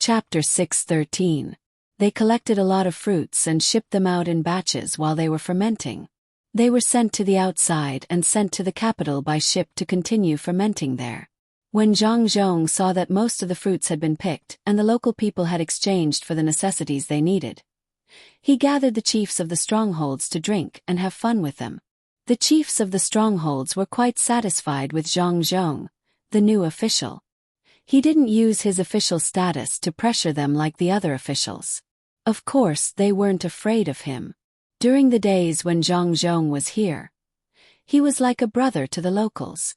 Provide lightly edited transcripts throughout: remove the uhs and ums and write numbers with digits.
Chapter 6:13. They collected a lot of fruits and shipped them out in batches while they were fermenting. They were sent to the outside and sent to the capital by ship to continue fermenting there. When Zhang Zhong saw that most of the fruits had been picked and the local people had exchanged for the necessities they needed, he gathered the chiefs of the strongholds to drink and have fun with them. The chiefs of the strongholds were quite satisfied with Zhang Zhong, the new official. He didn't use his official status to pressure them like the other officials. Of course, they weren't afraid of him. During the days when Zhang Zhong was here, he was like a brother to the locals.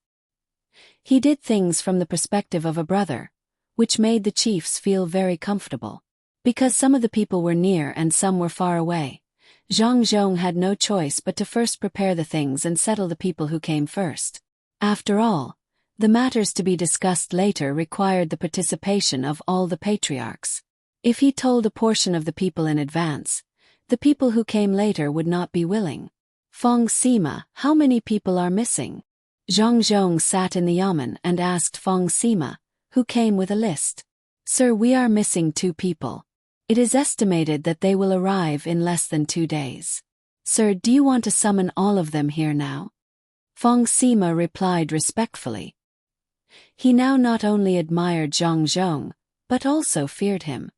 He did things from the perspective of a brother, which made the chiefs feel very comfortable. Because some of the people were near and some were far away, Zhang Zhong had no choice but to first prepare the things and settle the people who came first. After all, the matters to be discussed later required the participation of all the patriarchs. If he told a portion of the people in advance, the people who came later would not be willing. Feng Sima, how many people are missing? Zhang Zhong sat in the yamen and asked Feng Sima, who came with a list. Sir, we are missing 2 people. It is estimated that they will arrive in less than 2 days. Sir, do you want to summon all of them here now? Feng Sima replied respectfully. He now not only admired Zhang Zhong, but also feared him.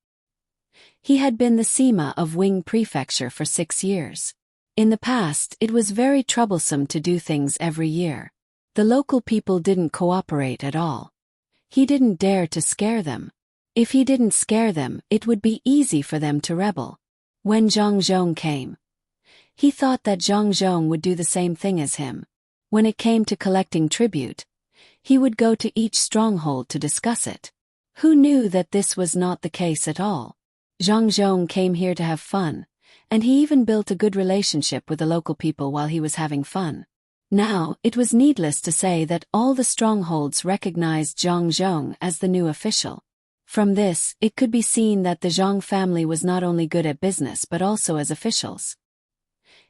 He had been the Sima of Wing Prefecture for 6 years. In the past, it was very troublesome to do things every year. The local people didn't cooperate at all. He didn't dare to scare them. If he didn't scare them, it would be easy for them to rebel. When Zhang Zhong came, he thought that Zhang Zhong would do the same thing as him. When it came to collecting tribute, he would go to each stronghold to discuss it. Who knew that this was not the case at all? Zhang Zhong came here to have fun, and he even built a good relationship with the local people while he was having fun. Now, it was needless to say that all the strongholds recognized Zhang Zhong as the new official. From this, it could be seen that the Zhang family was not only good at business but also as officials.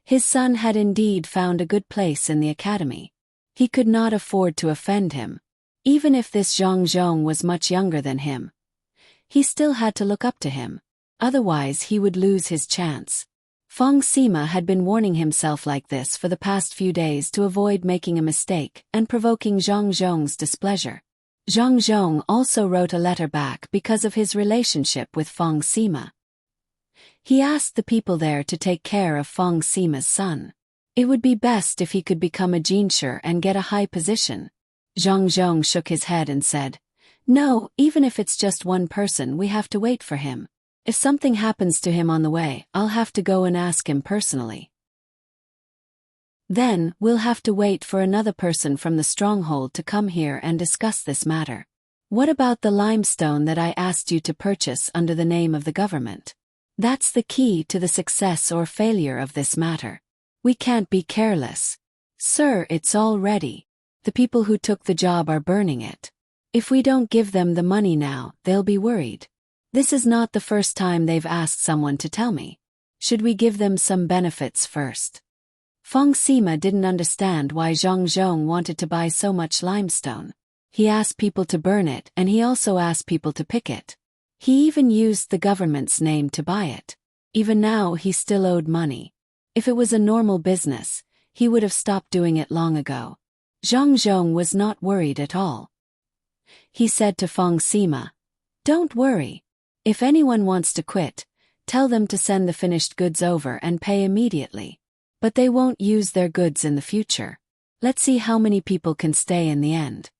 His son had indeed found a good place in the academy. He could not afford to offend him. Even if this Zhang Zhong was much younger than him, he still had to look up to him. Otherwise he would lose his chance. Feng Sima had been warning himself like this for the past few days to avoid making a mistake and provoking Zhang Zhong's displeasure. Zhang Zhong also wrote a letter back because of his relationship with Feng Sima. He asked the people there to take care of Feng Sima's son. It would be best if he could become a jinshi and get a high position. Zhang Zhong shook his head and said, "No, even if it's just one person, we have to wait for him. If something happens to him on the way, I'll have to go and ask him personally. Then, we'll have to wait for another person from the stronghold to come here and discuss this matter. What about the limestone that I asked you to purchase under the name of the government? That's the key to the success or failure of this matter. We can't be careless. Sir, it's all ready. The people who took the job are burning it. If we don't give them the money now, they'll be worried. This is not the first time they've asked someone to tell me. Should we give them some benefits first?" Feng Sima didn't understand why Zhang Zhong wanted to buy so much limestone. He asked people to burn it and he also asked people to pick it. He even used the government's name to buy it. Even now he still owed money. If it was a normal business, he would have stopped doing it long ago. Zhang Zhong was not worried at all. He said to Feng Sima, "Don't worry. If anyone wants to quit, tell them to send the finished goods over and pay immediately. But they won't use their goods in the future. Let's see how many people can stay in the end."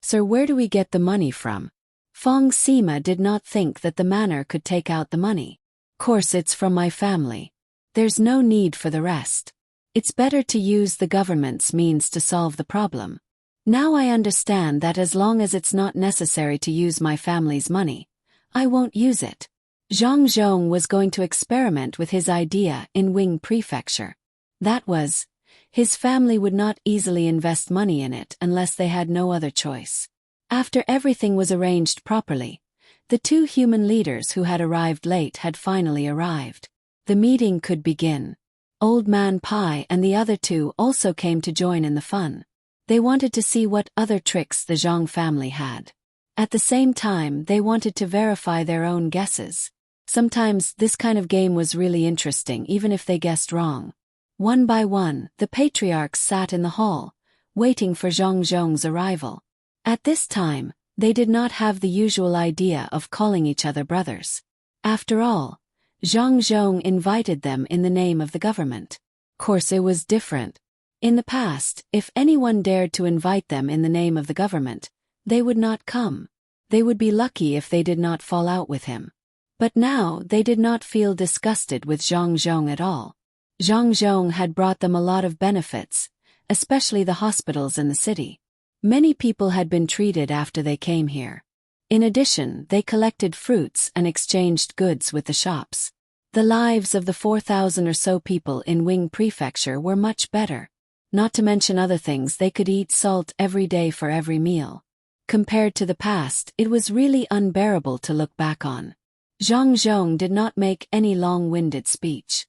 "Sir, where do we get the money from?" Feng Sima did not think that the manor could take out the money. "Course it's from my family. There's no need for the rest. It's better to use the government's means to solve the problem. Now I understand that as long as it's not necessary to use my family's money, I won't use it." Zhang Zhong was going to experiment with his idea in Wing Prefecture. That was, his family would not easily invest money in it unless they had no other choice. After everything was arranged properly, the 2 human leaders who had arrived late had finally arrived. The meeting could begin. Old Man Pai and the other 2 also came to join in the fun. They wanted to see what other tricks the Zhang family had. At the same time, they wanted to verify their own guesses. Sometimes this kind of game was really interesting even if they guessed wrong. One by one, the patriarchs sat in the hall, waiting for Zhang Zhong's arrival. At this time, they did not have the usual idea of calling each other brothers. After all, Zhang Zhong invited them in the name of the government. Of course, it was different. In the past, if anyone dared to invite them in the name of the government, they would not come. They would be lucky if they did not fall out with him. But now they did not feel disgusted with Zhang Zhong at all. Zhang Zhong had brought them a lot of benefits, especially the hospitals in the city. Many people had been treated after they came here. In addition, they collected fruits and exchanged goods with the shops. The lives of the 4,000 or so people in Wing Prefecture were much better. Not to mention other things, they could eat salt every day for every meal. Compared to the past, it was really unbearable to look back on. Zhang Zhong did not make any long-winded speech.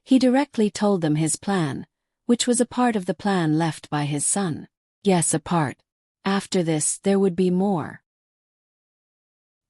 He directly told them his plan, which was a part of the plan left by his son. Yes, a part. After this, there would be more.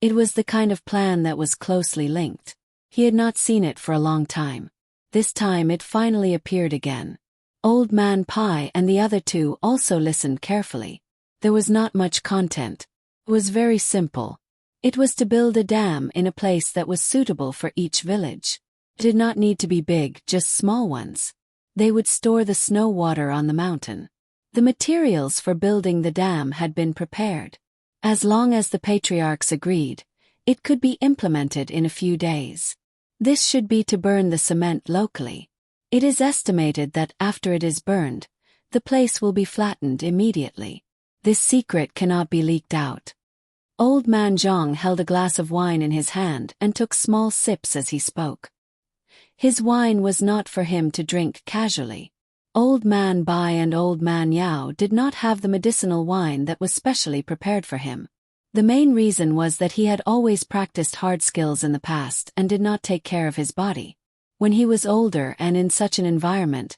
It was the kind of plan that was closely linked. He had not seen it for a long time. This time it finally appeared again. Old Man Pai and the other two also listened carefully. There was not much content. It was very simple. It was to build a dam in a place that was suitable for each village. It did not need to be big, just small ones. They would store the snow water on the mountain. The materials for building the dam had been prepared. As long as the patriarchs agreed, it could be implemented in a few days. This should be to burn the cement locally. It is estimated that after it is burned, the place will be flattened immediately. This secret cannot be leaked out. Old Man Zhang held a glass of wine in his hand and took small sips as he spoke. His wine was not for him to drink casually. Old Man Bai and Old Man Yao did not have the medicinal wine that was specially prepared for him. The main reason was that he had always practiced hard skills in the past and did not take care of his body. When he was older and in such an environment,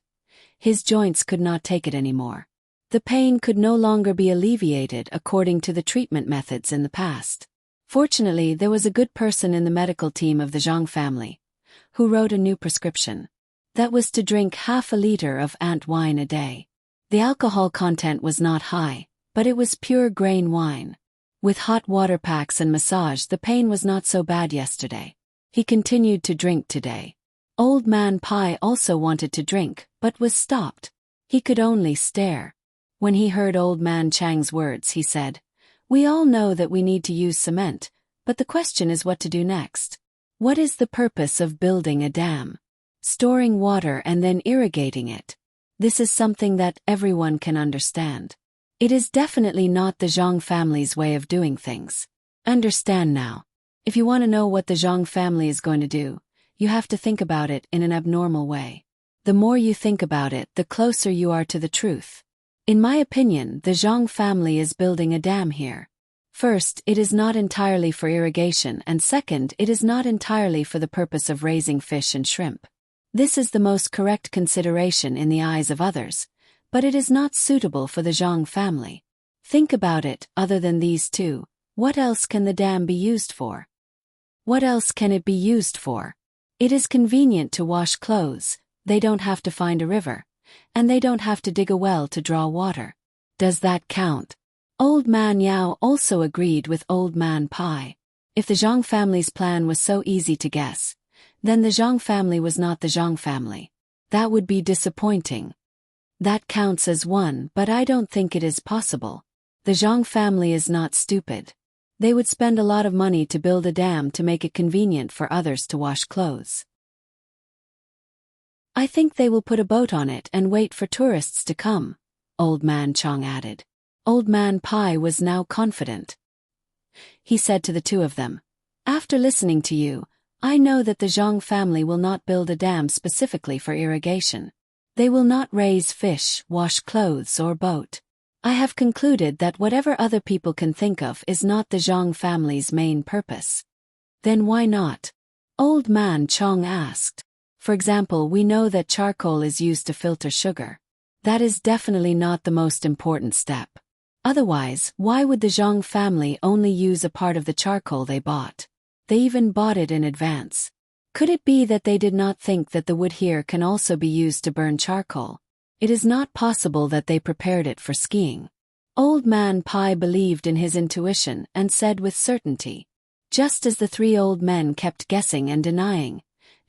his joints could not take it anymore. The pain could no longer be alleviated according to the treatment methods in the past. Fortunately, there was a good person in the medical team of the Zhang family, who wrote a new prescription. That was to drink half a liter of ant wine a day. The alcohol content was not high, but it was pure grain wine. With hot water packs and massage, the pain was not so bad yesterday. He continued to drink today. Old Man Pai also wanted to drink, but was stopped. He could only stare. When he heard Old Man Chang's words, he said, "We all know that we need to use cement, but the question is what to do next. What is the purpose of building a dam? Storing water and then irrigating it. This is something that everyone can understand. It is definitely not the Zhang family's way of doing things. Understand now. If you want to know what the Zhang family is going to do, you have to think about it in an abnormal way. The more you think about it, the closer you are to the truth. In my opinion, the Zhang family is building a dam here. First, it is not entirely for irrigation, and second, it is not entirely for the purpose of raising fish and shrimp. This is the most correct consideration in the eyes of others, but it is not suitable for the Zhang family. Think about it, other than these two, what else can the dam be used for? What else can it be used for? It is convenient to wash clothes, they don't have to find a river, and they don't have to dig a well to draw water. Does that count? Old Man Yao also agreed with Old Man Pai. If the Zhang family's plan was so easy to guess, then the Zhang family was not the Zhang family. That would be disappointing. That counts as one, but I don't think it is possible. The Zhang family is not stupid. They would spend a lot of money to build a dam to make it convenient for others to wash clothes. I think they will put a boat on it and wait for tourists to come, Old Man Chong added. Old Man Pai was now confident. He said to the two of them, "After listening to you, I know that the Zhang family will not build a dam specifically for irrigation. They will not raise fish, wash clothes or boat. I have concluded that whatever other people can think of is not the Zhang family's main purpose." "Then why not?" Old Man Chong asked. "For example, we know that charcoal is used to filter sugar. That is definitely not the most important step. Otherwise, why would the Zhang family only use a part of the charcoal they bought? They even bought it in advance. Could it be that they did not think that the wood here can also be used to burn charcoal? It is not possible that they prepared it for skiing. Old Man Pai believed in his intuition and said with certainty. Just as the three old men kept guessing and denying,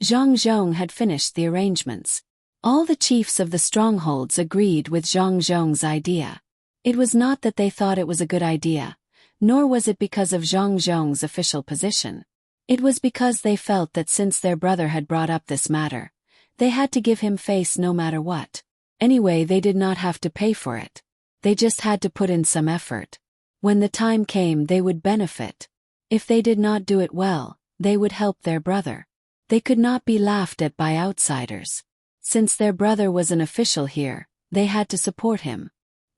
Zhang Zhong had finished the arrangements. All the chiefs of the strongholds agreed with Zhang Zhong's idea. It was not that they thought it was a good idea, nor was it because of Zhang Zhong's official position. It was because they felt that since their brother had brought up this matter, they had to give him face no matter what. Anyway, they did not have to pay for it. They just had to put in some effort. When the time came, they would benefit. If they did not do it well, they would help their brother. They could not be laughed at by outsiders. Since their brother was an official here, they had to support him.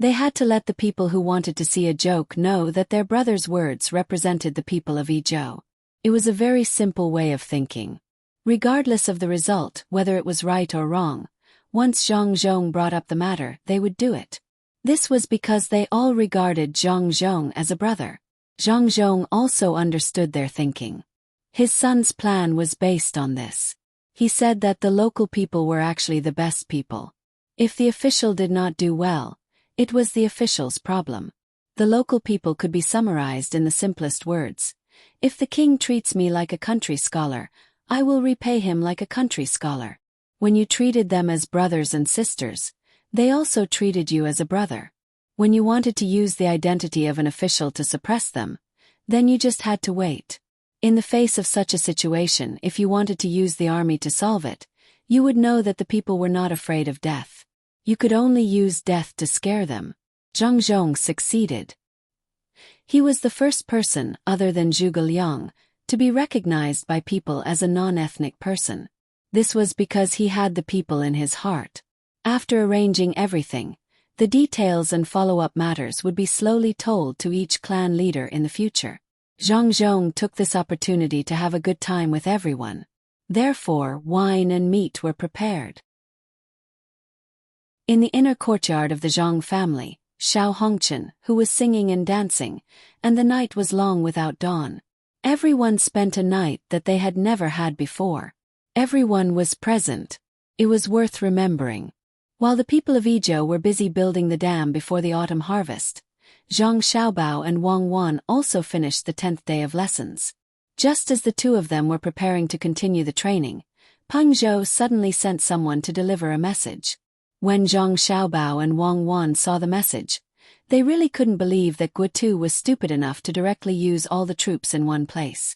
They had to let the people who wanted to see a joke know that their brother's words represented the people of Izhou. It was a very simple way of thinking. Regardless of the result, whether it was right or wrong, once Zhang Zhong brought up the matter, they would do it. This was because they all regarded Zhang Zhong as a brother. Zhang Zhong also understood their thinking. His son's plan was based on this. He said that the local people were actually the best people. If the official did not do well, it was the official's problem. The local people could be summarized in the simplest words. If the king treats me like a country scholar, I will repay him like a country scholar. When you treated them as brothers and sisters, they also treated you as a brother. When you wanted to use the identity of an official to suppress them, then you just had to wait. In the face of such a situation, if you wanted to use the army to solve it, you would know that the people were not afraid of death. You could only use death to scare them. Zhang Zhong succeeded. He was the first person, other than Zhuge Liang, to be recognized by people as a non-ethnic person. This was because he had the people in his heart. After arranging everything, the details and follow-up matters would be slowly told to each clan leader in the future. Zhang Zhong took this opportunity to have a good time with everyone. Therefore, wine and meat were prepared. In the inner courtyard of the Zhang family, Xiao Hongchen, who was singing and dancing, and the night was long without dawn. Everyone spent a night that they had never had before. Everyone was present. It was worth remembering. While the people of Izhou were busy building the dam before the autumn harvest, Zhang Xiaobao and Wang Wan also finished the 10th day of lessons. Just as the two of them were preparing to continue the training, Peng Zhou suddenly sent someone to deliver a message. When Zhang Xiaobao and Wang Wan saw the message, they really couldn't believe that Guotu was stupid enough to directly use all the troops in one place.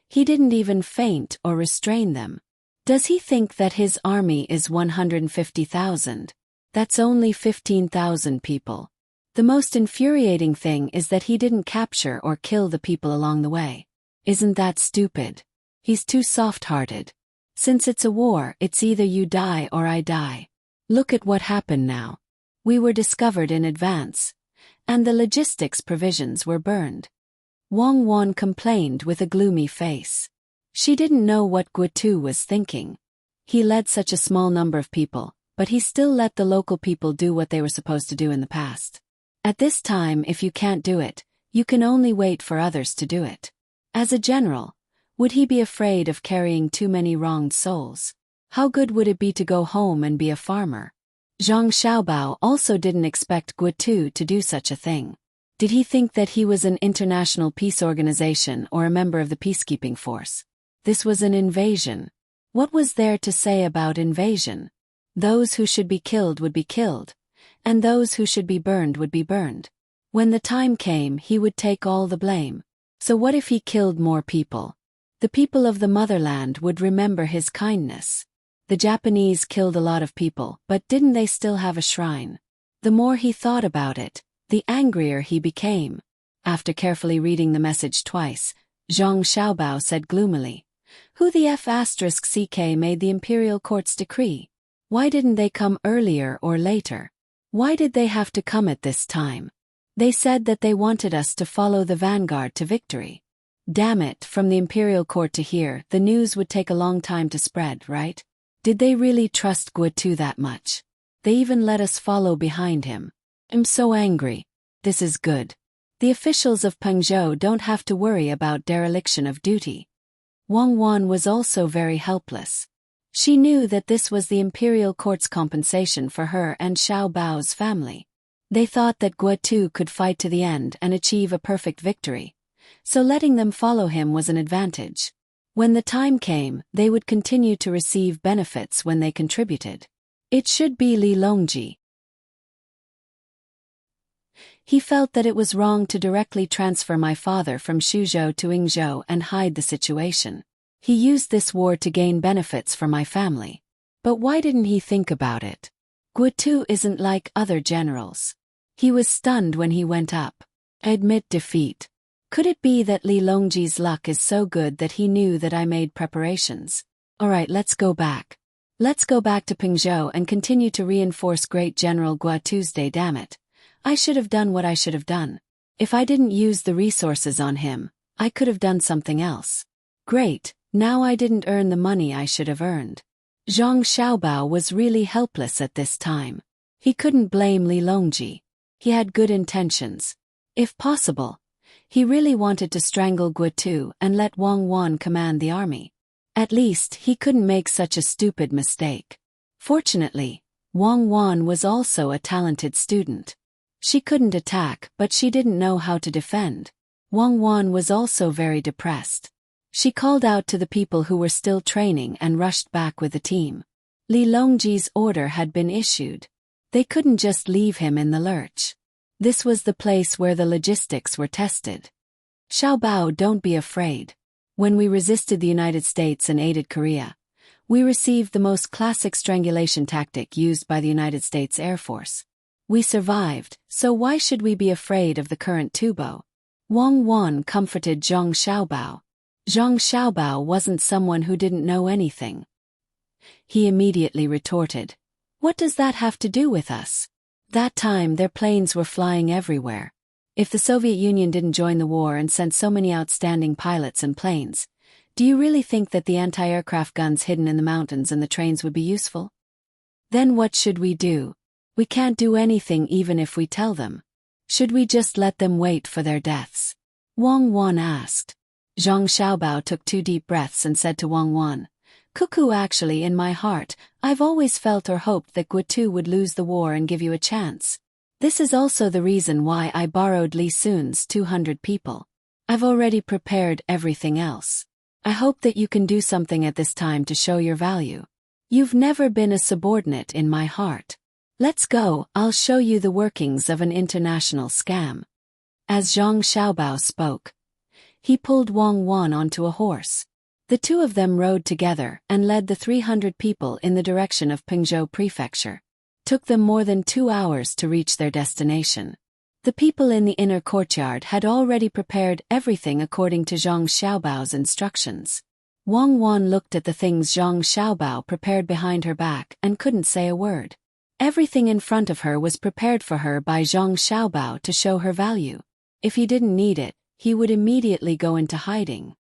He didn't even feint or restrain them. Does he think that his army is 150,000? That's only 15,000 people. The most infuriating thing is that he didn't capture or kill the people along the way. Isn't that stupid? He's too soft-hearted. Since it's a war, it's either you die or I die. Look at what happened now. We were discovered in advance, and the logistics provisions were burned. Wang Wan complained with a gloomy face. She didn't know what Guotu was thinking. He led such a small number of people, but he still let the local people do what they were supposed to do in the past. At this time, if you can't do it, you can only wait for others to do it. As a general, would he be afraid of carrying too many wronged souls? How good would it be to go home and be a farmer? Zhang Xiaobao also didn't expect Guotu to do such a thing. Did he think that he was an international peace organization or a member of the peacekeeping force? This was an invasion. What was there to say about invasion? Those who should be killed would be killed, and those who should be burned would be burned. When the time came, he would take all the blame. So what if he killed more people? The people of the motherland would remember his kindness. The Japanese killed a lot of people, but didn't they still have a shrine? The more he thought about it, the angrier he became. After carefully reading the message twice, Zhang Xiaobao said gloomily, "Who the F***ck made the imperial court's decree? Why didn't they come earlier or later? Why did they have to come at this time? They said that they wanted us to follow the vanguard to victory. Damn it, from the imperial court to here, the news would take a long time to spread, right? Did they really trust Guotu that much? They even let us follow behind him. I'm so angry." This is good. The officials of Pengzhou don't have to worry about dereliction of duty. Wang Wan was also very helpless. She knew that this was the imperial court's compensation for her and Xiao Bao's family. They thought that Guotu could fight to the end and achieve a perfect victory, so letting them follow him was an advantage. When the time came, they would continue to receive benefits when they contributed. It should be Li Longji. He felt that it was wrong to directly transfer my father from Xuzhou to Yingzhou and hide the situation. He used this war to gain benefits for my family. But why didn't he think about it? Guotu isn't like other generals. He was stunned when he went up. Admit defeat. Could it be that Li Longji's luck is so good that he knew that I made preparations? Alright, let's go back. Let's go back to Pengzhou and continue to reinforce Great General Guotu's day. Damn it. I should have done what I should have done. If I didn't use the resources on him, I could have done something else. Great, now I didn't earn the money I should have earned. Zhang Xiaobao was really helpless at this time. He couldn't blame Li Longji. He had good intentions. If possible, he really wanted to strangle Guotu and let Wang Wan command the army. At least he couldn't make such a stupid mistake. Fortunately, Wang Wan was also a talented student. She couldn't attack, but she didn't know how to defend. Wang Wan was also very depressed. She called out to the people who were still training and rushed back with the team. Li Longji's order had been issued. They couldn't just leave him in the lurch. This was the place where the logistics were tested. Xiao Bao, don't be afraid. When we resisted the United States and aided Korea, we received the most classic strangulation tactic used by the United States Air Force. We survived, so why should we be afraid of the current tubo? Wang Wan comforted Zhang Xiaobao. Zhang Xiaobao wasn't someone who didn't know anything. He immediately retorted, "What does that have to do with us?" That time their planes were flying everywhere. If the Soviet Union didn't join the war and sent so many outstanding pilots and planes, do you really think that the anti-aircraft guns hidden in the mountains and the trains would be useful? Then what should we do? We can't do anything even if we tell them. Should we just let them wait for their deaths? Wang Wan asked. Zhang Xiaobao took 2 deep breaths and said to Wang Wan, "Cuckoo, actually in my heart, I've always felt or hoped that Guotu would lose the war and give you a chance. This is also the reason why I borrowed Li Sun's 200 people. I've already prepared everything else. I hope that you can do something at this time to show your value. You've never been a subordinate in my heart. Let's go, I'll show you the workings of an international scam." As Zhang Xiaobao spoke, he pulled Wang Wan onto a horse. The two of them rode together and led the 300 people in the direction of Pengzhou Prefecture. Took them more than 2 hours to reach their destination. The people in the inner courtyard had already prepared everything according to Zhang Xiaobao's instructions. Wang Wan looked at the things Zhang Xiaobao prepared behind her back and couldn't say a word. Everything in front of her was prepared for her by Zhang Xiaobao to show her value. If he didn't need it, he would immediately go into hiding.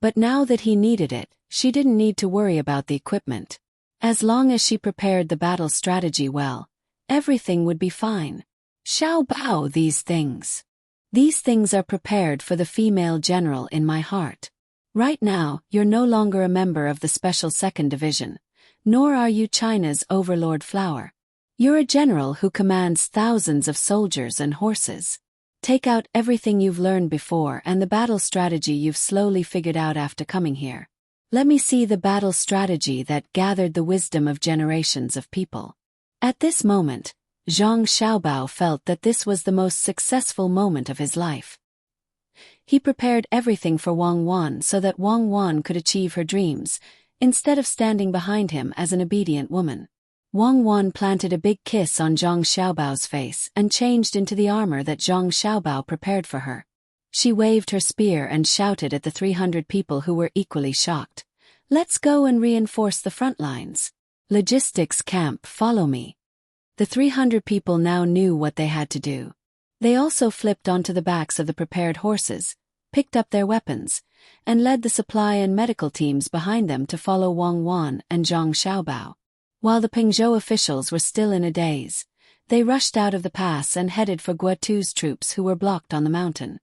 But now that he needed it, she didn't need to worry about the equipment. As long as she prepared the battle strategy well, everything would be fine. Xiao Bao, these things. These things are prepared for the female general in my heart. Right now, you're no longer a member of the Special 2nd Division, nor are you China's overlord flower. You're a general who commands thousands of soldiers and horses. Take out everything you've learned before and the battle strategy you've slowly figured out after coming here. Let me see the battle strategy that gathered the wisdom of generations of people. At this moment, Zhang Xiaobao felt that this was the most successful moment of his life. He prepared everything for Wang Wan so that Wang Wan could achieve her dreams, instead of standing behind him as an obedient woman. Wang Wan planted a big kiss on Zhang Xiaobao's face and changed into the armor that Zhang Xiaobao prepared for her. She waved her spear and shouted at the 300 people who were equally shocked. "Let's go and reinforce the front lines. Logistics camp, follow me." The 300 people now knew what they had to do. They also flipped onto the backs of the prepared horses, picked up their weapons, and led the supply and medical teams behind them to follow Wang Wan and Zhang Xiaobao. While the Pengzhou officials were still in a daze, They rushed out of the pass and headed for Guotu's troops who were blocked on the mountain.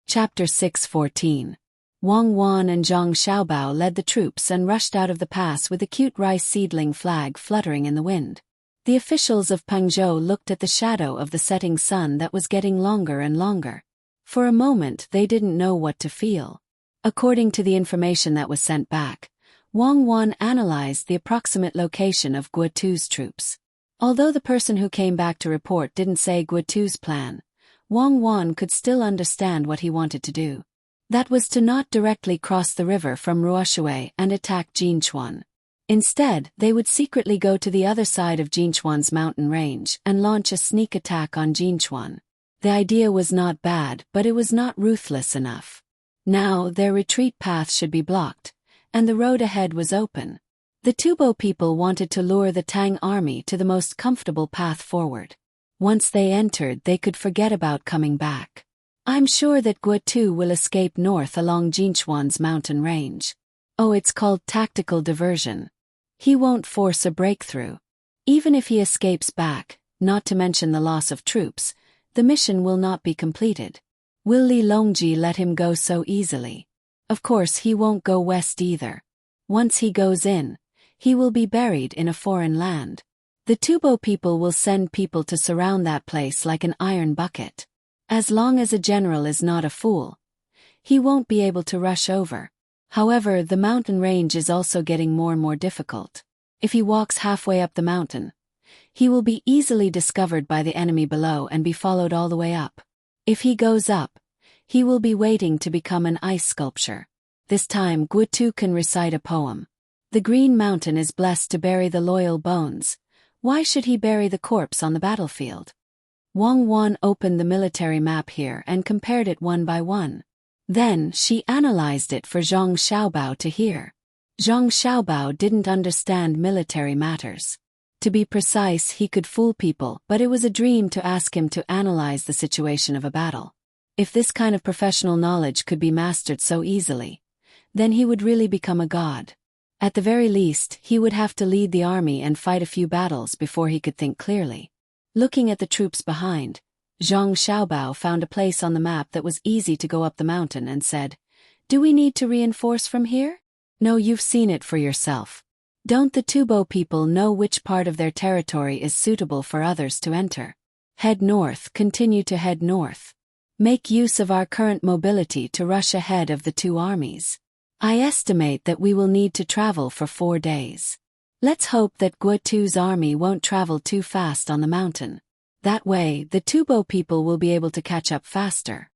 Chapter 6:14. Wang Wan and Zhang Xiaobao led the troops and rushed out of the pass with a cute rice seedling flag fluttering in the wind. The officials of Pengzhou looked at the shadow of the setting sun that was getting longer and longer. For a moment they didn't know what to feel. According to the information that was sent back, Wang Wan analyzed the approximate location of Guotu's troops. Although the person who came back to report didn't say Guotu's plan, Wang Wan could still understand what he wanted to do. That was to not directly cross the river from Ruoshui and attack Jinchuan. Instead, they would secretly go to the other side of Jinchuan's mountain range and launch a sneak attack on Jinchuan. The idea was not bad, but it was not ruthless enough. Now, their retreat path should be blocked, and the road ahead was open. The Tubo people wanted to lure the Tang army to the most comfortable path forward. Once they entered, they could forget about coming back. I'm sure that Guotu will escape north along Jinchuan's mountain range. Oh, it's called tactical diversion. He won't force a breakthrough. Even if he escapes back, not to mention the loss of troops, the mission will not be completed. Will Li Longji let him go so easily? Of course he won't go west either. Once he goes in, he will be buried in a foreign land. The Tubo people will send people to surround that place like an iron bucket. As long as a general is not a fool, he won't be able to rush over. However, the mountain range is also getting more and more difficult. If he walks halfway up the mountain, he will be easily discovered by the enemy below and be followed all the way up. If he goes up, he will be waiting to become an ice sculpture. This time Guotu can recite a poem. The Green Mountain is blessed to bury the loyal bones. Why should he bury the corpse on the battlefield? Wang Wan opened the military map here and compared it one by one. Then she analyzed it for Zhang Xiaobao to hear. Zhang Xiaobao didn't understand military matters. To be precise, he could fool people, but it was a dream to ask him to analyze the situation of a battle. If this kind of professional knowledge could be mastered so easily, then he would really become a god. At the very least, he would have to lead the army and fight a few battles before he could think clearly. Looking at the troops behind, Zhang Xiaobao found a place on the map that was easy to go up the mountain and said, "Do we need to reinforce from here? No, you've seen it for yourself. Don't the Tubo people know which part of their territory is suitable for others to enter? Head north, continue to head north. Make use of our current mobility to rush ahead of the two armies. I estimate that we will need to travel for 4 days. Let's hope that Guotu's army won't travel too fast on the mountain. That way, the Tubo people will be able to catch up faster.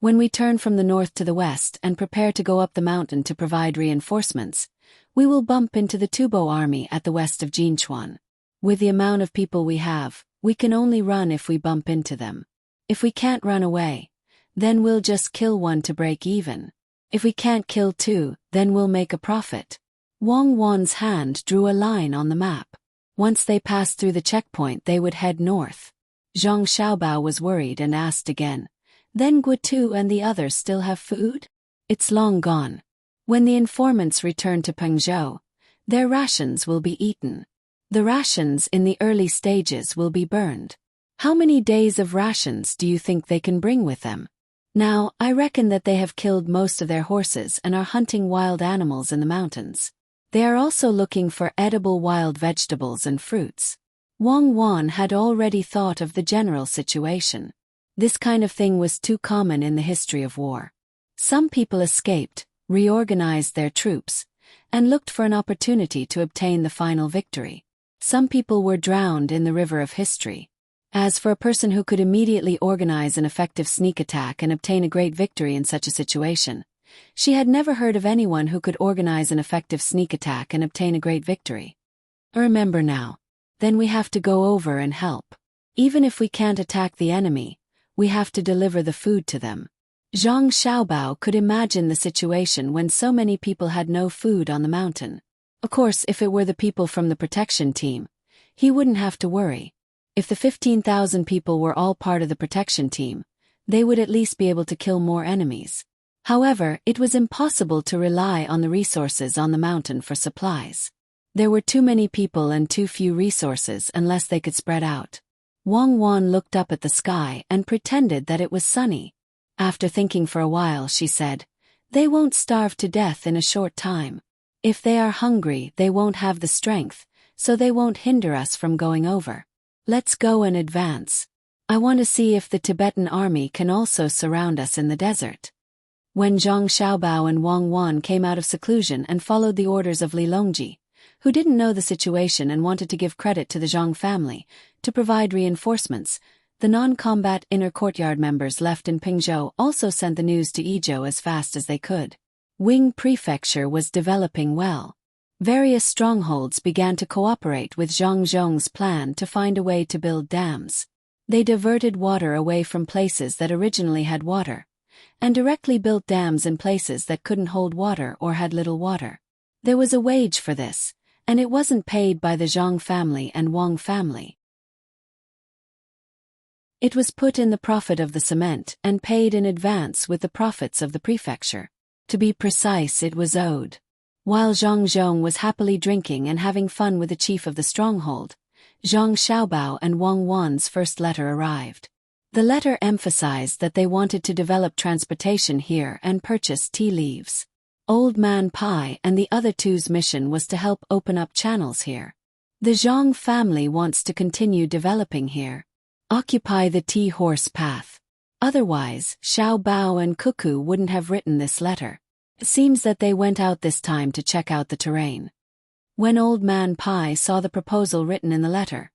When we turn from the north to the west and prepare to go up the mountain to provide reinforcements, we will bump into the Tubo army at the west of Jinchuan. With the amount of people we have, we can only run if we bump into them. If we can't run away, then we'll just kill one to break even. If we can't kill two, then we'll make a profit." Wang Wan's hand drew a line on the map. Once they passed through the checkpoint, they would head north. Zhang Xiaobao was worried and asked again, "Then Guotu and the others still have food?" "It's long gone. When the informants return to Pengzhou, their rations will be eaten. The rations in the early stages will be burned. How many days of rations do you think they can bring with them? Now, I reckon that they have killed most of their horses and are hunting wild animals in the mountains. They are also looking for edible wild vegetables and fruits." Wang Wan had already thought of the general situation. This kind of thing was too common in the history of war. Some people escaped, reorganized their troops, and looked for an opportunity to obtain the final victory. Some people were drowned in the river of history. As for a person who could immediately organize an effective sneak attack and obtain a great victory in such a situation, she had never heard of anyone who could organize an effective sneak attack and obtain a great victory. "Remember now. Then we have to go over and help. Even if we can't attack the enemy, we have to deliver the food to them." Zhang Xiaobao could imagine the situation when so many people had no food on the mountain. Of course, if it were the people from the protection team, he wouldn't have to worry. If the 15,000 people were all part of the protection team, they would at least be able to kill more enemies. However, it was impossible to rely on the resources on the mountain for supplies. There were too many people and too few resources unless they could spread out. Wang Wan looked up at the sky and pretended that it was sunny. After thinking for a while, she said, "They won't starve to death in a short time. If they are hungry, they won't have the strength, so they won't hinder us from going over. Let's go and advance. I want to see if the Tibetan army can also surround us in the desert." When Zhang Xiaobao and Wang Wan came out of seclusion and followed the orders of Li Longji, who didn't know the situation and wanted to give credit to the Zhang family, to provide reinforcements, the non-combat inner courtyard members left in Pingzhou also sent the news to Yizhou as fast as they could. Wing Prefecture was developing well. Various strongholds began to cooperate with Zhang Zhong's plan to find a way to build dams. They diverted water away from places that originally had water, and directly built dams in places that couldn't hold water or had little water. There was a wage for this, and it wasn't paid by the Zhang family and Wang family. It was put in the profit of the cement and paid in advance with the profits of the prefecture. To be precise, it was owed. While Zhang Zhong was happily drinking and having fun with the chief of the stronghold, Zhang Xiaobao and Wang Wan's first letter arrived. The letter emphasized that they wanted to develop transportation here and purchase tea leaves. Old Man Pai and the other two's mission was to help open up channels here. The Zhang family wants to continue developing here. Occupy the tea horse path. Otherwise, Xiao Bao and Cuckoo wouldn't have written this letter. It seems that they went out this time to check out the terrain. When Old Man Pai saw the proposal written in the letter,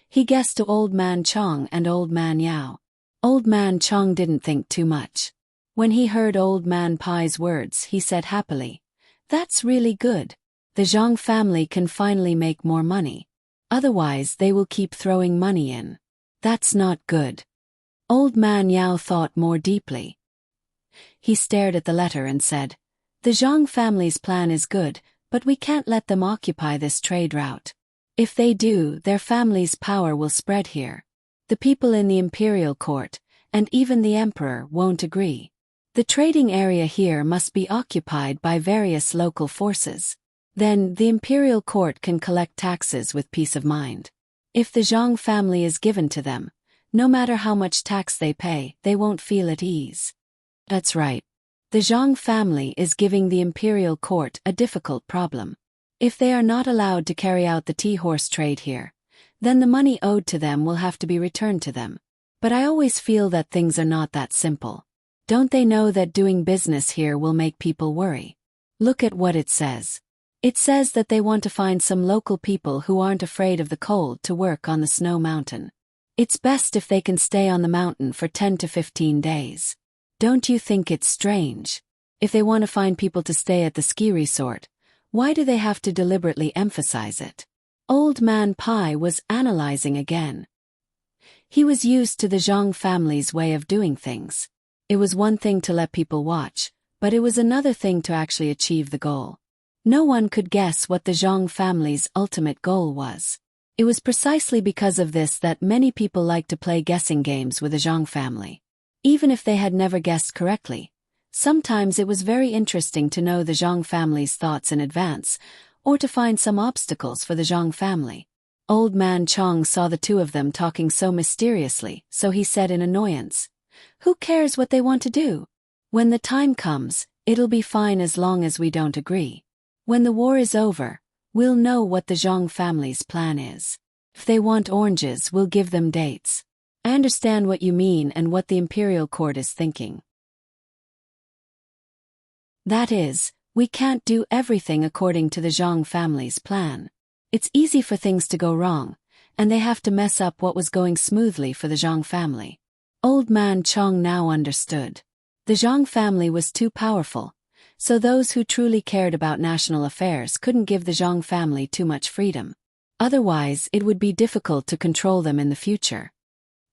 he guessed to Old Man Chong and Old Man Yao. Old Man Chong didn't think too much. When he heard Old Man Pai's words, he said happily, "That's really good. The Zhang family can finally make more money. Otherwise, they will keep throwing money in. That's not good." Old Man Yao thought more deeply. He stared at the letter and said, "The Zhang family's plan is good, but we can't let them occupy this trade route. If they do, their family's power will spread here. The people in the imperial court, and even the emperor, won't agree. The trading area here must be occupied by various local forces. Then, the imperial court can collect taxes with peace of mind. If the Zhang family is given to them, no matter how much tax they pay, they won't feel at ease." That's right. The Zhang family is giving the imperial court a difficult problem. If they are not allowed to carry out the tea horse trade here, then the money owed to them will have to be returned to them. But I always feel that things are not that simple. Don't they know that doing business here will make people worry? Look at what it says. It says that they want to find some local people who aren't afraid of the cold to work on the snow mountain. It's best if they can stay on the mountain for 10 to 15 days. Don't you think it's strange? If they want to find people to stay at the ski resort, why do they have to deliberately emphasize it? Old Man Pai was analyzing again. He was used to the Zhang family's way of doing things. It was one thing to let people watch, but it was another thing to actually achieve the goal. No one could guess what the Zhang family's ultimate goal was. It was precisely because of this that many people like to play guessing games with the Zhang family. Even if they had never guessed correctly, sometimes it was very interesting to know the Zhang family's thoughts in advance, or to find some obstacles for the Zhang family. Old Man Chong saw the two of them talking so mysteriously, so he said in annoyance, "Who cares what they want to do? When the time comes, it'll be fine as long as we don't agree. When the war is over, we'll know what the Zhang family's plan is. If they want oranges, we'll give them dates. I understand what you mean and what the imperial court is thinking. That is, we can't do everything according to the Zhang family's plan. It's easy for things to go wrong, and they have to mess up what was going smoothly for the Zhang family." Old Man Chong now understood. The Zhang family was too powerful, so those who truly cared about national affairs couldn't give the Zhang family too much freedom. Otherwise, it would be difficult to control them in the future.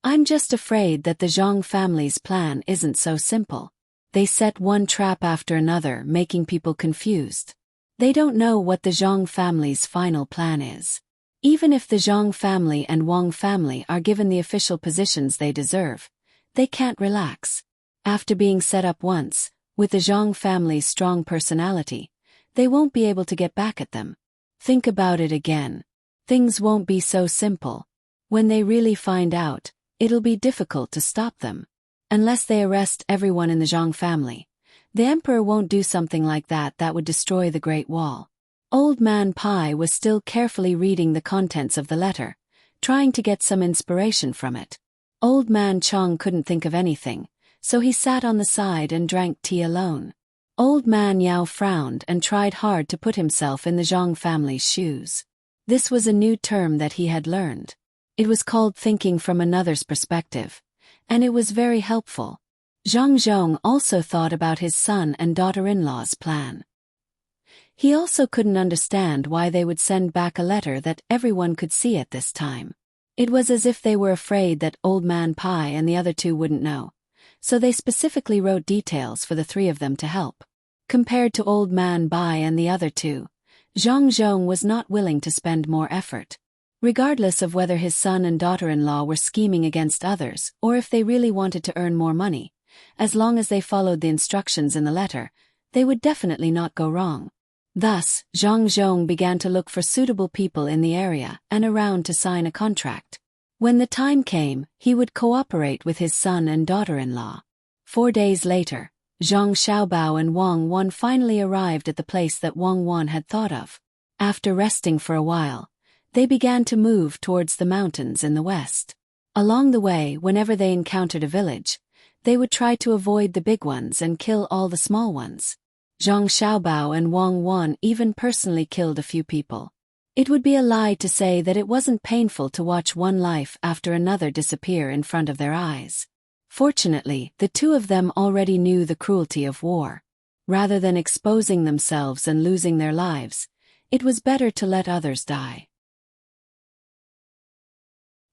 "I'm just afraid that the Zhang family's plan isn't so simple. They set one trap after another, making people confused. They don't know what the Zhang family's final plan is. Even if the Zhang family and Wang family are given the official positions they deserve, they can't relax. After being set up once, With the Zhang family's strong personality, they won't be able to get back at them. Think about it again. Things won't be so simple. When they really find out, it'll be difficult to stop them. Unless they arrest everyone in the Zhang family, the emperor won't do something like that would destroy the Great Wall. Old Man Pai was still carefully reading the contents of the letter, trying to get some inspiration from it. Old Man Chong couldn't think of anything, so he sat on the side and drank tea alone. Old Man Yao frowned and tried hard to put himself in the Zhang family's shoes. This was a new term that he had learned. It was called thinking from another's perspective, and it was very helpful. Zhang Zhong also thought about his son and daughter-in-law's plan. He also couldn't understand why they would send back a letter that everyone could see at this time. It was as if they were afraid that Old Man Pai and the other two wouldn't know, so they specifically wrote details for the three of them to help. Compared to Old Man Bai and the other two, Zhang Zhong was not willing to spend more effort. Regardless of whether his son and daughter-in-law were scheming against others or if they really wanted to earn more money, as long as they followed the instructions in the letter, they would definitely not go wrong. Thus, Zhang Zhong began to look for suitable people in the area and around to sign a contract. When the time came, he would cooperate with his son and daughter-in-law. 4 days later, Zhang Xiaobao and Wang Wan finally arrived at the place that Wang Wan had thought of. After resting for a while, they began to move towards the mountains in the west. Along the way, whenever they encountered a village, they would try to avoid the big ones and kill all the small ones. Zhang Xiaobao and Wang Wan even personally killed a few people. It would be a lie to say that it wasn't painful to watch one life after another disappear in front of their eyes. Fortunately, the two of them already knew the cruelty of war. Rather than exposing themselves and losing their lives, it was better to let others die.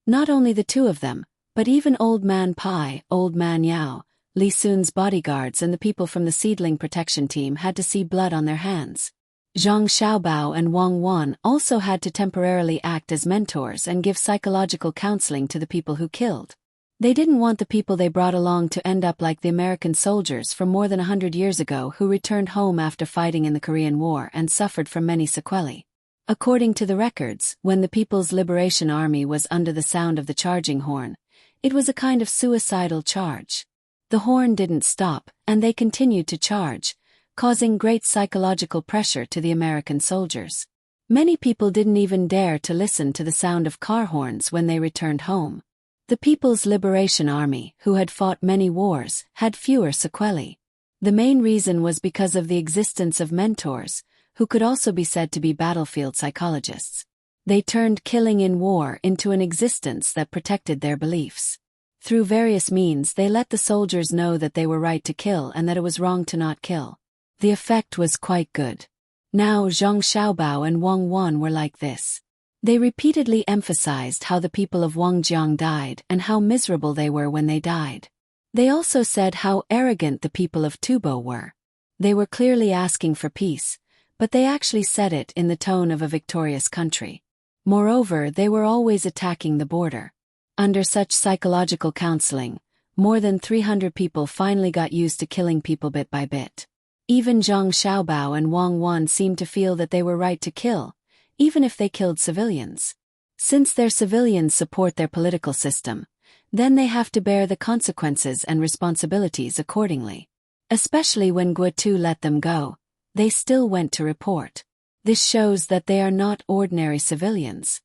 Not only the two of them, but even Old Man Pai, Old Man Yao, Li Sun's bodyguards and the people from the seedling protection team had to see blood on their hands. Zhang Xiaobao and Wang Wan also had to temporarily act as mentors and give psychological counseling to the people who killed. They didn't want the people they brought along to end up like the American soldiers from more than 100 years ago who returned home after fighting in the Korean War and suffered from many sequelae. According to the records, when the People's Liberation Army was under the sound of the charging horn, it was a kind of suicidal charge. The horn didn't stop, and they continued to charge, causing great psychological pressure to the American soldiers. Many people didn't even dare to listen to the sound of car horns when they returned home. The People's Liberation Army, who had fought many wars, had fewer sequelae. The main reason was because of the existence of mentors, who could also be said to be battlefield psychologists. They turned killing in war into an existence that protected their beliefs. Through various means they let the soldiers know that they were right to kill and that it was wrong to not kill. The effect was quite good. Now Zhang Xiaobao and Wang Wan were like this. They repeatedly emphasized how the people of Wangjiang died and how miserable they were when they died. They also said how arrogant the people of Tubo were. They were clearly asking for peace, but they actually said it in the tone of a victorious country. Moreover, they were always attacking the border. Under such psychological counseling, more than 300 people finally got used to killing people bit by bit. Even Zhang Xiaobao and Wang Wan seemed to feel that they were right to kill, even if they killed civilians. Since their civilians support their political system, then they have to bear the consequences and responsibilities accordingly. Especially when Guotu let them go, they still went to report. This shows that they are not ordinary civilians.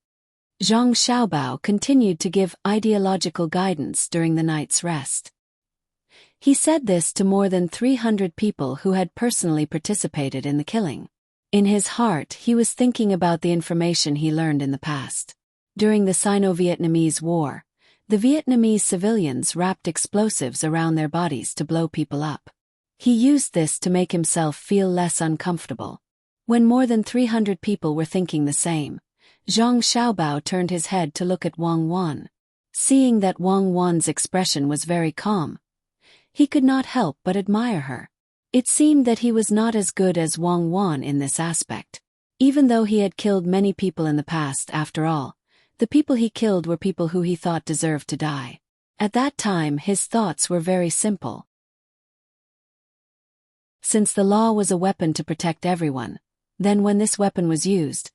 Zhang Xiaobao continued to give ideological guidance during the night's rest. He said this to more than 300 people who had personally participated in the killing. In his heart, he was thinking about the information he learned in the past. During the Sino-Vietnamese War, the Vietnamese civilians wrapped explosives around their bodies to blow people up. He used this to make himself feel less uncomfortable. When more than 300 people were thinking the same, Zhang Xiaobao turned his head to look at Wang Wan. Seeing that Wang Wan's expression was very calm, he could not help but admire her. It seemed that he was not as good as Wang Wan in this aspect. Even though he had killed many people in the past, after all, the people he killed were people who he thought deserved to die. At that time his thoughts were very simple. Since the law was a weapon to protect everyone, then when this weapon was used,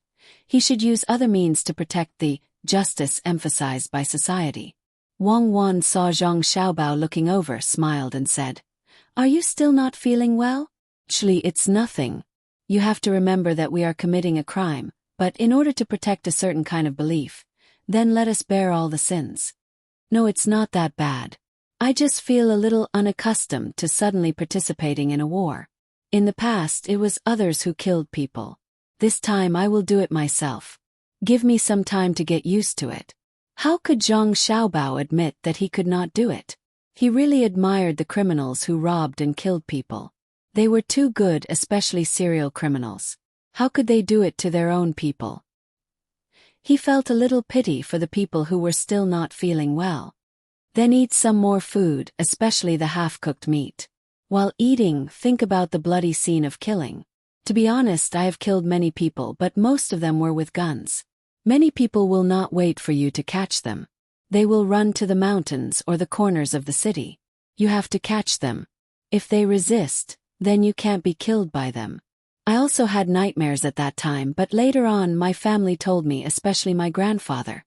he should use other means to protect the justice emphasized by society. Wang Wan saw Zhang Xiaobao looking over, smiled and said, "Are you still not feeling well?" "Actually, it's nothing. You have to remember that we are committing a crime, but in order to protect a certain kind of belief, then let us bear all the sins. No, it's not that bad. I just feel a little unaccustomed to suddenly participating in a war. In the past, it was others who killed people. This time I will do it myself. Give me some time to get used to it." How could Zhang Xiaobao admit that he could not do it? He really admired the criminals who robbed and killed people. They were too good, especially serial criminals. How could they do it to their own people? He felt a little pity for the people who were still not feeling well. Then eat some more food, especially the half-cooked meat. While eating, think about the bloody scene of killing. To be honest, I have killed many people, but most of them were with guns. Many people will not wait for you to catch them. They will run to the mountains or the corners of the city. You have to catch them. If they resist, then you can't be killed by them. I also had nightmares at that time, but later on my family told me, especially my grandfather.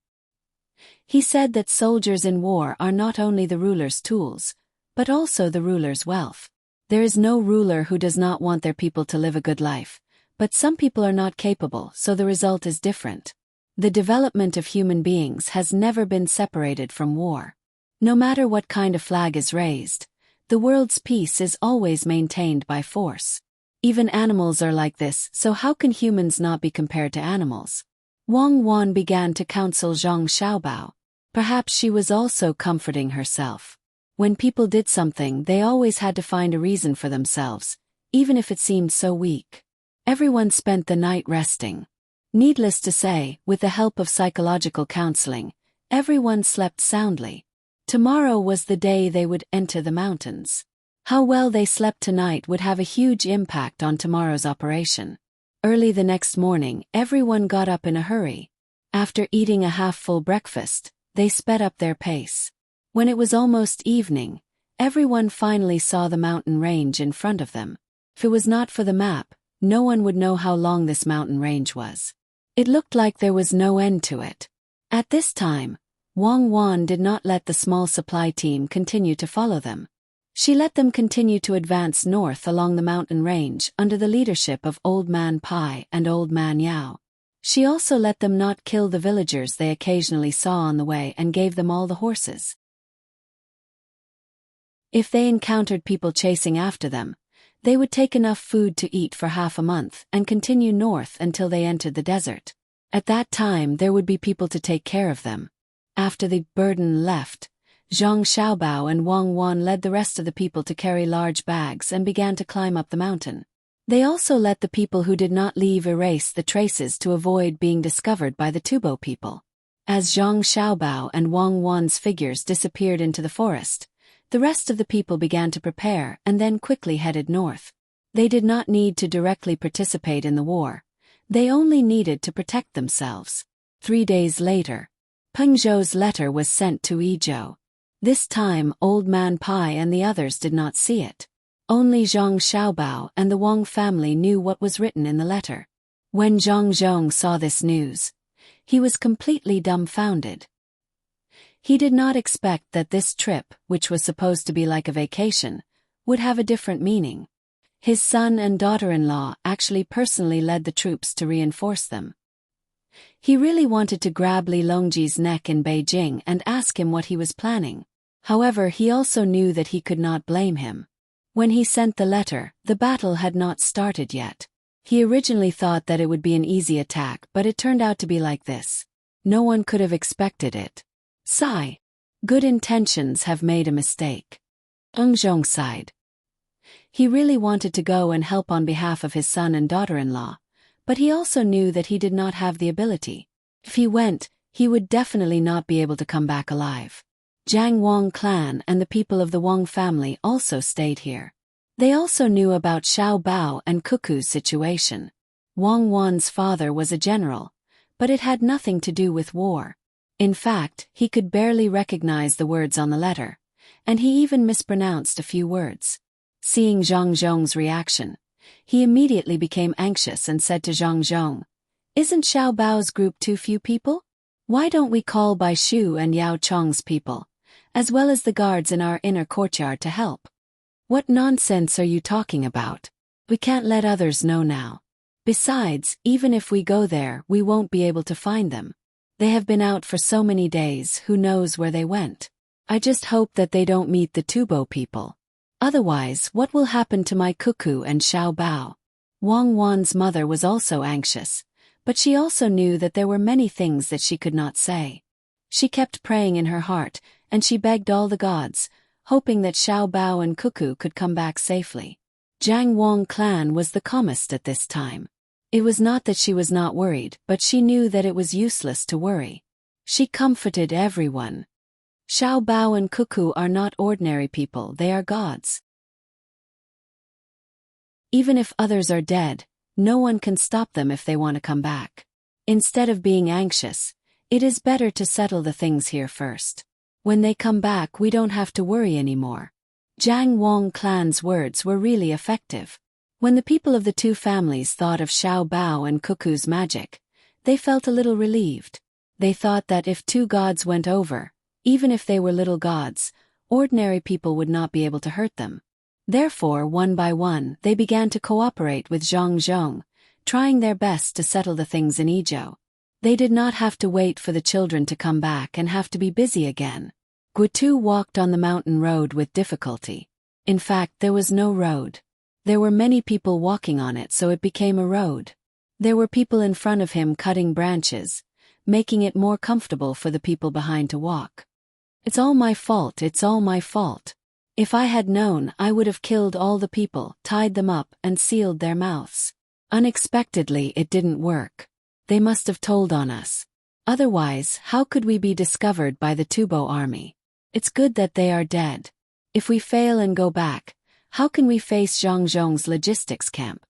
He said that soldiers in war are not only the ruler's tools, but also the ruler's wealth. There is no ruler who does not want their people to live a good life, but some people are not capable, so the result is different. The development of human beings has never been separated from war. No matter what kind of flag is raised, the world's peace is always maintained by force. Even animals are like this, so how can humans not be compared to animals? Wang Wan began to counsel Zhang Xiaobao. Perhaps she was also comforting herself. When people did something, they always had to find a reason for themselves, even if it seemed so weak. Everyone spent the night resting. Needless to say, with the help of psychological counseling, everyone slept soundly. Tomorrow was the day they would enter the mountains. How well they slept tonight would have a huge impact on tomorrow's operation. Early the next morning, everyone got up in a hurry. After eating a half-full breakfast, they sped up their pace. When it was almost evening, everyone finally saw the mountain range in front of them. If it was not for the map, no one would know how long this mountain range was. It looked like there was no end to it. At this time, Wang Wan did not let the small supply team continue to follow them. She let them continue to advance north along the mountain range under the leadership of Old Man Pai and Old Man Yao. She also let them not kill the villagers they occasionally saw on the way and gave them all the horses. If they encountered people chasing after them, they would take enough food to eat for half a month and continue north until they entered the desert. At that time there would be people to take care of them. After the burden left, Zhang Xiaobao and Wang Wan led the rest of the people to carry large bags and began to climb up the mountain. They also let the people who did not leave erase the traces to avoid being discovered by the Tubo people. As Zhang Xiaobao and Wang Wan's figures disappeared into the forest, the rest of the people began to prepare and then quickly headed north. They did not need to directly participate in the war. They only needed to protect themselves. 3 days later, Peng Zhou's letter was sent to Yizhou. This time Old Man Pai and the others did not see it. Only Zhang Xiaobao and the Wang family knew what was written in the letter. When Zhang Zhong saw this news, he was completely dumbfounded. He did not expect that this trip, which was supposed to be like a vacation, would have a different meaning. His son and daughter-in-law actually personally led the troops to reinforce them. He really wanted to grab Li Longji's neck in Beijing and ask him what he was planning. However, he also knew that he could not blame him. When he sent the letter, the battle had not started yet. He originally thought that it would be an easy attack, but it turned out to be like this. No one could have expected it. Sigh. Good intentions have made a mistake. Peng Zhong sighed. He really wanted to go and help on behalf of his son and daughter-in-law, but he also knew that he did not have the ability. If he went, he would definitely not be able to come back alive. Jiang Wang clan and the people of the Wang family also stayed here. They also knew about Xiao Bao and Cuckoo's situation. Wang Wan's father was a general, but it had nothing to do with war. In fact, he could barely recognize the words on the letter, and he even mispronounced a few words. Seeing Zhang Zhong's reaction, he immediately became anxious and said to Zhang Zhong, "Isn't Xiao Bao's group too few people? Why don't we call Bai Shu and Yao Chong's people, as well as the guards in our inner courtyard to help?" "What nonsense are you talking about? We can't let others know now. Besides, even if we go there, we won't be able to find them. They have been out for so many days, who knows where they went? I just hope that they don't meet the Tubo people. Otherwise, what will happen to my cuckoo and Xiao Bao?" Wang Wan's mother was also anxious, but she also knew that there were many things that she could not say. She kept praying in her heart, and she begged all the gods, hoping that Xiao Bao and Cuckoo could come back safely. Jiang Wang clan was the calmest at this time. It was not that she was not worried, but she knew that it was useless to worry. She comforted everyone. Xiao Bao and Cuckoo are not ordinary people, they are gods. Even if others are dead, no one can stop them if they want to come back. Instead of being anxious, it is better to settle the things here first. When they come back, we don't have to worry anymore. Jiang Wang clan's words were really effective. When the people of the two families thought of Xiao Bao and Cuckoo's magic, they felt a little relieved. They thought that if two gods went over, even if they were little gods, ordinary people would not be able to hurt them. Therefore, one by one, they began to cooperate with Zhang Zhong, trying their best to settle the things in Izhou. They did not have to wait for the children to come back and have to be busy again. Guotu walked on the mountain road with difficulty. In fact, there was no road. There were many people walking on it, so it became a road. There were people in front of him cutting branches, making it more comfortable for the people behind to walk. "It's all my fault, it's all my fault. If I had known, I would have killed all the people, tied them up, and sealed their mouths. Unexpectedly, it didn't work. They must have told on us. Otherwise, how could we be discovered by the Tubo army? It's good that they are dead. If we fail and go back, how can we face Zhang Zhong's logistics camp?"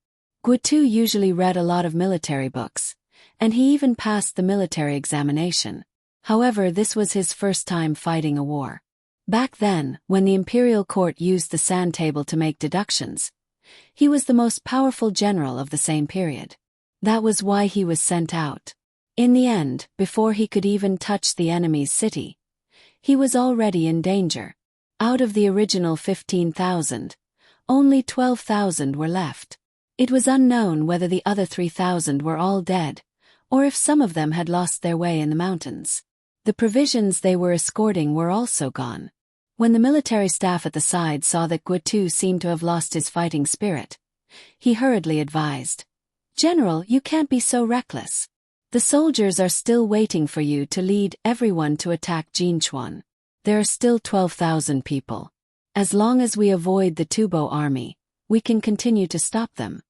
Guotu usually read a lot of military books, and he even passed the military examination. However, this was his first time fighting a war. Back then, when the imperial court used the sand table to make deductions, he was the most powerful general of the same period. That was why he was sent out. In the end, before he could even touch the enemy's city, he was already in danger. Out of the original 15,000, only 12,000 were left. It was unknown whether the other 3,000 were all dead, or if some of them had lost their way in the mountains. The provisions they were escorting were also gone. When the military staff at the side saw that Guotu seemed to have lost his fighting spirit, he hurriedly advised, "General, you can't be so reckless. The soldiers are still waiting for you to lead everyone to attack Jinchuan. There are still 12,000 people. As long as we avoid the Tubo army, we can continue to stop them."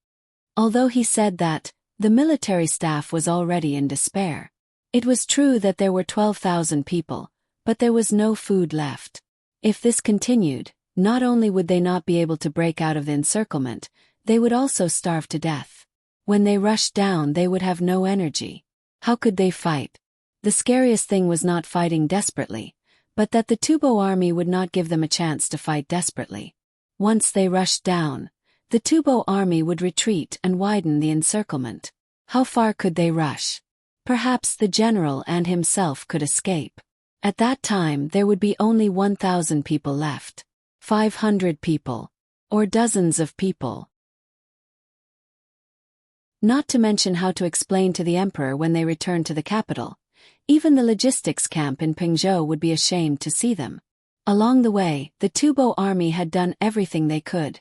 Although he said that, the military staff was already in despair. It was true that there were 12,000 people, but there was no food left. If this continued, not only would they not be able to break out of the encirclement, they would also starve to death. When they rushed down, they would have no energy. How could they fight? The scariest thing was not fighting desperately, but that the Tubo army would not give them a chance to fight desperately. Once they rushed down, the Tubo army would retreat and widen the encirclement. How far could they rush? Perhaps the general and himself could escape. At that time there would be only 1,000 people left. 500 people. Or dozens of people. Not to mention how to explain to the emperor when they returned to the capital. Even the logistics camp in Pingzhou would be ashamed to see them. Along the way, the Tubo army had done everything they could,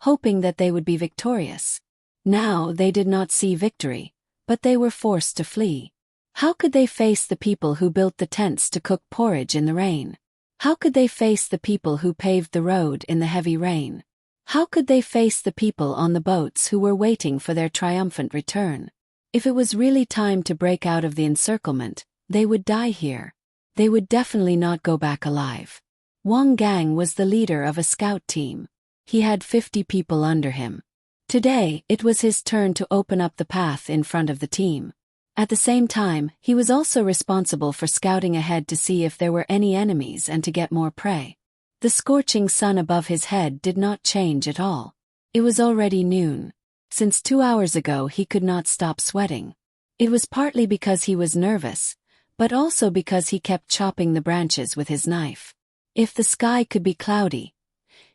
hoping that they would be victorious. Now they did not see victory, but they were forced to flee. How could they face the people who built the tents to cook porridge in the rain? How could they face the people who paved the road in the heavy rain? How could they face the people on the boats who were waiting for their triumphant return? If it was really time to break out of the encirclement, they would die here. They would definitely not go back alive. Wang Gang was the leader of a scout team. He had 50 people under him. Today, it was his turn to open up the path in front of the team. At the same time, he was also responsible for scouting ahead to see if there were any enemies and to get more prey. The scorching sun above his head did not change at all. It was already noon. Since 2 hours ago he could not stop sweating. It was partly because he was nervous, but also because he kept chopping the branches with his knife. If the sky could be cloudy,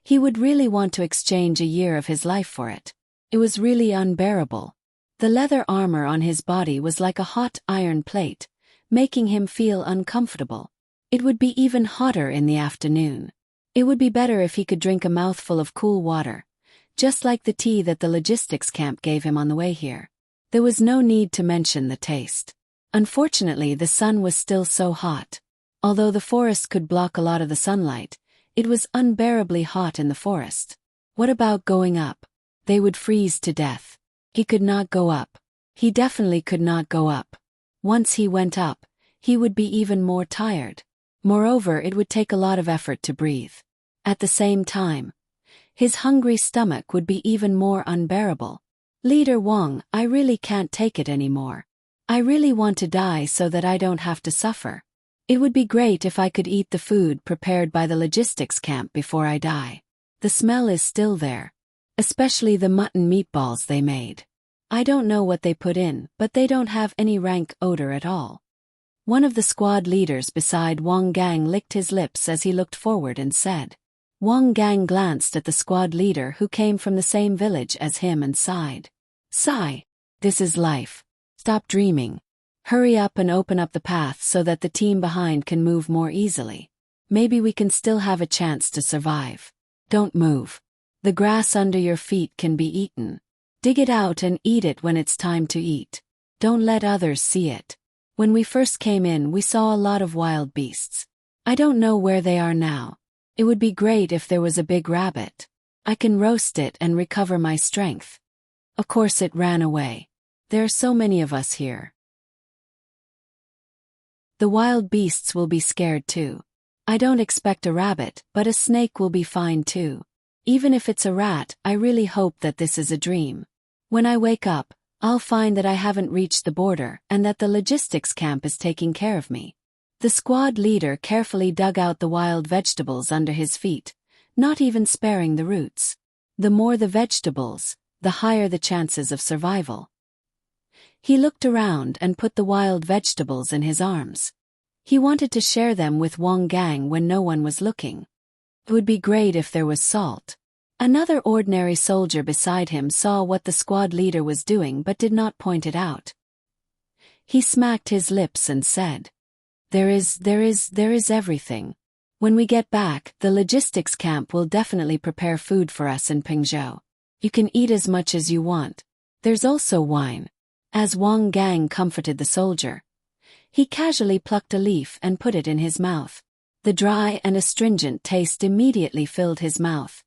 he would really want to exchange a year of his life for it. It was really unbearable. The leather armor on his body was like a hot iron plate, making him feel uncomfortable. It would be even hotter in the afternoon. It would be better if he could drink a mouthful of cool water, just like the tea that the logistics camp gave him on the way here. There was no need to mention the taste. Unfortunately, the sun was still so hot. Although the forest could block a lot of the sunlight, it was unbearably hot in the forest. What about going up? They would freeze to death. He could not go up. He definitely could not go up. Once he went up, he would be even more tired. Moreover, it would take a lot of effort to breathe. At the same time, his hungry stomach would be even more unbearable. Leader Wang, I really can't take it anymore. I really want to die so that I don't have to suffer. It would be great if I could eat the food prepared by the logistics camp before I die. The smell is still there. Especially the mutton meatballs they made. I don't know what they put in, but they don't have any rank odor at all. One of the squad leaders beside Wang Gang licked his lips as he looked forward and said. Wang Gang glanced at the squad leader who came from the same village as him and sighed. Sigh. This is life. Stop dreaming. Hurry up and open up the path so that the team behind can move more easily. Maybe we can still have a chance to survive. Don't move. The grass under your feet can be eaten. Dig it out and eat it when it's time to eat. Don't let others see it. When we first came in, we saw a lot of wild beasts. I don't know where they are now. It would be great if there was a big rabbit. I can roast it and recover my strength. Of course it ran away. There are so many of us here. The wild beasts will be scared too. I don't expect a rabbit, but a snake will be fine too. Even if it's a rat, I really hope that this is a dream. When I wake up, I'll find that I haven't reached the border and that the logistics camp is taking care of me. The squad leader carefully dug out the wild vegetables under his feet, not even sparing the roots. The more the vegetables, the higher the chances of survival. He looked around and put the wild vegetables in his arms. He wanted to share them with Wang Gang when no one was looking. It would be great if there was salt. Another ordinary soldier beside him saw what the squad leader was doing but did not point it out. He smacked his lips and said, There is everything. When we get back, the logistics camp will definitely prepare food for us in Pingzhou. You can eat as much as you want. There's also wine. As Wang Gang comforted the soldier, he casually plucked a leaf and put it in his mouth. The dry and astringent taste immediately filled his mouth,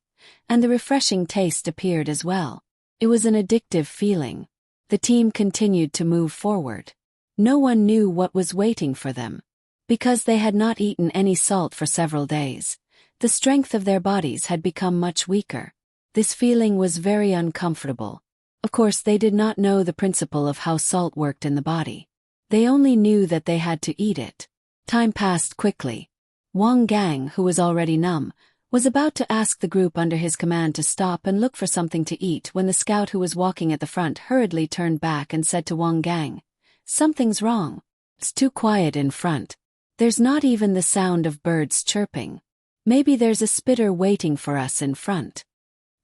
and the refreshing taste appeared as well. It was an addictive feeling. The team continued to move forward. No one knew what was waiting for them. Because they had not eaten any salt for several days, the strength of their bodies had become much weaker. This feeling was very uncomfortable. Of course, they did not know the principle of how salt worked in the body. They only knew that they had to eat it. Time passed quickly. Wang Gang, who was already numb, was about to ask the group under his command to stop and look for something to eat when the scout who was walking at the front hurriedly turned back and said to Wang Gang, Something's wrong. It's too quiet in front. There's not even the sound of birds chirping. Maybe there's a spitter waiting for us in front.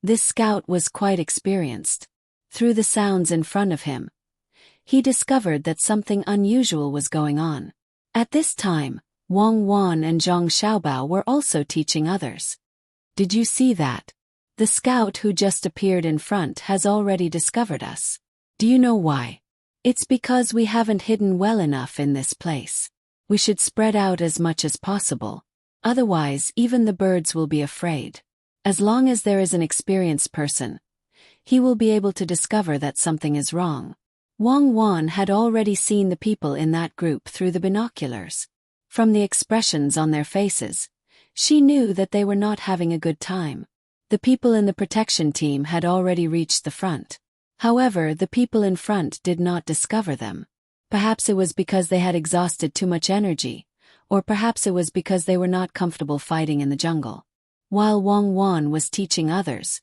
This scout was quite experienced. Through the sounds in front of him, he discovered that something unusual was going on. At this time, Wang Wan and Zhang Xiaobao were also teaching others. Did you see that? The scout who just appeared in front has already discovered us. Do you know why? It's because we haven't hidden well enough in this place. We should spread out as much as possible. Otherwise, even the birds will be afraid. As long as there is an experienced person, he will be able to discover that something is wrong. Wang Wan had already seen the people in that group through the binoculars. From the expressions on their faces, she knew that they were not having a good time. The people in the protection team had already reached the front. However, the people in front did not discover them. Perhaps it was because they had exhausted too much energy, or perhaps it was because they were not comfortable fighting in the jungle. While Wang Wan was teaching others,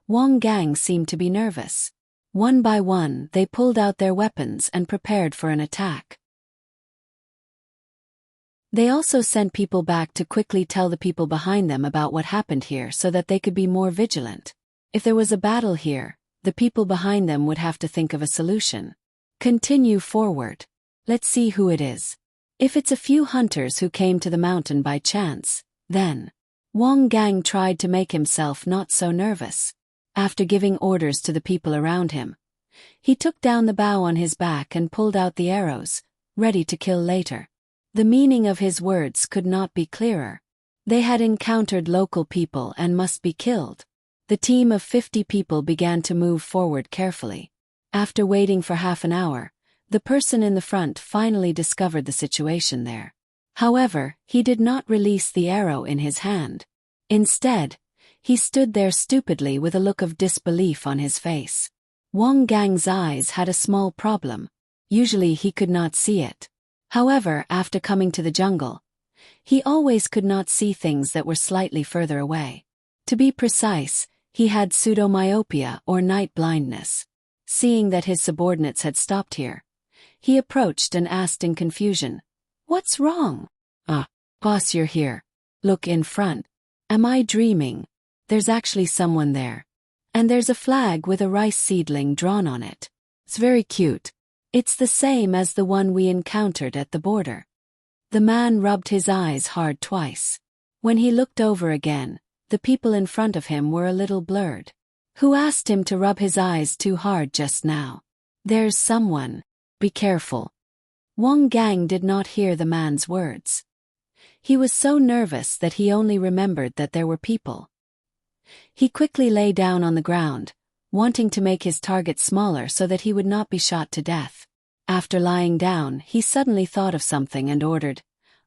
Wang Gang seemed to be nervous. One by one, they pulled out their weapons and prepared for an attack. They also sent people back to quickly tell the people behind them about what happened here so that they could be more vigilant. If there was a battle here, the people behind them would have to think of a solution. Continue forward. Let's see who it is. If it's a few hunters who came to the mountain by chance, then Wang Gang tried to make himself not so nervous. After giving orders to the people around him, he took down the bow on his back and pulled out the arrows, ready to kill later. The meaning of his words could not be clearer. They had encountered local people and must be killed. The team of 50 people began to move forward carefully. After waiting for half an hour, the person in the front finally discovered the situation there. However, he did not release the arrow in his hand. Instead, he stood there stupidly with a look of disbelief on his face. Wang Gang's eyes had a small problem. Usually he could not see it. However, after coming to the jungle, he always could not see things that were slightly further away. To be precise, he had pseudomyopia or night blindness. Seeing that his subordinates had stopped here, he approached and asked in confusion, "What's wrong?" Boss, you're here. Look in front. Am I dreaming? There's actually someone there. And there's a flag with a rice seedling drawn on it. It's very cute. It's the same as the one we encountered at the border." The man rubbed his eyes hard twice. When he looked over again, the people in front of him were a little blurred. Who asked him to rub his eyes too hard just now? There's someone. Be careful. Wang Gang did not hear the man's words. He was so nervous that he only remembered that there were people. He quickly lay down on the ground, wanting to make his target smaller so that he would not be shot to death. After lying down, he suddenly thought of something and ordered,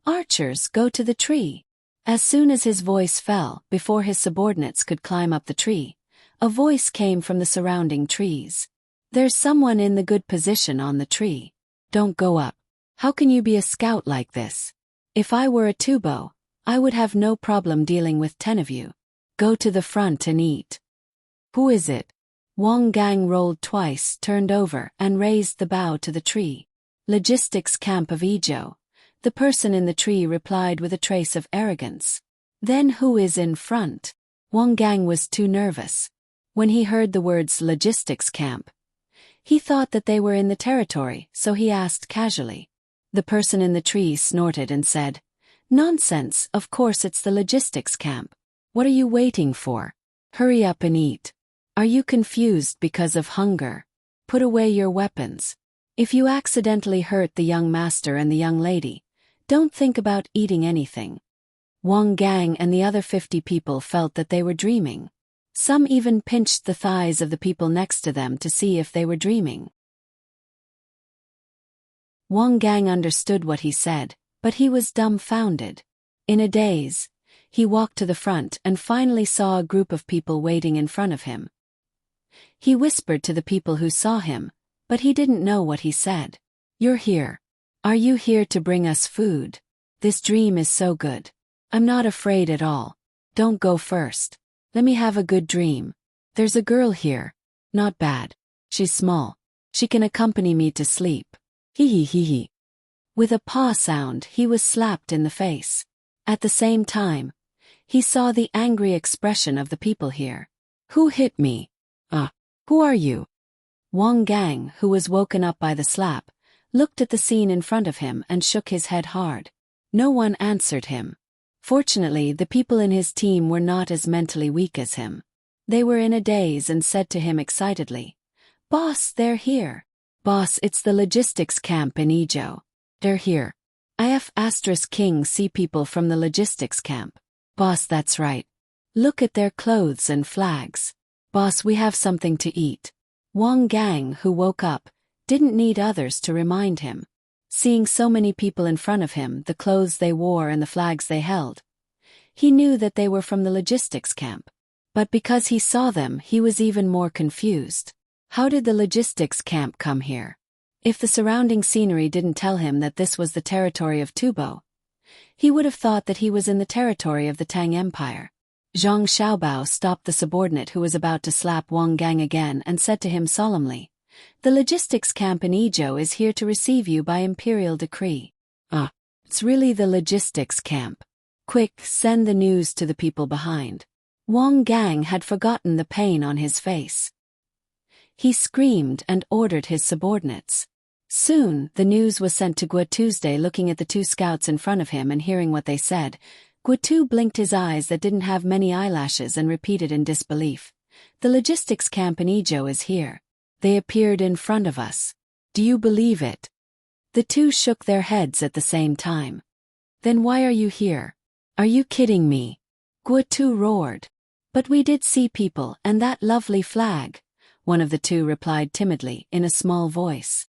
"Archers, go to the tree." As soon as his voice fell, before his subordinates could climb up the tree, a voice came from the surrounding trees. "There's someone in the good position on the tree. Don't go up. How can you be a scout like this? If I were a tubo, I would have no problem dealing with 10 of you. Go to the front and eat." "Who is it?" Wang Gang rolled twice, turned over, and raised the bow to the tree. "Logistics camp of Ijo." The person in the tree replied with a trace of arrogance. "Then who is in front?" Wang Gang was too nervous. When he heard the words logistics camp, he thought that they were in the territory, so he asked casually. The person in the tree snorted and said, "Nonsense, of course it's the logistics camp. What are you waiting for? Hurry up and eat. Are you confused because of hunger? Put away your weapons. If you accidentally hurt the young master and the young lady, don't think about eating anything." Wang Gang and the other 50 people felt that they were dreaming. Some even pinched the thighs of the people next to them to see if they were dreaming. Wang Gang understood what he said, but he was dumbfounded. In a daze, he walked to the front and finally saw a group of people waiting in front of him. He whispered to the people who saw him, but he didn't know what he said. "You're here. Are you here to bring us food? This dream is so good. I'm not afraid at all. Don't go first. Let me have a good dream. There's a girl here. Not bad. She's small. She can accompany me to sleep. Hee hee hee hee." With a paw sound, he was slapped in the face. At the same time, he saw the angry expression of the people here. "Who hit me? Who are you?" Wang Gang, who was woken up by the slap, looked at the scene in front of him and shook his head hard. No one answered him. Fortunately, the people in his team were not as mentally weak as him. They were in a daze and said to him excitedly, "Boss, they're here. Boss, it's the logistics camp in Ijo. They're here. King see people from the logistics camp. Boss, that's right. Look at their clothes and flags. Boss, we have something to eat." Wang Gang, who woke up, didn't need others to remind him. Seeing so many people in front of him, the clothes they wore and the flags they held, he knew that they were from the logistics camp. But because he saw them, he was even more confused. How did the logistics camp come here? If the surrounding scenery didn't tell him that this was the territory of Tubo, he would have thought that he was in the territory of the Tang Empire. Zhang Xiaobao stopped the subordinate who was about to slap Wang Gang again and said to him solemnly, "The logistics camp in Izhou is here to receive you by imperial decree." "Ah, it's really the logistics camp. Quick, send the news to the people behind." Wang Gang had forgotten the pain on his face. He screamed and ordered his subordinates. Soon, the news was sent to Guo Tuesday. Looking at the two scouts in front of him and hearing what they said, Guo Tu blinked his eyes that didn't have many eyelashes and repeated in disbelief, "The logistics camp in Izhou is here. They appeared in front of us. Do you believe it?" The two shook their heads at the same time. "Then why are you here? Are you kidding me?" Guo Tu roared. "But we did see people and that lovely flag," one of the two replied timidly in a small voice.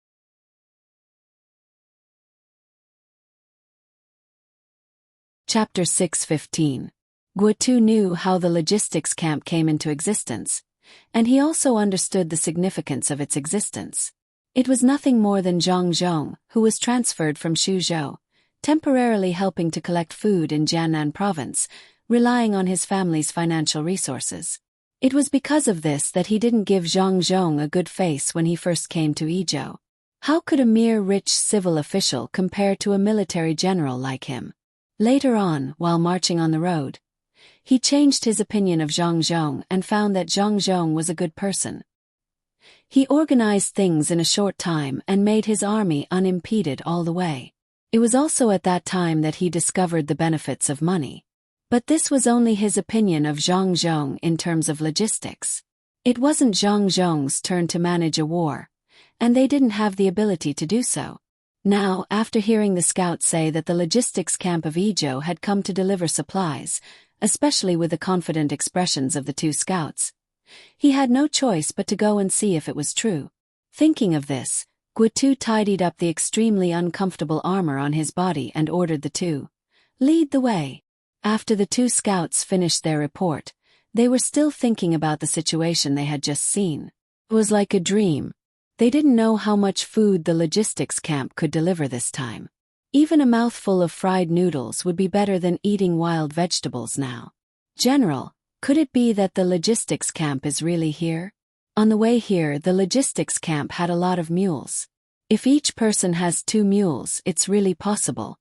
Chapter 6:15. Guo Tu knew how the logistics camp came into existence, and he also understood the significance of its existence. It was nothing more than Zhang Zhong, who was transferred from Suzhou, temporarily helping to collect food in Jiannan province, relying on his family's financial resources. It was because of this that he didn't give Zhang Zhong a good face when he first came to Izhou. How could a mere rich civil official compare to a military general like him? Later on, while marching on the road, he changed his opinion of Zhang Zhong and found that Zhang Zhong was a good person. He organized things in a short time and made his army unimpeded all the way. It was also at that time that he discovered the benefits of money. But this was only his opinion of Zhang Zhong in terms of logistics. It wasn't Zhang Zhong's turn to manage a war, and they didn't have the ability to do so. Now, after hearing the scouts say that the logistics camp of Izhou had come to deliver supplies, especially with the confident expressions of the two scouts, he had no choice but to go and see if it was true. Thinking of this, Guo Tu tidied up the extremely uncomfortable armor on his body and ordered the two, "Lead the way." After the two scouts finished their report, they were still thinking about the situation they had just seen. It was like a dream. They didn't know how much food the logistics camp could deliver this time. Even a mouthful of fried noodles would be better than eating wild vegetables now. "General, could it be that the logistics camp is really here?" On the way here, the logistics camp had a lot of mules. "If each person has 2 mules, it's really possible,"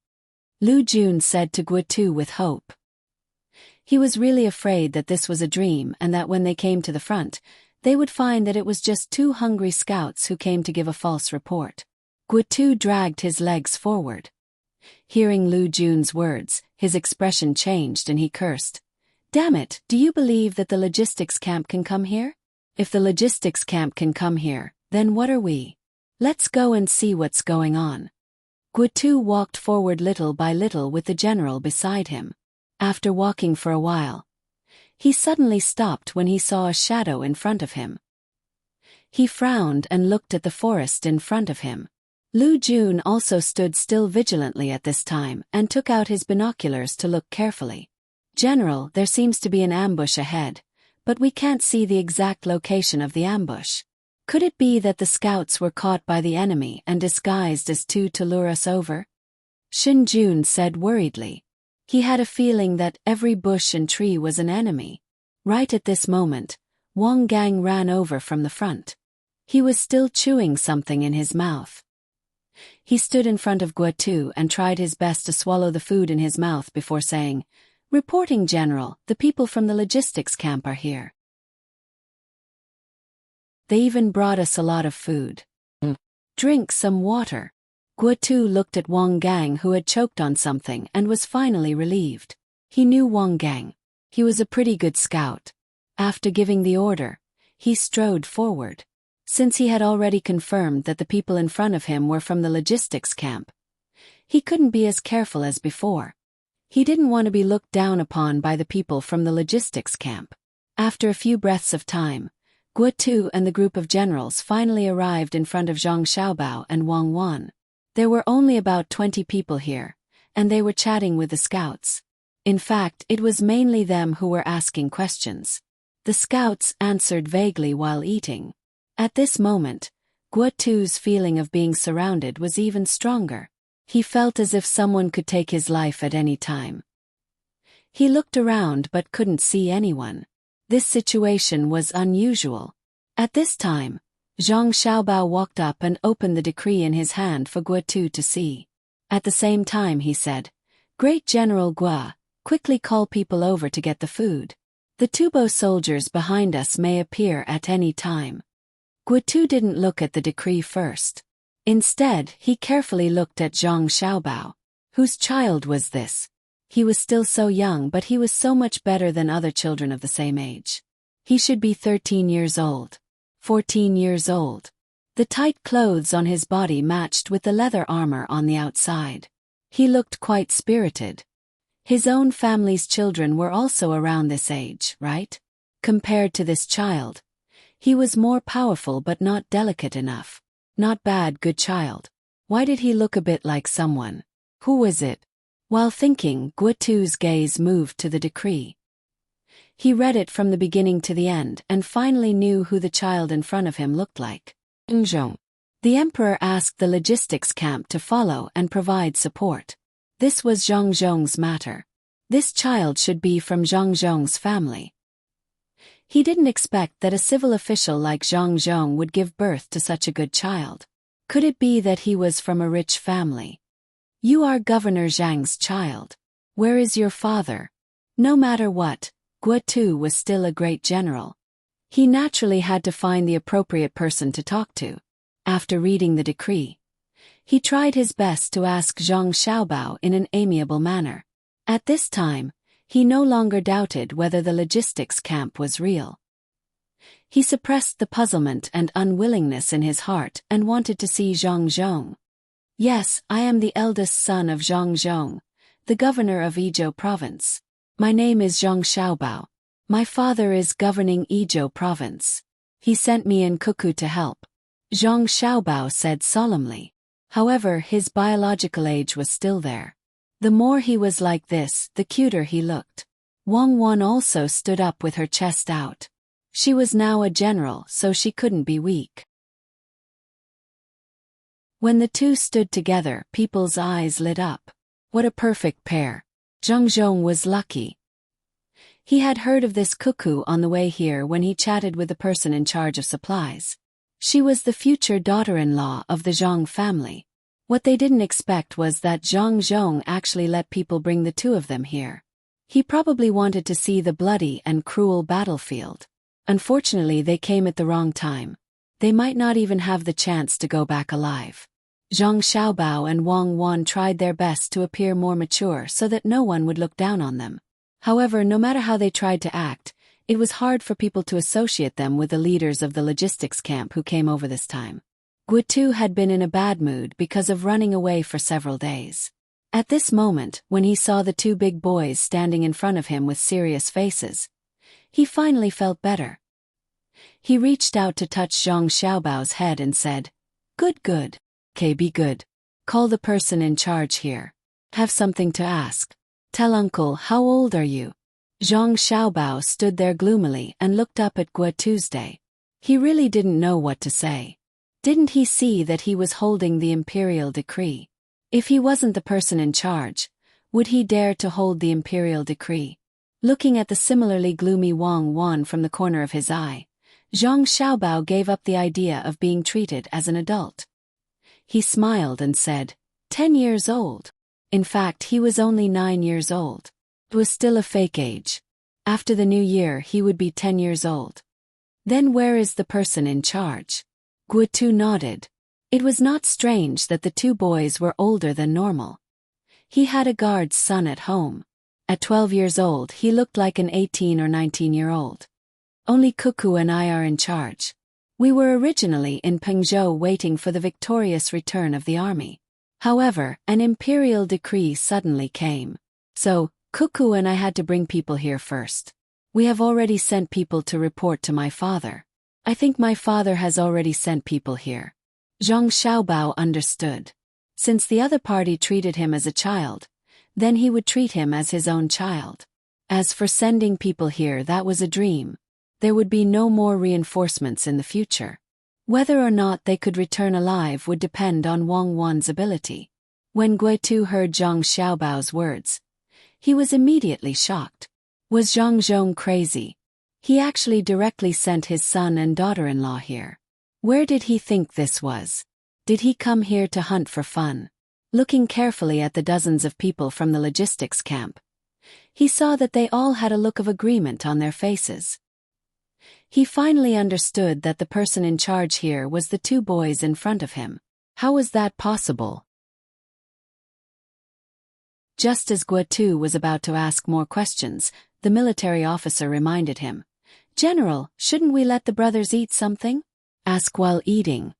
Lu Jun said to Guo Tu with hope. He was really afraid that this was a dream and that when they came to the front, they would find that it was just 2 hungry scouts who came to give a false report. Guo Tu dragged his legs forward. Hearing Lu Jun's words, his expression changed and he cursed. "Damn it, do you believe that the logistics camp can come here? If the logistics camp can come here, then what are we? Let's go and see what's going on." Guo Tu walked forward little by little with the general beside him. After walking for a while, he suddenly stopped when he saw a shadow in front of him. He frowned and looked at the forest in front of him. Lu Jun also stood still vigilantly at this time and took out his binoculars to look carefully. "General, there seems to be an ambush ahead, but we can't see the exact location of the ambush. Could it be that the scouts were caught by the enemy and disguised as 2 to lure us over?" Shin Jun said worriedly. He had a feeling that every bush and tree was an enemy. Right at this moment, Wang Gang ran over from the front. He was still chewing something in his mouth. He stood in front of Guo Tu and tried his best to swallow the food in his mouth before saying, "Reporting, General, the people from the logistics camp are here. They even brought us a lot of food. Drink some water." Guo Tu looked at Wang Gang, who had choked on something and was finally relieved. He knew Wang Gang. He was a pretty good scout. After giving the order, he strode forward. Since he had already confirmed that the people in front of him were from the logistics camp, he couldn't be as careful as before. He didn't want to be looked down upon by the people from the logistics camp. After a few breaths of time, Guo Tu and the group of generals finally arrived in front of Zhang Xiaobao and Wang Wan. There were only about 20 people here, and they were chatting with the scouts. In fact, it was mainly them who were asking questions. The scouts answered vaguely while eating. At this moment, Guo Tu's feeling of being surrounded was even stronger. He felt as if someone could take his life at any time. He looked around but couldn't see anyone. This situation was unusual. At this time, Zhang Xiaobao walked up and opened the decree in his hand for Guo to see. At the same time he said, "Great General Guo, quickly call people over to get the food. The Tubo soldiers behind us may appear at any time." Guo didn't look at the decree first. Instead, he carefully looked at Zhang Xiaobao. Whose child was this? He was still so young, but he was so much better than other children of the same age. He should be 13 years old. 14 years old. The tight clothes on his body matched with the leather armor on the outside. He looked quite spirited. His own family's children were also around this age, right? Compared to this child, he was more powerful but not delicate enough. Not bad, good child. Why did he look a bit like someone? Who was it? While thinking, Guotu's gaze moved to the decree. He read it from the beginning to the end and finally knew who the child in front of him looked like. Zhang. The emperor asked the logistics camp to follow and provide support. This was Zhang Zhong's matter. This child should be from Zhang Zhong's family. He didn't expect that a civil official like Zhang Zhong would give birth to such a good child. Could it be that he was from a rich family? "You are Governor Zhang's child. Where is your father?" No matter what, Guo was still a great general. He naturally had to find the appropriate person to talk to. After reading the decree, he tried his best to ask Zhang Xiaobao in an amiable manner. At this time, he no longer doubted whether the logistics camp was real. He suppressed the puzzlement and unwillingness in his heart and wanted to see Zhang Zhong. "Yes, I am the eldest son of Zhang Zhong, the governor of Yizhou province. My name is Zhang Xiaobao. My father is governing Yizhou province. He sent me in Cuckoo to help," Zhang Xiaobao said solemnly. However, his biological age was still there. The more he was like this, the cuter he looked. Wang Wan also stood up with her chest out. She was now a general, so she couldn't be weak. When the two stood together, people's eyes lit up. What a perfect pair. Zhang Zhong was lucky. He had heard of this Cuckoo on the way here when he chatted with the person in charge of supplies. She was the future daughter-in-law of the Zhang family. What they didn't expect was that Zhang Zhong actually let people bring the two of them here. He probably wanted to see the bloody and cruel battlefield. Unfortunately, they came at the wrong time. They might not even have the chance to go back alive. Zhang Xiaobao and Wang Wan tried their best to appear more mature so that no one would look down on them. However, no matter how they tried to act, it was hard for people to associate them with the leaders of the logistics camp who came over this time. Guo had been in a bad mood because of running away for several days. At this moment, when he saw the two big boys standing in front of him with serious faces, he finally felt better. He reached out to touch Zhang Xiaobao's head and said, "Good, good. Okay, be good. Call the person in charge here. Have something to ask. Tell uncle, how old are you?" Zhang Xiaobao stood there gloomily and looked up at Guo Tuesday. He really didn't know what to say. Didn't he see that he was holding the imperial decree? If he wasn't the person in charge, would he dare to hold the imperial decree? Looking at the similarly gloomy Wang Wan from the corner of his eye, Zhang Xiaobao gave up the idea of being treated as an adult. He smiled and said, 10 years old. In fact, he was only 9 years old. It was still a fake age. After the new year, he would be 10 years old. Then where is the person in charge? Guo nodded. It was not strange that the two boys were older than normal. He had a guard's son at home. At 12 years old, he looked like an 18 or 19-year-old. Only Cuckoo and I are in charge. We were originally in Pengzhou waiting for the victorious return of the army. However, an imperial decree suddenly came. So, Cuckoo and I had to bring people here first. We have already sent people to report to my father. I think my father has already sent people here. Zhang Xiaobao understood. Since the other party treated him as a child, then he would treat him as his own child. As for sending people here, that was a dream. There would be no more reinforcements in the future. Whether or not they could return alive would depend on Wang Wan's ability. When Guo heard Zhang Xiaobao's words, He was immediately shocked. Was Zhang Zhong crazy? He actually directly sent his son and daughter-in-law here. Where did he think this was? Did he come here to hunt for fun? Looking carefully at the dozens of people from the logistics camp, he saw that they all had a look of agreement on their faces. He finally understood that the person in charge here was the two boys in front of him. How was that possible? Just as Guo was about to ask more questions, the military officer reminded him. "General, shouldn't we let the brothers eat something?" "Ask while eating."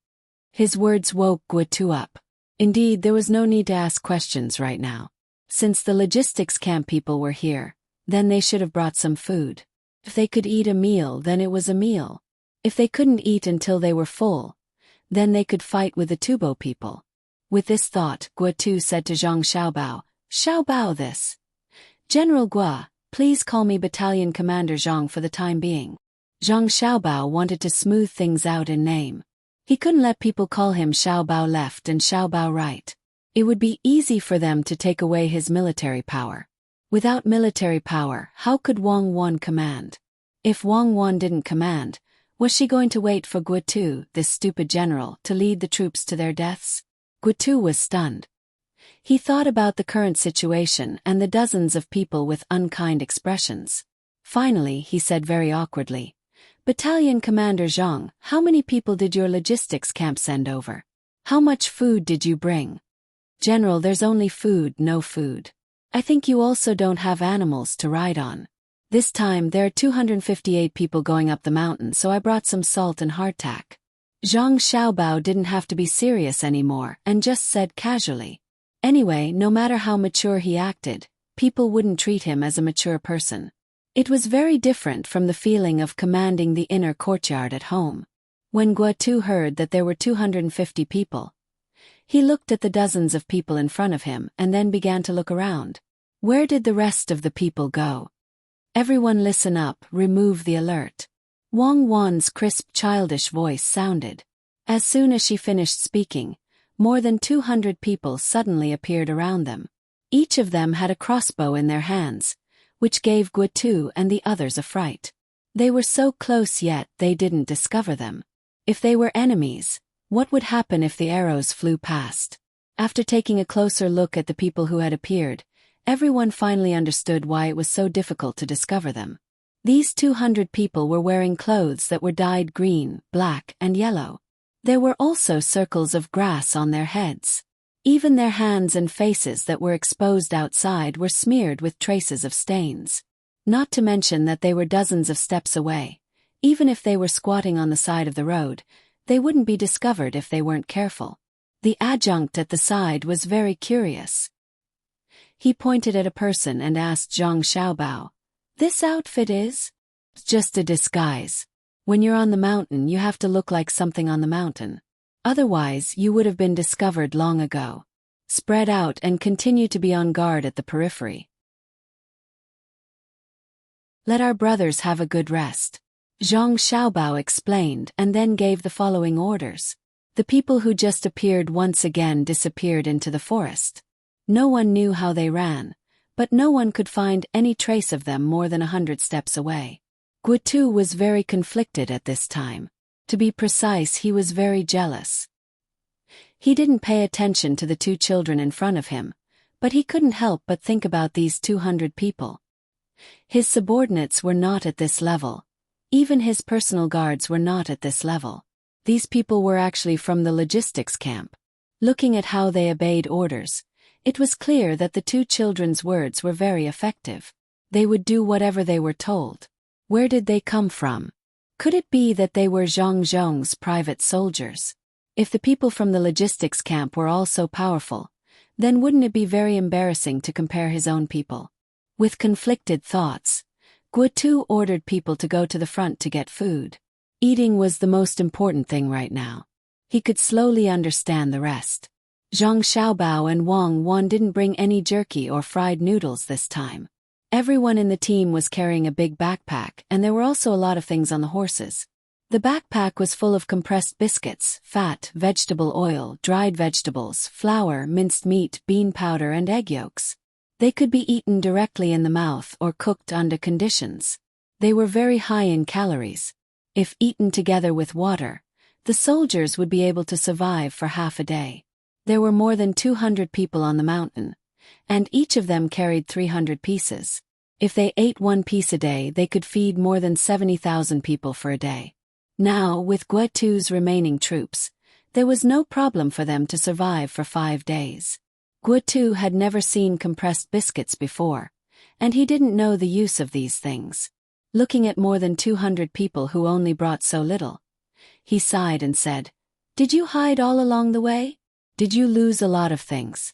His words woke Guo up. Indeed, there was no need to ask questions right now. Since the logistics camp people were here, then they should have brought some food. If they could eat a meal, then it was a meal. If they couldn't eat until they were full, then they could fight with the Tubo people. With this thought, Guo said to Zhang Xiaobao, "Xiaobao this. General Guo, please call me Battalion Commander Zhang for the time being." Zhang Xiaobao wanted to smooth things out in name. He couldn't let people call him Xiaobao left and Xiaobao right. It would be easy for them to take away his military power. Without military power, how could Wang Wan command? If Wang Wan didn't command, was she going to wait for Guo, this stupid general, to lead the troops to their deaths? Guo was stunned. He thought about the current situation and the dozens of people with unkind expressions. Finally, he said very awkwardly, "Battalion Commander Zhang, how many people did your logistics camp send over? How much food did you bring?" "General, there's only food, no food. I think you also don't have animals to ride on. This time there are 258 people going up the mountain, so I brought some salt and hardtack." Zhang Xiaobao didn't have to be serious anymore and just said casually. Anyway, no matter how mature he acted, people wouldn't treat him as a mature person. It was very different from the feeling of commanding the inner courtyard at home. When Guo heard that there were 250 people, he looked at the dozens of people in front of him and then began to look around. Where did the rest of the people go? "Everyone listen up, remove the alert." Wang Wan's crisp childish voice sounded. As soon as she finished speaking, more than 200 people suddenly appeared around them. Each of them had a crossbow in their hands, which gave Guo and the others a fright. They were so close yet they didn't discover them. If they were enemies, what would happen if the arrows flew past? After taking a closer look at the people who had appeared, everyone finally understood why it was so difficult to discover them. These 200 people were wearing clothes that were dyed green, black, and yellow. There were also circles of grass on their heads. Even their hands and faces that were exposed outside were smeared with traces of stains. Not to mention that they were dozens of steps away. Even if they were squatting on the side of the road, they wouldn't be discovered if they weren't careful. The adjutant at the side was very curious. He pointed at a person and asked Zhang Xiaobao, "This outfit is?" "Just a disguise. When you're on the mountain, you have to look like something on the mountain. Otherwise, you would have been discovered long ago. Spread out and continue to be on guard at the periphery. Let our brothers have a good rest." Zhang Xiaobao explained and then gave the following orders. The people who just appeared once again disappeared into the forest. No one knew how they ran, but no one could find any trace of them more than 100 steps away. Guo was very conflicted at this time. To be precise, he was very jealous. He didn't pay attention to the two children in front of him, but he couldn't help but think about these 200 people. His subordinates were not at this level. Even his personal guards were not at this level. These people were actually from the logistics camp. Looking at how they obeyed orders, it was clear that the two children's words were very effective. They would do whatever they were told. Where did they come from? Could it be that they were Zhang Zhong's private soldiers? If the people from the logistics camp were all so powerful, then wouldn't it be very embarrassing to compare his own people? With conflicted thoughts, Guo ordered people to go to the front to get food. Eating was the most important thing right now. He could slowly understand the rest. Zhang Xiaobao and Wang Wan didn't bring any jerky or fried noodles this time. Everyone in the team was carrying a big backpack, and there were also a lot of things on the horses. The backpack was full of compressed biscuits, fat, vegetable oil, dried vegetables, flour, minced meat, bean powder, and egg yolks. They could be eaten directly in the mouth or cooked under conditions. They were very high in calories. If eaten together with water, the soldiers would be able to survive for half a day. There were more than 200 people on the mountain, and each of them carried 300 pieces. If they ate one piece a day, they could feed more than 70,000 people for a day. Now, with Guetu's remaining troops, there was no problem for them to survive for 5 days. Guetu had never seen compressed biscuits before, and he didn't know the use of these things. Looking at more than 200 people who only brought so little, he sighed and said, "Did you hide all along the way? Did you lose a lot of things?"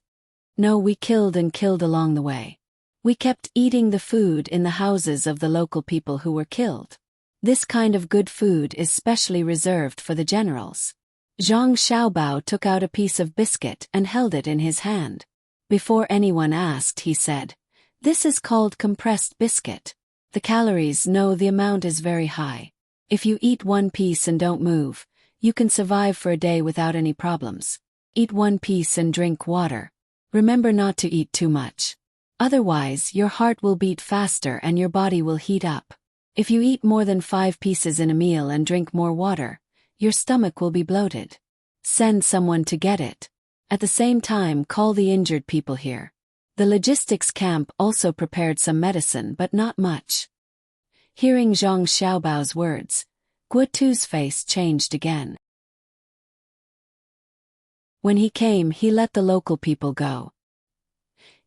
"No, we killed and killed along the way. We kept eating the food in the houses of the local people who were killed. This kind of good food is specially reserved for the generals." Zhang Xiaobao took out a piece of biscuit and held it in his hand. Before anyone asked, he said, "This is called compressed biscuit. The calories, no, the amount is very high. If you eat one piece and don't move, you can survive for a day without any problems. Eat one piece and drink water. Remember not to eat too much. Otherwise, your heart will beat faster and your body will heat up. If you eat more than 5 pieces in a meal and drink more water, your stomach will be bloated. Send someone to get it. At the same time, call the injured people here." The logistics camp also prepared some medicine, but not much. Hearing Zhang Xiaobao's words, Guetu's face changed again. When he came, he let the local people go.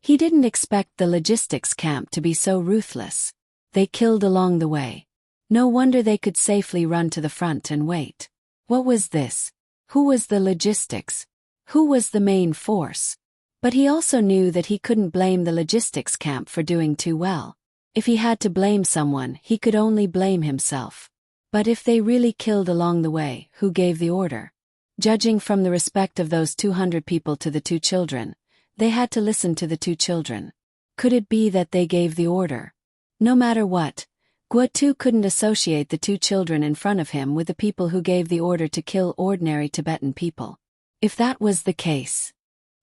He didn't expect the logistics camp to be so ruthless. They killed along the way. No wonder they could safely run to the front and wait. What was this? Who was the logistics? Who was the main force? But he also knew that he couldn't blame the logistics camp for doing too well. If he had to blame someone, he could only blame himself. But if they really killed along the way, who gave the order? Judging from the respect of those 200 people to the 2 children, they had to listen to the 2 children. Could it be that they gave the order? No matter what, Guetu couldn't associate the 2 children in front of him with the people who gave the order to kill ordinary Tibetan people. If that was the case,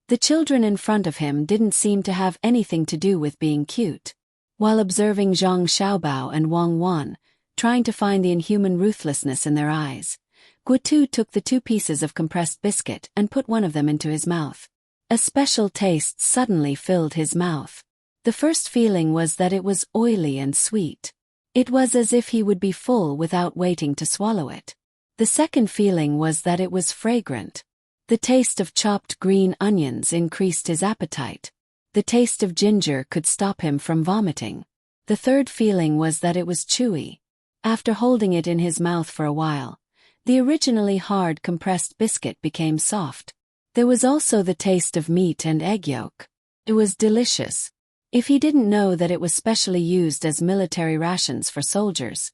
the children in front of him didn't seem to have anything to do with being cute. While observing Zhang Xiaobao and Wang Wan, trying to find the inhuman ruthlessness in their eyes, Guetu took the 2 pieces of compressed biscuit and put one of them into his mouth. A special taste suddenly filled his mouth. The first feeling was that it was oily and sweet. It was as if he would be full without waiting to swallow it. The second feeling was that it was fragrant. The taste of chopped green onions increased his appetite. The taste of ginger could stop him from vomiting. The third feeling was that it was chewy. After holding it in his mouth for a while, the originally hard compressed biscuit became soft. There was also the taste of meat and egg yolk. It was delicious. If he didn't know that it was specially used as military rations for soldiers,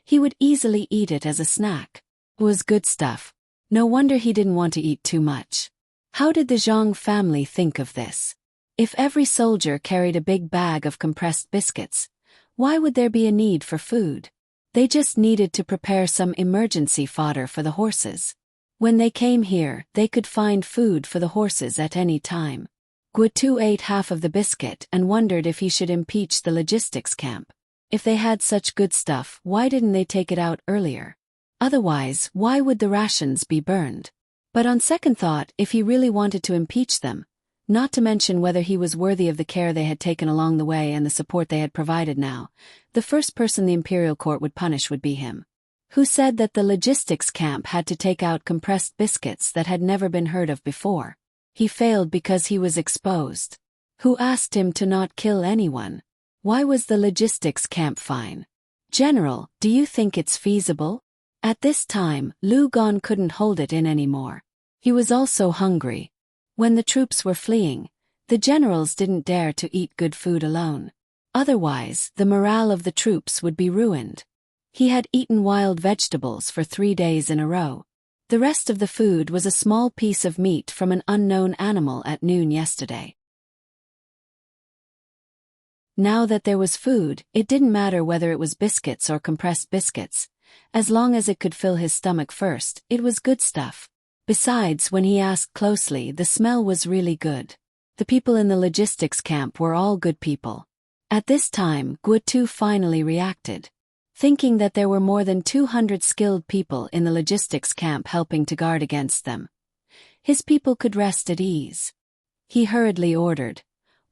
he would easily eat it as a snack. It was good stuff. No wonder he didn't want to eat too much. How did the Zhang family think of this? If every soldier carried a big bag of compressed biscuits, why would there be a need for food? They just needed to prepare some emergency fodder for the horses. When they came here, they could find food for the horses at any time. Guetu ate half of the biscuit and wondered if he should impeach the logistics camp. If they had such good stuff, why didn't they take it out earlier? Otherwise, why would the rations be burned? But on second thought, if he really wanted to impeach them, not to mention whether he was worthy of the care they had taken along the way and the support they had provided now, the first person the imperial court would punish would be him. Who said that the logistics camp had to take out compressed biscuits that had never been heard of before? He failed because he was exposed. Who asked him to not kill anyone? Why was the logistics camp fine? General, do you think it's feasible? At this time, Lu Gon couldn't hold it in anymore. He was also hungry. When the troops were fleeing, the generals didn't dare to eat good food alone. Otherwise, the morale of the troops would be ruined. He had eaten wild vegetables for 3 days in a row. The rest of the food was a small piece of meat from an unknown animal at noon yesterday. Now that there was food, it didn't matter whether it was biscuits or compressed biscuits. As long as it could fill his stomach first, it was good stuff. Besides, when he asked closely, the smell was really good. The people in the logistics camp were all good people. At this time, Guotu finally reacted. Thinking that there were more than 200 skilled people in the logistics camp helping to guard against them, his people could rest at ease. He hurriedly ordered,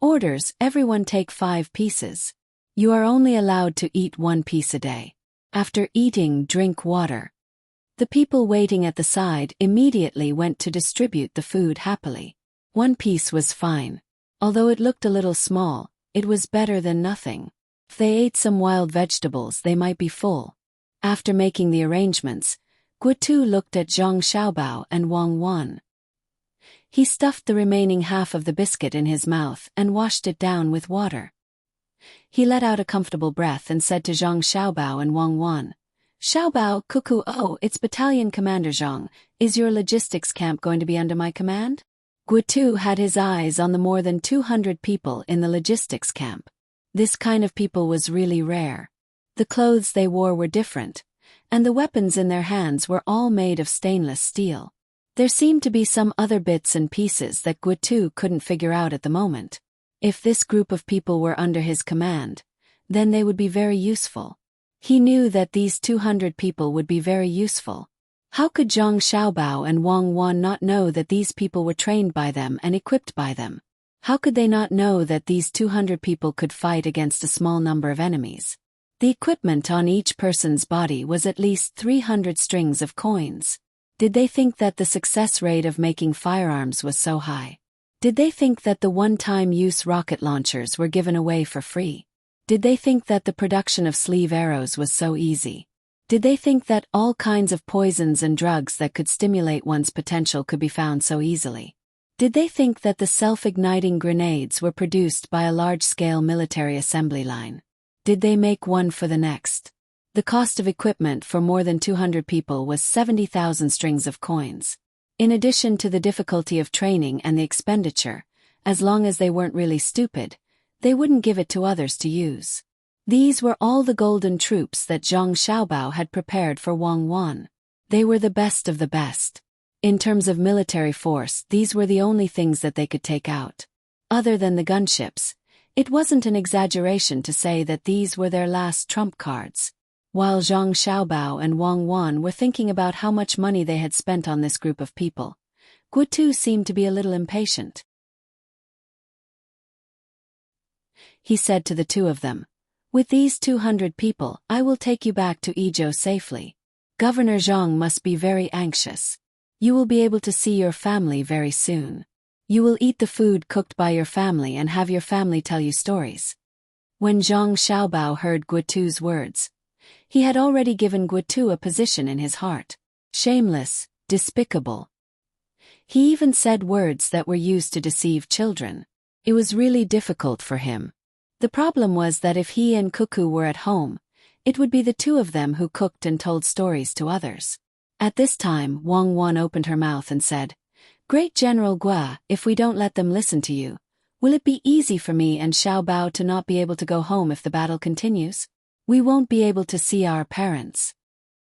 "Orders, everyone take 5 pieces. You are only allowed to eat 1 piece a day. After eating, drink water." The people waiting at the side immediately went to distribute the food happily. 1 piece was fine. Although it looked a little small, it was better than nothing. If they ate some wild vegetables, they might be full. After making the arrangements, Guotu looked at Zhang Xiaobao and Wang Wan. He stuffed the remaining half of the biscuit in his mouth and washed it down with water. He let out a comfortable breath and said to Zhang Xiaobao and Wang Wan, "Xiaobao, Cuckoo, oh, it's Battalion Commander Zhang. Is your logistics camp going to be under my command?" Guotu had his eyes on the more than 200 people in the logistics camp. This kind of people was really rare. The clothes they wore were different, and the weapons in their hands were all made of stainless steel. There seemed to be some other bits and pieces that Guotu couldn't figure out at the moment. If this group of people were under his command, then they would be very useful. He knew that these 200 people would be very useful. How could Zhang Xiaobao and Wang Wan not know that these people were trained by them and equipped by them? How could they not know that these 200 people could fight against a small number of enemies? The equipment on each person's body was at least 300 strings of coins. Did they think that the success rate of making firearms was so high? Did they think that the one-time use rocket launchers were given away for free? Did they think that the production of sleeve arrows was so easy? Did they think that all kinds of poisons and drugs that could stimulate one's potential could be found so easily? Did they think that the self-igniting grenades were produced by a large-scale military assembly line? Did they make one for the next? The cost of equipment for more than 200 people was 70,000 strings of coins. In addition to the difficulty of training and the expenditure, as long as they weren't really stupid, they wouldn't give it to others to use. These were all the golden troops that Zhang Xiaobao had prepared for Wang Wan. They were the best of the best. In terms of military force, these were the only things that they could take out. Other than the gunships, it wasn't an exaggeration to say that these were their last trump cards. While Zhang Xiaobao and Wang Wan were thinking about how much money they had spent on this group of people, Guotu seemed to be a little impatient. He said to the two of them, "With these 200 people, I will take you back to Izhou safely. Governor Zhang must be very anxious. You will be able to see your family very soon. You will eat the food cooked by your family and have your family tell you stories." When Zhang Xiaobao heard Guotu's words, he had already given Guotu a position in his heart. Shameless, despicable. He even said words that were used to deceive children. It was really difficult for him. The problem was that if he and Cuckoo were at home, it would be the two of them who cooked and told stories to others. At this time, Wang Wan opened her mouth and said, "Great General Gua, if we don't let them listen to you, will it be easy for me and Xiaobao to not be able to go home if the battle continues? We won't be able to see our parents."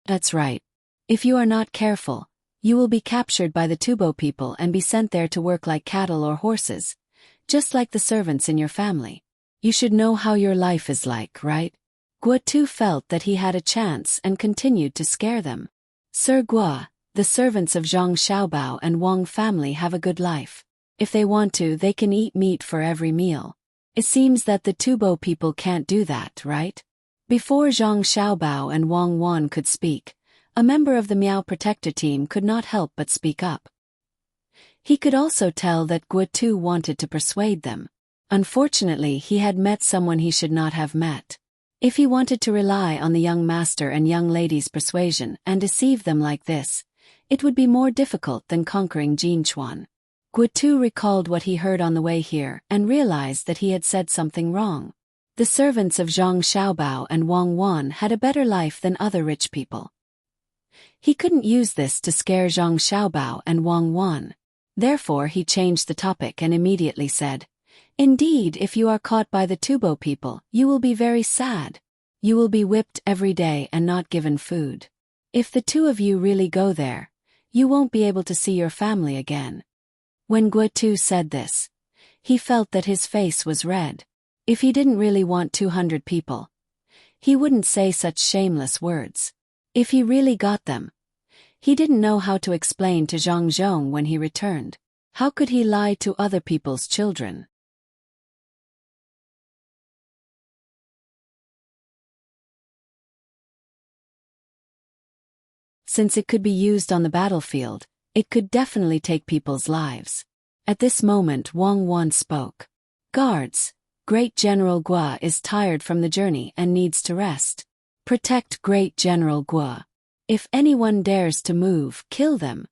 "That's right. If you are not careful, you will be captured by the Tubo people and be sent there to work like cattle or horses, just like the servants in your family. You should know how your life is like, right?" Guotu felt that he had a chance and continued to scare them. "Sir Gua, the servants of Zhang Xiaobao and Wang family have a good life. If they want to, they can eat meat for every meal. It seems that the Tubo people can't do that, right?" Before Zhang Xiaobao and Wang Wan could speak, a member of the Miao Protector team could not help but speak up. He could also tell that Guotu wanted to persuade them. Unfortunately, he had met someone he should not have met. If he wanted to rely on the young master and young lady's persuasion and deceive them like this, it would be more difficult than conquering Jin Chuan. Guotu recalled what he heard on the way here and realized that he had said something wrong. The servants of Zhang Xiaobao and Wang Wan had a better life than other rich people. He couldn't use this to scare Zhang Xiaobao and Wang Wan. Therefore he changed the topic and immediately said, "Indeed, if you are caught by the Tubo people, you will be very sad. You will be whipped every day and not given food. If the two of you really go there, you won't be able to see your family again." When Guotu said this, He felt that his face was red. If he didn't really want 200 people, he wouldn't say such shameless words. If he really got them, he didn't know how to explain to Zhang Zhong when he returned. How could he lie to other people's children? Since it could be used on the battlefield, it could definitely take people's lives. At this moment Wang Wan spoke. Guards, Great General Guo is tired from the journey and needs to rest. Protect Great General Guo. If anyone dares to move, kill them.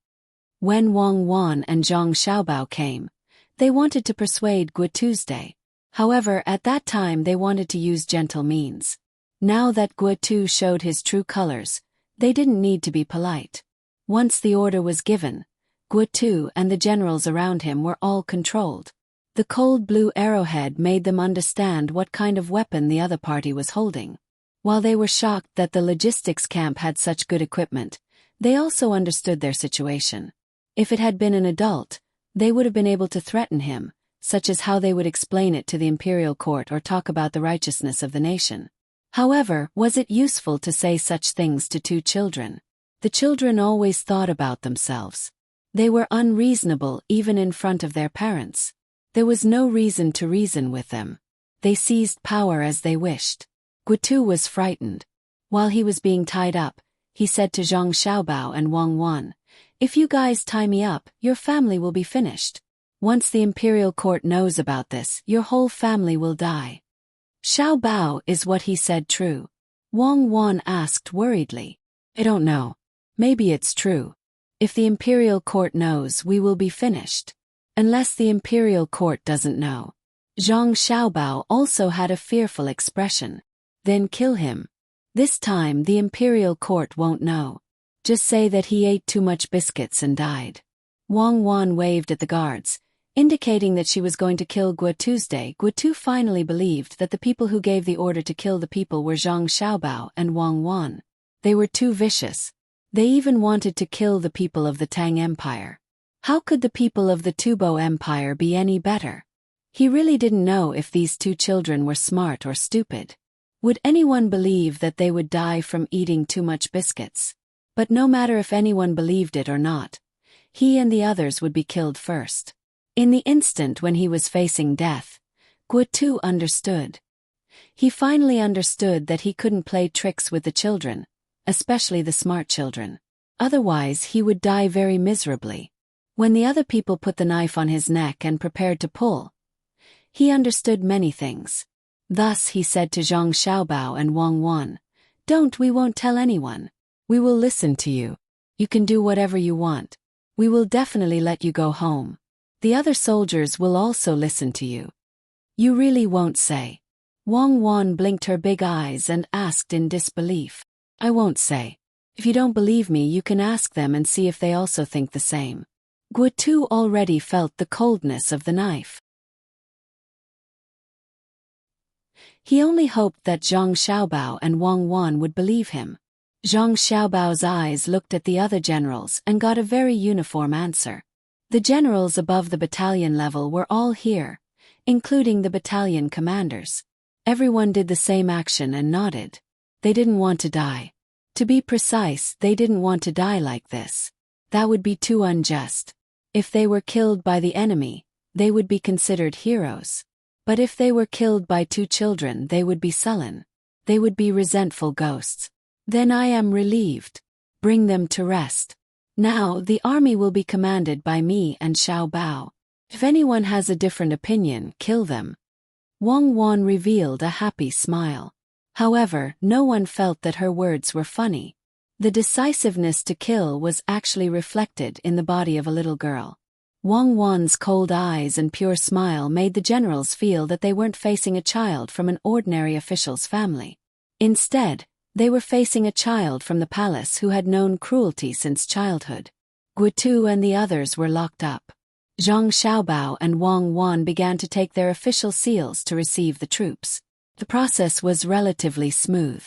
When Wang Wan and Zhang Xiaobao came, they wanted to persuade Guo Tuesday. However, at that time they wanted to use gentle means. Now that Guo Tu showed his true colors, they didn't need to be polite. Once the order was given, Guo Tu and the generals around him were all controlled. The cold blue arrowhead made them understand what kind of weapon the other party was holding. While they were shocked that the logistics camp had such good equipment, they also understood their situation. If it had been an adult, they would have been able to threaten him, such as how they would explain it to the imperial court or talk about the righteousness of the nation. However, was it useful to say such things to two children? The children always thought about themselves. They were unreasonable even in front of their parents. There was no reason to reason with them. They seized power as they wished. Guo Tu was frightened. While he was being tied up, he said to Zhang Xiaobao and Wang Wan, "If you guys tie me up, your family will be finished. Once the imperial court knows about this, your whole family will die." Xiaobao, is what he said true? Wang Wan asked worriedly. I don't know. Maybe it's true. If the imperial court knows, we will be finished. Unless the imperial court doesn't know. Zhang Xiaobao also had a fearful expression. Then kill him. This time the imperial court won't know. Just say that he ate too much biscuits and died. Wang Wan waved at the guards, indicating that she was going to kill Guo Tuesday. Guo Tu finally believed that the people who gave the order to kill the people were Zhang Xiaobao and Wang Wan. They were too vicious. They even wanted to kill the people of the Tang Empire. How could the people of the Tubo Empire be any better? He really didn't know if these two children were smart or stupid. Would anyone believe that they would die from eating too much biscuits? But no matter if anyone believed it or not, he and the others would be killed first. In the instant when he was facing death, Guo Tu understood. He finally understood that he couldn't play tricks with the children, especially the smart children. Otherwise he would die very miserably. When the other people put the knife on his neck and prepared to pull, he understood many things. Thus he said to Zhang Xiaobao and Wang Wan, we won't tell anyone. We will listen to you. You can do whatever you want. We will definitely let you go home. The other soldiers will also listen to you. You really won't say? Wang Wan blinked her big eyes and asked in disbelief. I won't say. If you don't believe me, you can ask them and see if they also think the same. Guo Tu already felt the coldness of the knife. He only hoped that Zhang Xiaobao and Wang Wan would believe him. Zhang Xiaobao's eyes looked at the other generals and got a very uniform answer. The generals above the battalion level were all here, including the battalion commanders. Everyone did the same action and nodded. They didn't want to die. To be precise, they didn't want to die like this. That would be too unjust. If they were killed by the enemy, they would be considered heroes. But if they were killed by two children, they would be sullen. They would be resentful ghosts. Then I am relieved. Bring them to rest. Now the army will be commanded by me and Xiaobao. If anyone has a different opinion, kill them. Wang Wan revealed a happy smile. However, no one felt that her words were funny. The decisiveness to kill was actually reflected in the body of a little girl. Wang Wan's cold eyes and pure smile made the generals feel that they weren't facing a child from an ordinary official's family. Instead, they were facing a child from the palace who had known cruelty since childhood. Guo Tu and the others were locked up. Zhang Xiaobao and Wang Wan began to take their official seals to receive the troops. The process was relatively smooth.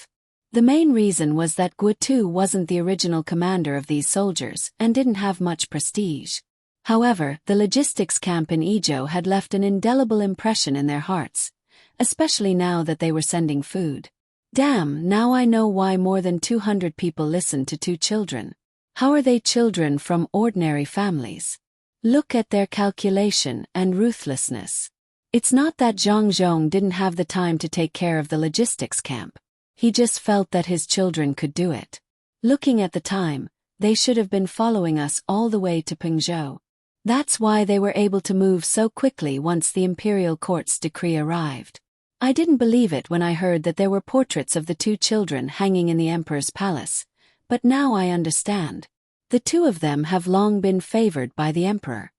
The main reason was that Guo Tu wasn't the original commander of these soldiers and didn't have much prestige. However, the logistics camp in Ijo had left an indelible impression in their hearts, especially now that they were sending food. Damn, now I know why more than 200 people listened to 2 children. How are they children from ordinary families? Look at their calculation and ruthlessness. It's not that Zhang Zhong didn't have the time to take care of the logistics camp. He just felt that his children could do it. Looking at the time, they should have been following us all the way to Pengzhou. That's why they were able to move so quickly once the imperial court's decree arrived. I didn't believe it when I heard that there were portraits of the 2 children hanging in the emperor's palace, but now I understand. The 2 of them have long been favored by the emperor.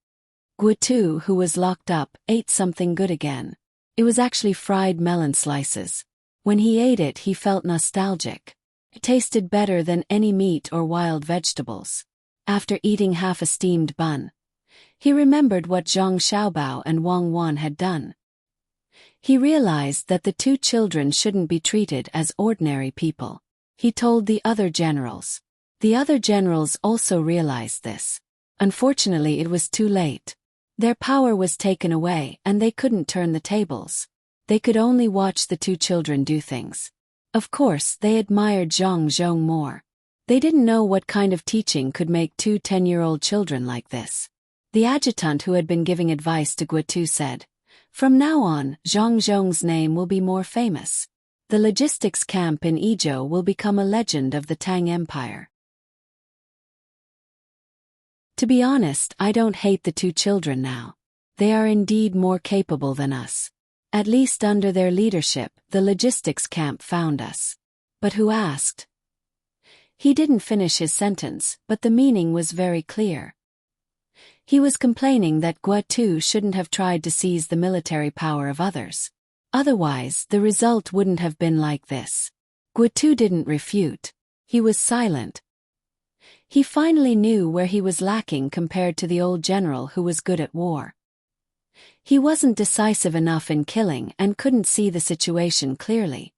Guotu, who was locked up, ate something good again. It was actually fried melon slices. When he ate it, he felt nostalgic. It tasted better than any meat or wild vegetables. After eating half a steamed bun, he remembered what Zhang Xiaobao and Wang Wan had done. He realized that the 2 children shouldn't be treated as ordinary people. He told the other generals. The other generals also realized this. Unfortunately, it was too late. Their power was taken away and they couldn't turn the tables. They could only watch the 2 children do things. Of course, they admired Zhang Zhong more. They didn't know what kind of teaching could make 2 10-year-old children like this. The adjutant who had been giving advice to Guotu said, "From now on, Zhang Zhong's name will be more famous. The logistics camp in Ijo will become a legend of the Tang Empire." To be honest, I don't hate the 2 children now. They are indeed more capable than us. At least under their leadership, the logistics camp found us. But who asked? He didn't finish his sentence, but the meaning was very clear. He was complaining that Guotu shouldn't have tried to seize the military power of others. Otherwise, the result wouldn't have been like this. Guotu didn't refute. He was silent. He finally knew where he was lacking compared to the old general who was good at war. He wasn't decisive enough in killing and couldn't see the situation clearly.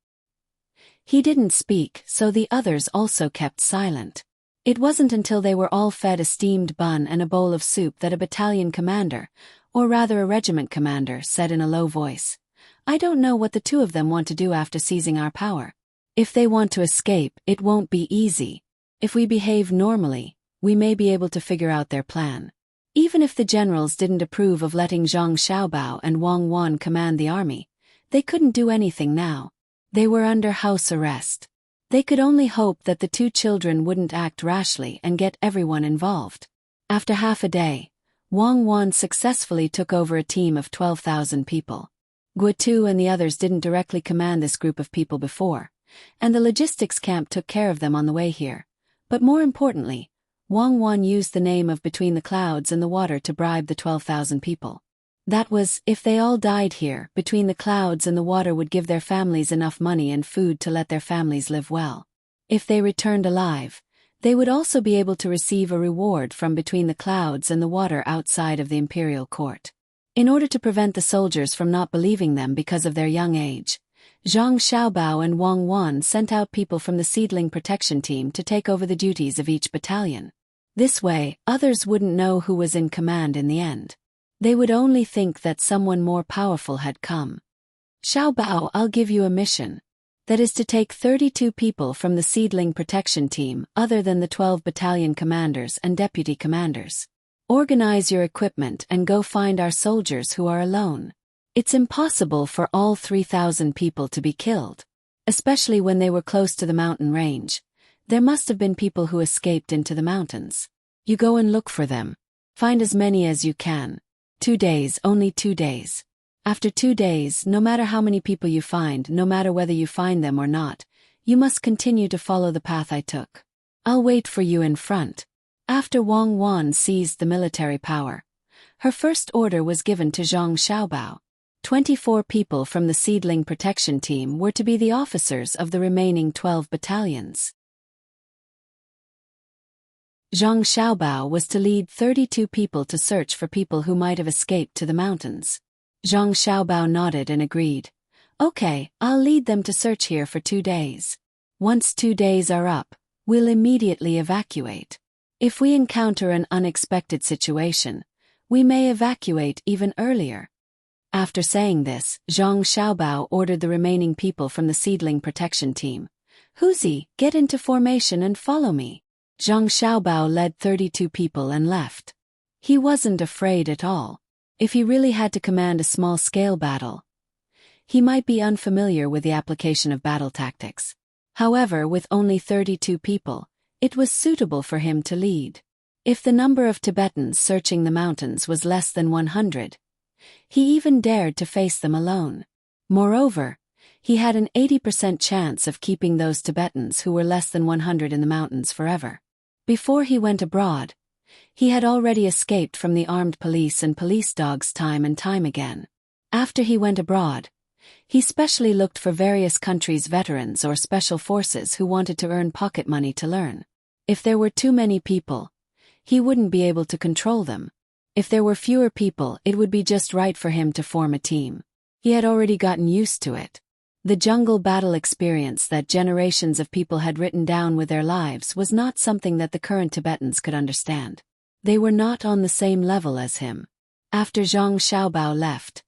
He didn't speak, so the others also kept silent. It wasn't until they were all fed a steamed bun and a bowl of soup that a battalion commander, or rather a regiment commander, said in a low voice, "I don't know what the 2 of them want to do after seizing our power. If they want to escape, it won't be easy. If we behave normally, we may be able to figure out their plan." Even if the generals didn't approve of letting Zhang Xiaobao and Wang Wan command the army, they couldn't do anything now. They were under house arrest. They could only hope that the 2 children wouldn't act rashly and get everyone involved. After half a day, Wang Wan successfully took over a team of 12,000 people. Guotu and the others didn't directly command this group of people before, and the logistics camp took care of them on the way here. But more importantly, Wang Wan used the name of Between the Clouds and the Water to bribe the 12,000 people. That was, if they all died here, Between the Clouds and the Water would give their families enough money and food to let their families live well. If they returned alive, they would also be able to receive a reward from Between the Clouds and the Water outside of the imperial court. In order to prevent the soldiers from not believing them because of their young age, Zhang Xiaobao and Wang Wan sent out people from the seedling protection team to take over the duties of each battalion. This way, others wouldn't know who was in command in the end. They would only think that someone more powerful had come. "Xiaobao, I'll give you a mission. That is to take 32 people from the seedling protection team other than the 12 battalion commanders and deputy commanders. Organize your equipment and go find our soldiers who are alone. It's impossible for all 3,000 people to be killed. Especially when they were close to the mountain range. There must have been people who escaped into the mountains. You go and look for them. Find as many as you can. 2 days, only 2 days. After 2 days, no matter how many people you find, no matter whether you find them or not, you must continue to follow the path I took. I'll wait for you in front." After Wang Wan seized the military power, her first order was given to Zhang Xiaobao. 24 people from the seedling protection team were to be the officers of the remaining 12 battalions. Zhang Xiaobao was to lead 32 people to search for people who might have escaped to the mountains. Zhang Xiaobao nodded and agreed. "Okay, I'll lead them to search here for 2 days. Once 2 days are up, we'll immediately evacuate. If we encounter an unexpected situation, We may evacuate even earlier." After saying this, Zhang Xiaobao ordered the remaining people from the seedling protection team. "Huzi, get into formation and follow me." Zhang Xiaobao led 32 people and left. He wasn't afraid at all. If he really had to command a small-scale battle, he might be unfamiliar with the application of battle tactics. However, with only 32 people, it was suitable for him to lead. If the number of Tibetans searching the mountains was less than 100, he even dared to face them alone. Moreover, he had an 80% chance of keeping those Tibetans who were less than 100 in the mountains forever. Before he went abroad, he had already escaped from the armed police and police dogs time and time again. After he went abroad, he specially looked for various countries' veterans or special forces who wanted to earn pocket money to learn. If there were too many people, he wouldn't be able to control them. If there were fewer people, it would be just right for him to form a team. He had already gotten used to it. The jungle battle experience that generations of people had written down with their lives was not something that the current Tibetans could understand. They were not on the same level as him. After Zhang Xiaobao left,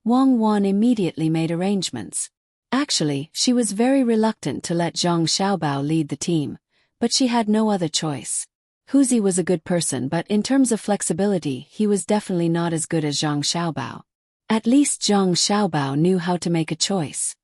Wang Wan immediately made arrangements. Actually, she was very reluctant to let Zhang Xiaobao lead the team, but she had no other choice. Huzi was a good person, but in terms of flexibility, he was definitely not as good as Zhang Xiaobao. At least Zhang Xiaobao knew how to make a choice.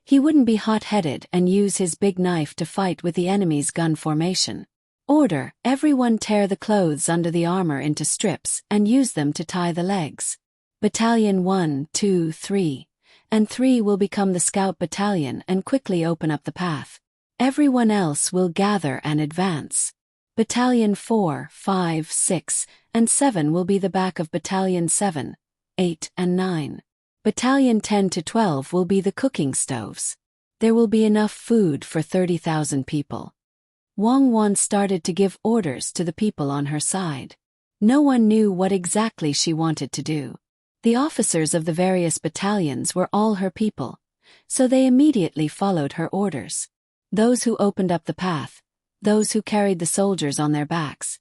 He wouldn't be hot-headed and use his big knife to fight with the enemy's gun formation. Order, everyone tear the clothes under the armor into strips and use them to tie the legs. Battalion 1, 2, 3, and 3 will become the scout battalion and quickly open up the path. Everyone else will gather and advance. Battalion 4, 5, 6, and 7 will be the back of Battalion 7, 8, and 9. Battalion 10 to 12 will be the cooking stoves. There will be enough food for 30,000 people. Wang Wan started to give orders to the people on her side. No one knew what exactly she wanted to do. The officers of the various battalions were all her people, so they immediately followed her orders. Those who opened up the path, those who carried the soldiers on their backs,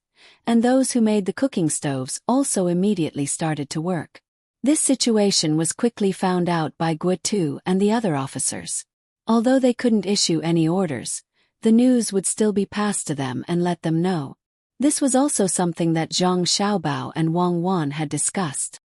and those who made the cooking stoves also immediately started to work. This situation was quickly found out by Guitu and the other officers. Although they couldn't issue any orders, the news would still be passed to them and let them know. This was also something that Zhang Xiaobao and Wang Wan had discussed.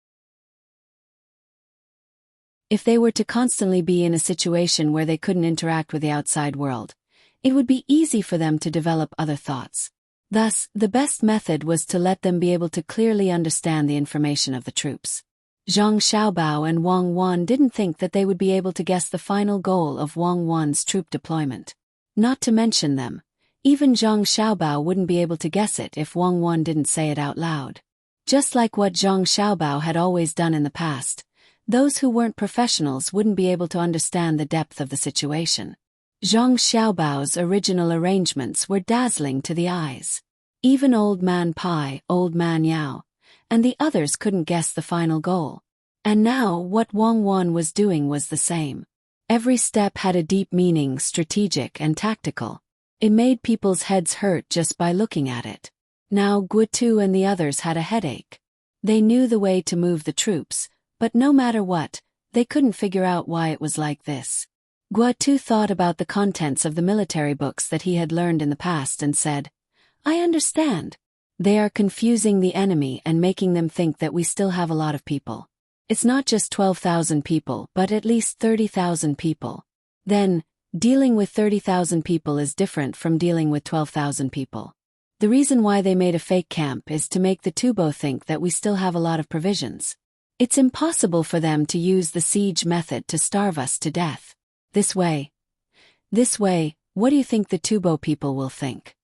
If they were to constantly be in a situation where they couldn't interact with the outside world, it would be easy for them to develop other thoughts. Thus, the best method was to let them be able to clearly understand the information of the troops. Zhang Xiaobao and Wang Wan didn't think that they would be able to guess the final goal of Wang Wan's troop deployment. Not to mention them, even Zhang Xiaobao wouldn't be able to guess it if Wang Wan didn't say it out loud. Just like what Zhang Xiaobao had always done in the past, those who weren't professionals wouldn't be able to understand the depth of the situation. Zhang Xiaobao's original arrangements were dazzling to the eyes. Even Old Man Pai, Old Man Yao, and the others couldn't guess the final goal. And now what Wang Wan was doing was the same. Every step had a deep meaning, strategic and tactical. It made people's heads hurt just by looking at it. Now Guitu and the others had a headache. They knew the way to move the troops, but no matter what, they couldn't figure out why it was like this. Guitu thought about the contents of the military books that he had learned in the past and said, "I understand. They are confusing the enemy and making them think that we still have a lot of people. It's not just 12,000 people, but at least 30,000 people. Then, dealing with 30,000 people is different from dealing with 12,000 people. The reason why they made a fake camp is to make the Tubo think that we still have a lot of provisions. It's impossible for them to use the siege method to starve us to death. This way, what do you think the Tubo people will think?"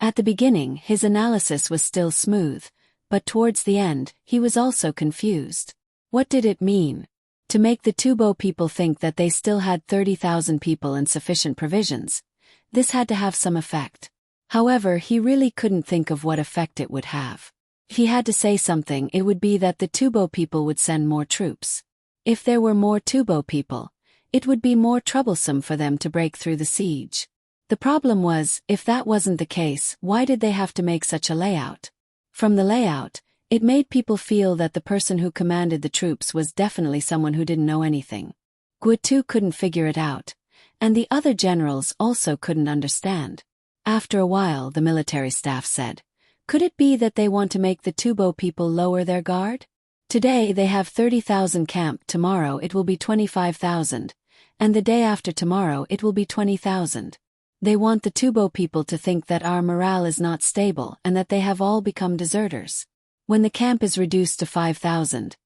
At the beginning, his analysis was still smooth, but towards the end, he was also confused. What did it mean? To make the Tubo people think that they still had 30,000 people and sufficient provisions, this had to have some effect. However, he really couldn't think of what effect it would have. If he had to say something, it would be that the Tubo people would send more troops. If there were more Tubo people, it would be more troublesome for them to break through the siege. The problem was, if that wasn't the case, why did they have to make such a layout? From the layout, It made people feel that the person who commanded the troops was definitely someone who didn't know anything. Guo couldn't figure it out, and the other generals also couldn't understand. After a while, the military staff said, "Could it be that they want to make the Tubo people lower their guard? Today they have 30,000 camp, tomorrow it will be 25,000, and the day after tomorrow it will be 20,000. They want the Tubo people to think that our morale is not stable and that they have all become deserters. When the camp is reduced to 5,000,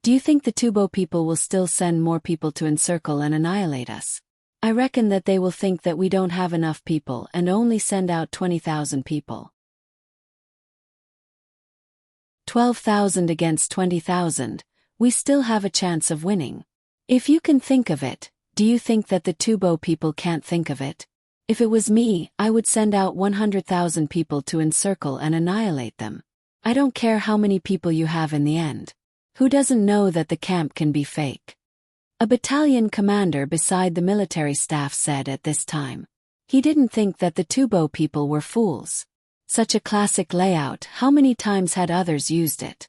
do you think the Tubo people will still send more people to encircle and annihilate us? I reckon that they will think that we don't have enough people and only send out 20,000 people. 12,000 against 20,000, we still have a chance of winning. If you can think of it, do you think that the Tubo people can't think of it? If it was me, I would send out 100,000 people to encircle and annihilate them. I don't care how many people you have in the end. Who doesn't know that the camp can be fake?" A battalion commander beside the military staff said at this time. He didn't think that the Tubo people were fools. Such a classic layout, how many times had others used it?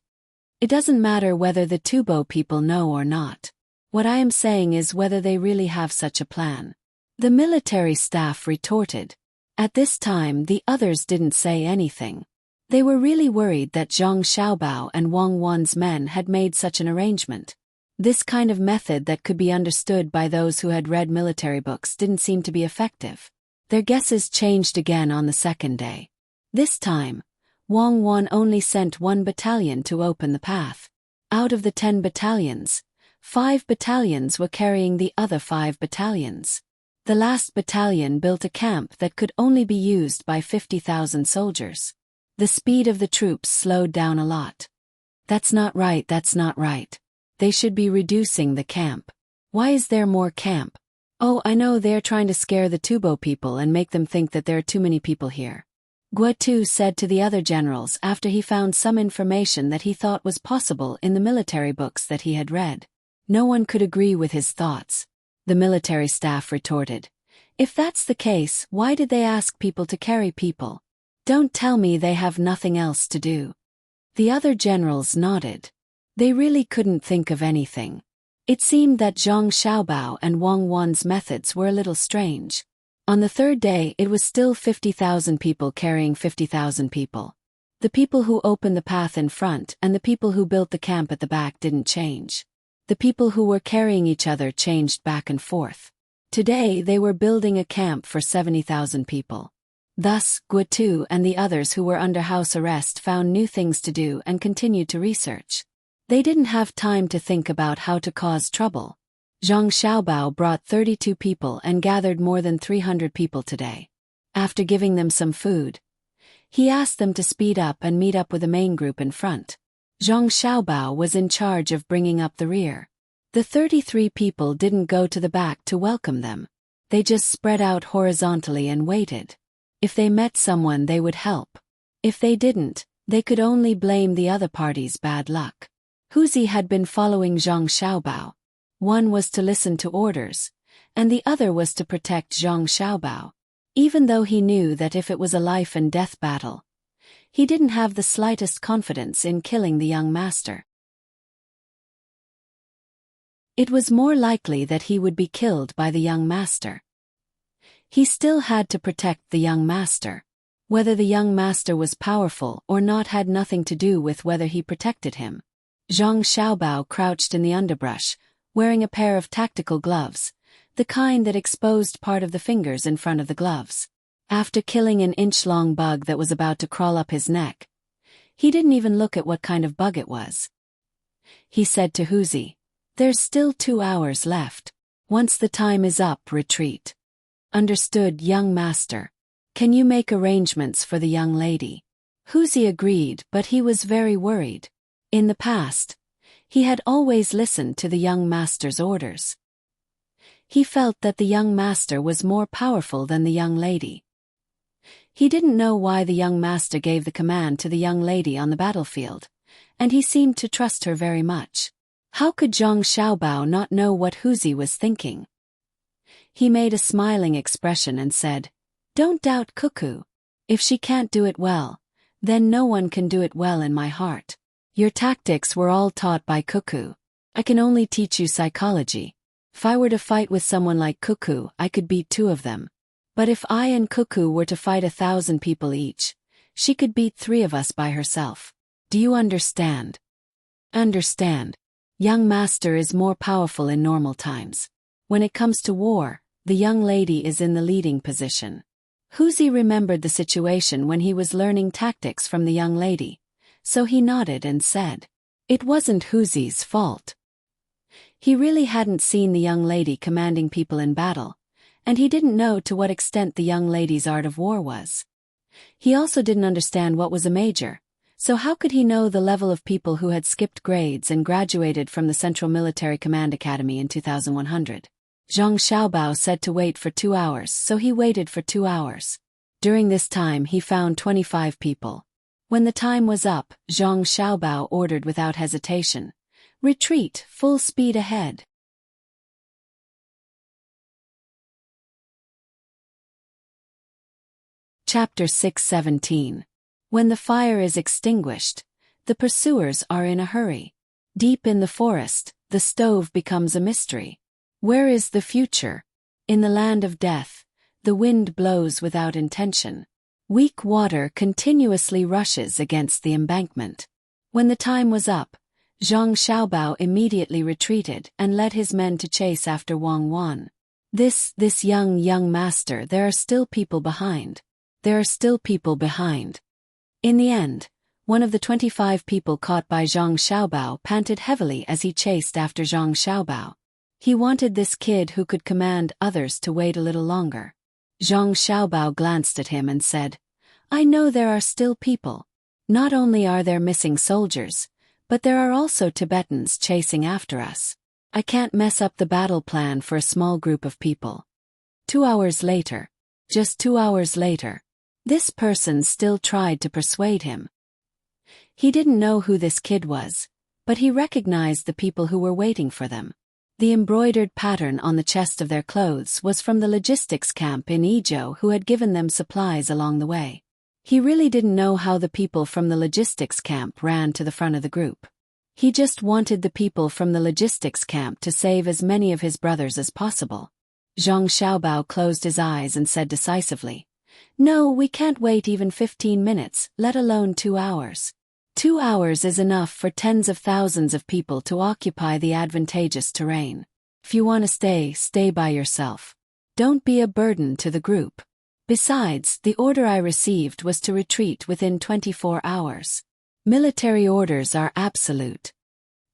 It doesn't matter whether the Tubo people know or not. What I am saying is whether they really have such a plan. The military staff retorted. At this time the others didn't say anything. They were really worried that Zhang Xiaobao and Wang Wan's men had made such an arrangement. This kind of method that could be understood by those who had read military books didn't seem to be effective. Their guesses changed again on the second day. This time, Wang Wan only sent 1 battalion to open the path. Out of the 10 battalions, 5 battalions were carrying the other 5 battalions. The last battalion built a camp that could only be used by 50,000 soldiers. The speed of the troops slowed down a lot. That's not right. They should be reducing the camp. Why is there more camp? Oh, I know, they're trying to scare the Tubo people and make them think that there are too many people here. Guo said to the other generals after he found some information that he thought was possible in the military books that he had read. No one could agree with his thoughts. The military staff retorted, "If that's the case, why did they ask people to carry people? Don't tell me they have nothing else to do." The other generals nodded. They really couldn't think of anything. It seemed that Zhang Xiaobao and Wang Wan's methods were a little strange. On the third day it was still 50,000 people carrying 50,000 people. The people who opened the path in front and the people who built the camp at the back didn't change. The people who were carrying each other changed back and forth. Today they were building a camp for 70,000 people. Thus, Guo and the others who were under house arrest found new things to do and continued to research. They didn't have time to think about how to cause trouble. Zhang Xiaobao brought 32 people and gathered more than 300 people today. After giving them some food, he asked them to speed up and meet up with the main group in front. Zhang Xiaobao was in charge of bringing up the rear. The 33 people didn't go to the back to welcome them. They just spread out horizontally and waited. If they met someone, they would help. If they didn't, they could only blame the other party's bad luck. Huzi had been following Zhang Xiaobao. One was to listen to orders, and the other was to protect Zhang Xiaobao. Even though he knew that if it was a life and death battle, he didn't have the slightest confidence in killing the young master. It was more likely that he would be killed by the young master. He still had to protect the young master. Whether the young master was powerful or not had nothing to do with whether he protected him. Zhang Xiaobao crouched in the underbrush, wearing a pair of tactical gloves, the kind that exposed part of the fingers in front of the gloves. After killing an inch-long bug that was about to crawl up his neck, he didn't even look at what kind of bug it was. He said to Huzi, "There's still 2 hours left. Once the time is up, retreat." "Understood, young master. Can you make arrangements for the young lady?" Huzi agreed, but he was very worried. In the past, he had always listened to the young master's orders. He felt that the young master was more powerful than the young lady. He didn't know why the young master gave the command to the young lady on the battlefield, and he seemed to trust her very much. How could Zhang Xiaobao not know what Huzi was thinking? He made a smiling expression and said, "Don't doubt Cuckoo. If she can't do it well, then no one can do it well in my heart." Your tactics were all taught by Cuckoo. I can only teach you psychology. If I were to fight with someone like Cuckoo, I could beat 2 of them. But if I and Cuckoo were to fight 1,000 people each, she could beat 3 of us by herself. Do you understand? Understand. Young master is more powerful in normal times. When it comes to war, the young lady is in the leading position. Huzi remembered the situation when he was learning tactics from the young lady, so he nodded and said, it wasn't Huzi's fault. He really hadn't seen the young lady commanding people in battle, and he didn't know to what extent the young lady's art of war was. He also didn't understand what was a major, so how could he know the level of people who had skipped grades and graduated from the Central Military Command Academy in 2100? Zhang Xiaobao said to wait for 2 hours, so he waited for 2 hours. During this time he found 25 people. When the time was up, Zhang Xiaobao ordered without hesitation, retreat, full speed ahead. Chapter 6:17. When the fire is extinguished, the pursuers are in a hurry. Deep in the forest, the stove becomes a mystery. Where is the future? In the land of death, the wind blows without intention. Weak water continuously rushes against the embankment. When the time was up, Zhang Xiaobao immediately retreated and led his men to chase after Wang Wan. This young master, there are still people behind. There are still people behind. In the end, one of the 25 people caught by Zhang Xiaobao panted heavily as he chased after Zhang Xiaobao. He wanted this kid who could command others to wait a little longer. Zhang Xiaobao glanced at him and said, I know there are still people. Not only are there missing soldiers, but there are also Tibetans chasing after us. I can't mess up the battle plan for a small group of people. 2 hours later. Just 2 hours later. This person still tried to persuade him. He didn't know who this kid was, but he recognized the people who were waiting for them. The embroidered pattern on the chest of their clothes was from the logistics camp in Izhou who had given them supplies along the way. He really didn't know how the people from the logistics camp ran to the front of the group. He just wanted the people from the logistics camp to save as many of his brothers as possible. Zhang Xiaobao closed his eyes and said decisively, No, we can't wait even 15 minutes, let alone 2 hours. 2 hours is enough for tens of thousands of people to occupy the advantageous terrain. If you want to stay by yourself. Don't be a burden to the group. Besides, the order I received was to retreat within 24 hours. Military orders are absolute.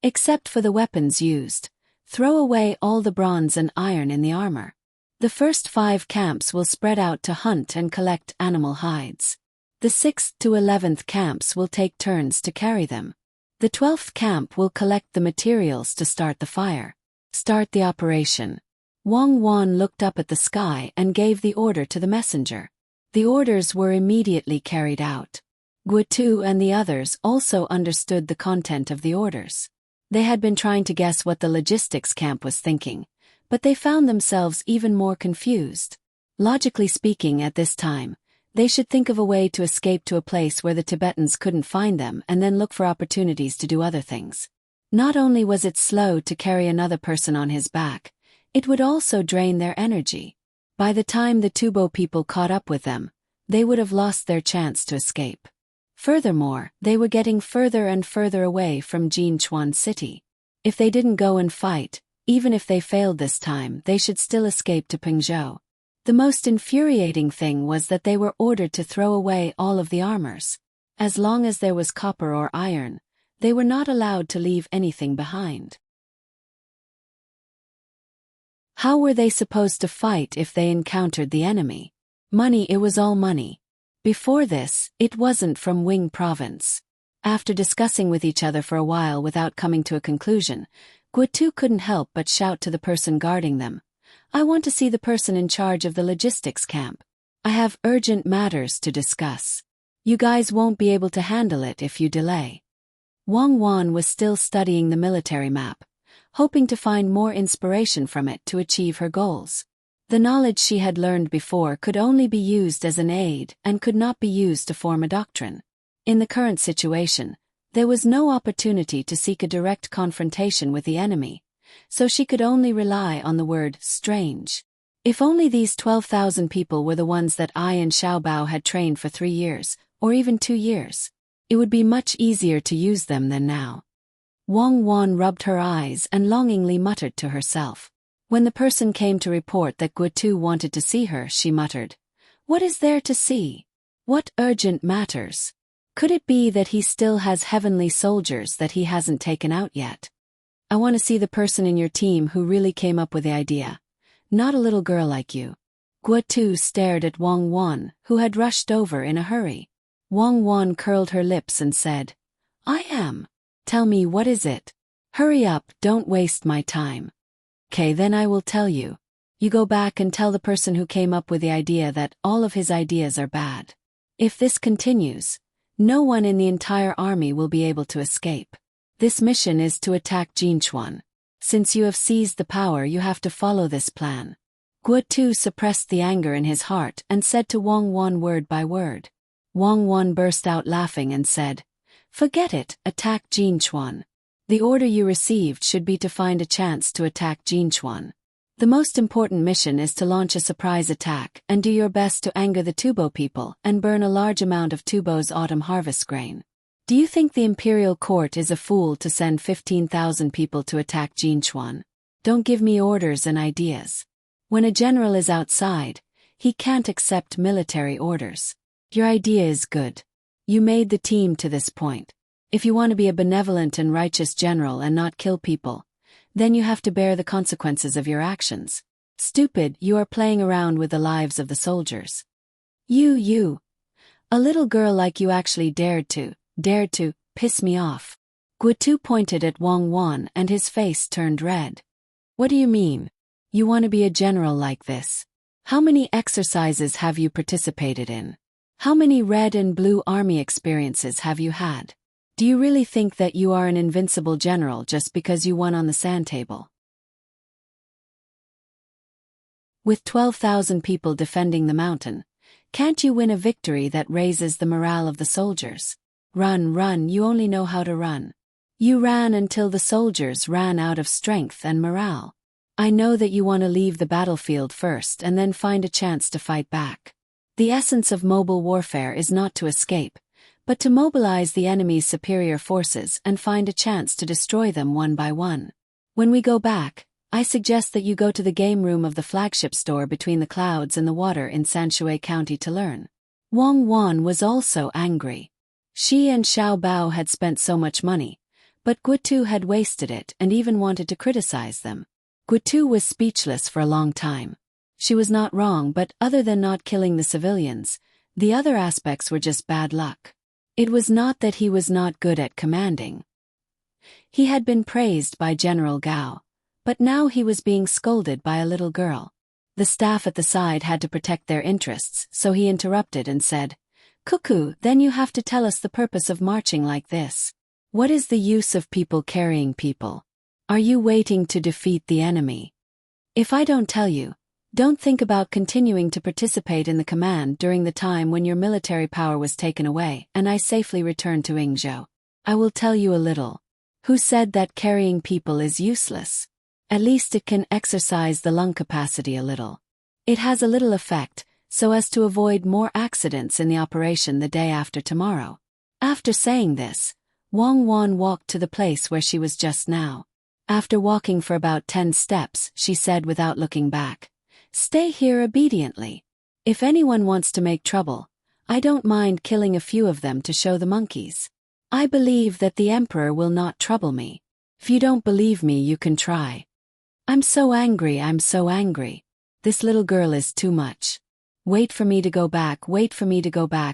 Except for the weapons used, throw away all the bronze and iron in the armor. The first 5 camps will spread out to hunt and collect animal hides. The 6th to 11th camps will take turns to carry them. The 12th camp will collect the materials to start the fire. Start the operation. Wang Wan looked up at the sky and gave the order to the messenger. The orders were immediately carried out. Guotu and the others also understood the content of the orders. They had been trying to guess what the logistics camp was thinking, but they found themselves even more confused. Logically speaking, at this time, they should think of a way to escape to a place where the Tibetans couldn't find them and then look for opportunities to do other things. Not only was it slow to carry another person on his back, it would also drain their energy. By the time the Tubo people caught up with them, they would have lost their chance to escape. Furthermore, they were getting further and further away from Jinchuan City. If they didn't go and fight, even if they failed this time, they should still escape to Pengzhou. The most infuriating thing was that they were ordered to throw away all of the armors. As long as there was copper or iron, they were not allowed to leave anything behind. How were they supposed to fight if they encountered the enemy? Money, it was all money. Before this, it wasn't from Wing Province. After discussing with each other for a while without coming to a conclusion, Guotu couldn't help but shout to the person guarding them, I want to see the person in charge of the logistics camp. I have urgent matters to discuss. You guys won't be able to handle it if you delay. Wang Wan was still studying the military map, hoping to find more inspiration from it to achieve her goals. The knowledge she had learned before could only be used as an aid and could not be used to form a doctrine. In the current situation, There was no opportunity to seek a direct confrontation with the enemy, so she could only rely on the word strange. If only these 12,000 people were the ones that I and Xiaobao had trained for 3 years, or even 2 years, it would be much easier to use them than now. Wang Wan rubbed her eyes and longingly muttered to herself. When the person came to report that Guotu wanted to see her, she muttered, "What is there to see? What urgent matters? Could it be that he still has heavenly soldiers that he hasn't taken out yet? I want to see the person in your team who really came up with the idea. Not a little girl like you." Guotu stared at Wang Wan, who had rushed over in a hurry. Wang Wan curled her lips and said, "I am. Tell me, what is it? Hurry up, don't waste my time." "Okay, then I will tell you. You go back and tell the person who came up with the idea that all of his ideas are bad. If this continues, no one in the entire army will be able to escape. This mission is to attack Jinchuan. Since you have seized the power, you have to follow this plan." Guotu suppressed the anger in his heart and said to Wang Wan word by word. Wang Wan burst out laughing and said, "Forget it, attack Jinchuan. The order you received should be to find a chance to attack Jinchuan. The most important mission is to launch a surprise attack and do your best to anger the Tubo people and burn a large amount of Tubo's autumn harvest grain. Do you think the imperial court is a fool to send 15,000 people to attack Jinchuan? Don't give me orders and ideas. When a general is outside, he can't accept military orders. Your idea is good. You made the team to this point. If you want to be a benevolent and righteous general and not kill people, then you have to bear the consequences of your actions. Stupid, you are playing around with the lives of the soldiers. You. A little girl like you actually dared to piss me off." Guotu pointed at Wang Wan and his face turned red. "What do you mean? You want to be a general like this? How many exercises have you participated in? How many red and blue army experiences have you had? Do you really think that you are an invincible general just because you won on the sand table? With 12,000 people defending the mountain, can't you win a victory that raises the morale of the soldiers? Run, you only know how to run. You ran until the soldiers ran out of strength and morale. I know that you want to leave the battlefield first and then find a chance to fight back. The essence of mobile warfare is not to escape, but to mobilize the enemy's superior forces and find a chance to destroy them one by one. When we go back, I suggest that you go to the game room of the flagship store between the clouds and the water in Sanshui County to learn." Wang Wan was also angry. She and Xiaobao had spent so much money, but Guotu had wasted it and even wanted to criticize them. Guotu was speechless for a long time. She was not wrong, but other than not killing the civilians, the other aspects were just bad luck. It was not that he was not good at commanding. He had been praised by General Gao, but now he was being scolded by a little girl. The staff at the side had to protect their interests, so he interrupted and said, "Cuckoo, then you have to tell us the purpose of marching like this. What is the use of people carrying people? Are you waiting to defeat the enemy? If I don't tell you, don't think about continuing to participate in the command during the time when your military power was taken away and I safely returned to Yingzhou. I will tell you a little. Who said that carrying people is useless? At least it can exercise the lung capacity a little. It has a little effect, so as to avoid more accidents in the operation the day after tomorrow." After saying this, Wang Wan walked to the place where she was just now. After walking for about 10 steps, she said without looking back, "Stay here obediently. If anyone wants to make trouble, I don't mind killing a few of them to show the monkeys. I believe that the emperor will not trouble me. If you don't believe me, you can try." I'm so angry. This little girl is too much. Wait for me to go back,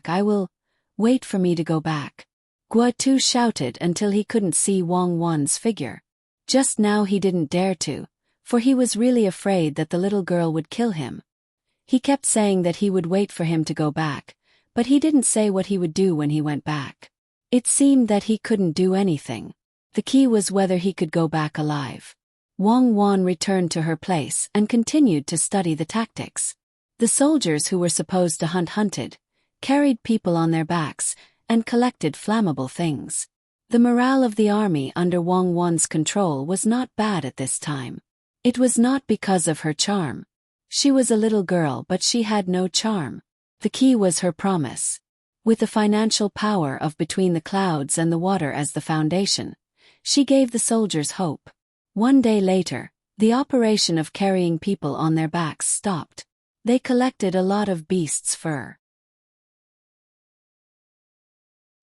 I will. Wait for me to go back. Guotu shouted until he couldn't see Wang Wan's figure. Just now he didn't dare to, for he was really afraid that the little girl would kill him. He kept saying that he would wait for him to go back, but he didn't say what he would do when he went back. It seemed that he couldn't do anything. The key was whether he could go back alive. Wang Wan returned to her place and continued to study the tactics. The soldiers who were supposed to hunted, carried people on their backs, and collected flammable things. The morale of the army under Wang Wan's control was not bad at this time. It was not because of her charm. She was a little girl, but she had no charm. The key was her promise. With the financial power of between the clouds and the water as the foundation, she gave the soldiers hope. One day later, the operation of carrying people on their backs stopped. They collected a lot of beasts' fur.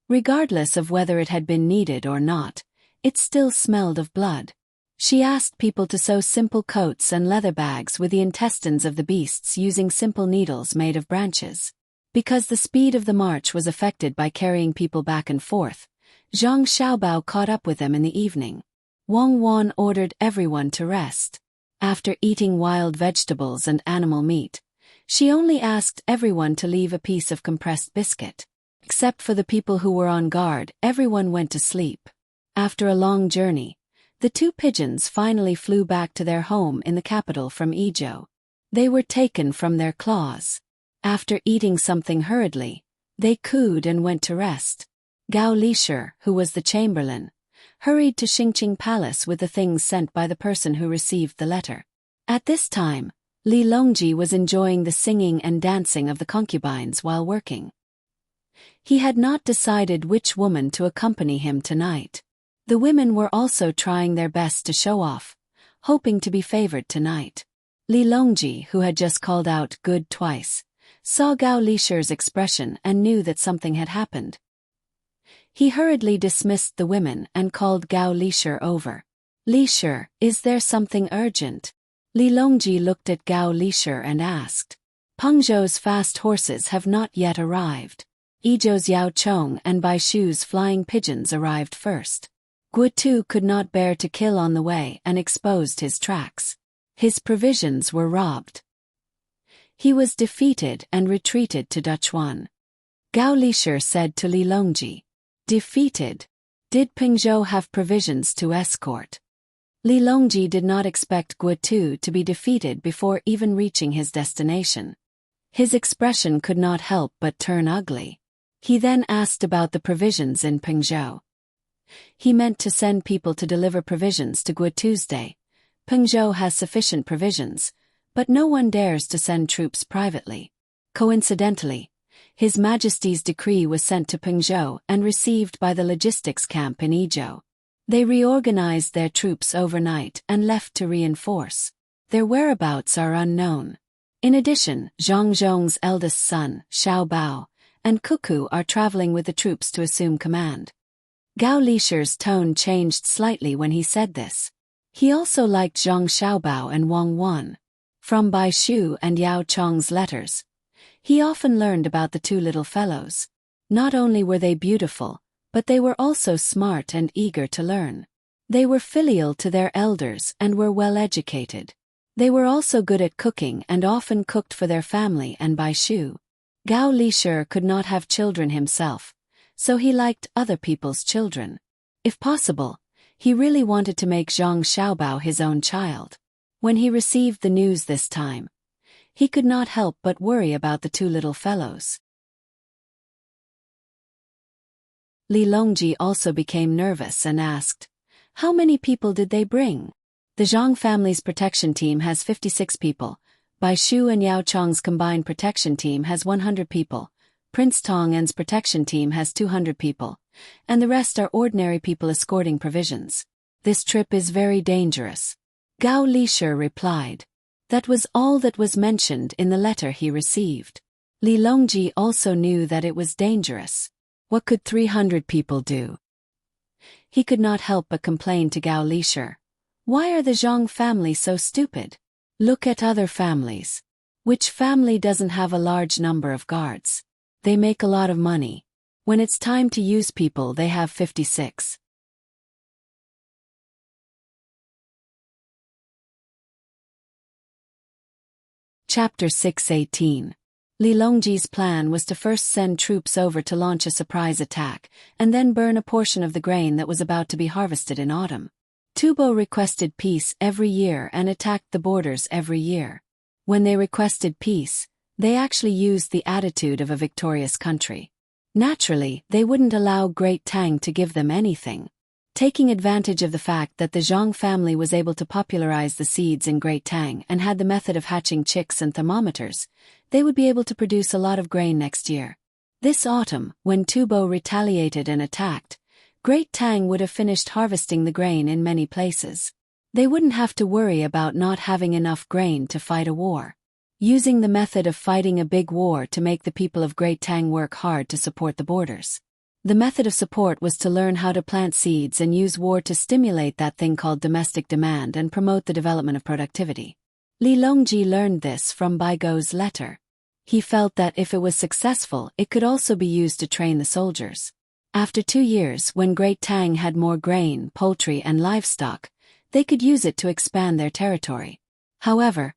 Regardless of whether it had been needed or not, it still smelled of blood. She asked people to sew simple coats and leather bags with the intestines of the beasts using simple needles made of branches. Because the speed of the march was affected by carrying people back and forth, Zhang Xiaobao caught up with them in the evening. Wang Wan ordered everyone to rest. After eating wild vegetables and animal meat, she only asked everyone to leave a piece of compressed biscuit. Except for the people who were on guard, everyone went to sleep. After a long journey, the two pigeons finally flew back to their home in the capital from Izhou. They were taken from their claws. After eating something hurriedly, they cooed and went to rest. Gao Lishir, who was the chamberlain, hurried to Xingqing Palace with the things sent by the person who received the letter. At this time, Li Longji was enjoying the singing and dancing of the concubines while working. He had not decided which woman to accompany him tonight. The women were also trying their best to show off, hoping to be favored tonight. Li Longji, who had just called out "good" twice, saw Gao Lishir's expression and knew that something had happened. He hurriedly dismissed the women and called Gao Lishir over. "Lishir, is there something urgent?" Li Longji looked at Gao Lishir and asked. "Pengzhou's fast horses have not yet arrived. Izhou's Yao Chong and Baishu's flying pigeons arrived first. Guotu could not bear to kill on the way and exposed his tracks. His provisions were robbed. He was defeated and retreated to Duchuan." Gao Lishir said to Li Longji. "Defeated? Did Pengzhou have provisions to escort?" Li Longji did not expect Guotu to be defeated before even reaching his destination. His expression could not help but turn ugly. He then asked about the provisions in Pengzhou. He meant to send people to deliver provisions to Guotu's day. Pengzhou has sufficient provisions, but no one dares to send troops privately. Coincidentally, His Majesty's decree was sent to Pengzhou and received by the logistics camp in Izhou. They reorganized their troops overnight and left to reinforce. Their whereabouts are unknown. In addition, Zhang Zhong's eldest son, Xiao Bao, and Cuckoo are traveling with the troops to assume command. Gao Lishir's tone changed slightly when he said this. He also liked Zhang Xiaobao and Wang Wan. From Bai Shu and Yao Chong's letters, he often learned about the two little fellows. Not only were they beautiful, but they were also smart and eager to learn. They were filial to their elders and were well educated. They were also good at cooking and often cooked for their family and Bai Shu. Gao Lishir could not have children himself, so he liked other people's children. If possible, he really wanted to make Zhang Xiaobao his own child. When he received the news this time, he could not help but worry about the two little fellows. Li Longji also became nervous and asked, "How many people did they bring?" The Zhang family's protection team has 56 people. Bai Shu and Yao Chong's combined protection team has 100 people. Prince Tong'an's protection team has 200 people. And the rest are ordinary people escorting provisions. This trip is very dangerous. Gao Lishir replied. That was all that was mentioned in the letter he received. Li Longji also knew that it was dangerous. What could 300 people do? He could not help but complain to Gao Lishir. Why are the Zhang family so stupid? Look at other families. Which family doesn't have a large number of guards? They make a lot of money. When it's time to use people, they have 56. Chapter 618. Li Longji's plan was to first send troops over to launch a surprise attack, and then burn a portion of the grain that was about to be harvested in autumn. Tubo requested peace every year and attacked the borders every year. When they requested peace, they actually used the attitude of a victorious country. Naturally, they wouldn't allow Great Tang to give them anything. Taking advantage of the fact that the Zhang family was able to popularize the seeds in Great Tang and had the method of hatching chicks and thermometers, they would be able to produce a lot of grain next year. This autumn, when Tubo retaliated and attacked, Great Tang would have finished harvesting the grain in many places. They wouldn't have to worry about not having enough grain to fight a war. Using the method of fighting a big war to make the people of Great Tang work hard to support the borders. The method of support was to learn how to plant seeds and use war to stimulate that thing called domestic demand and promote the development of productivity. Li Longji learned this from Baigo's letter. He felt that if it was successful, it could also be used to train the soldiers. After 2 years, when Great Tang had more grain, poultry, and livestock, they could use it to expand their territory. However,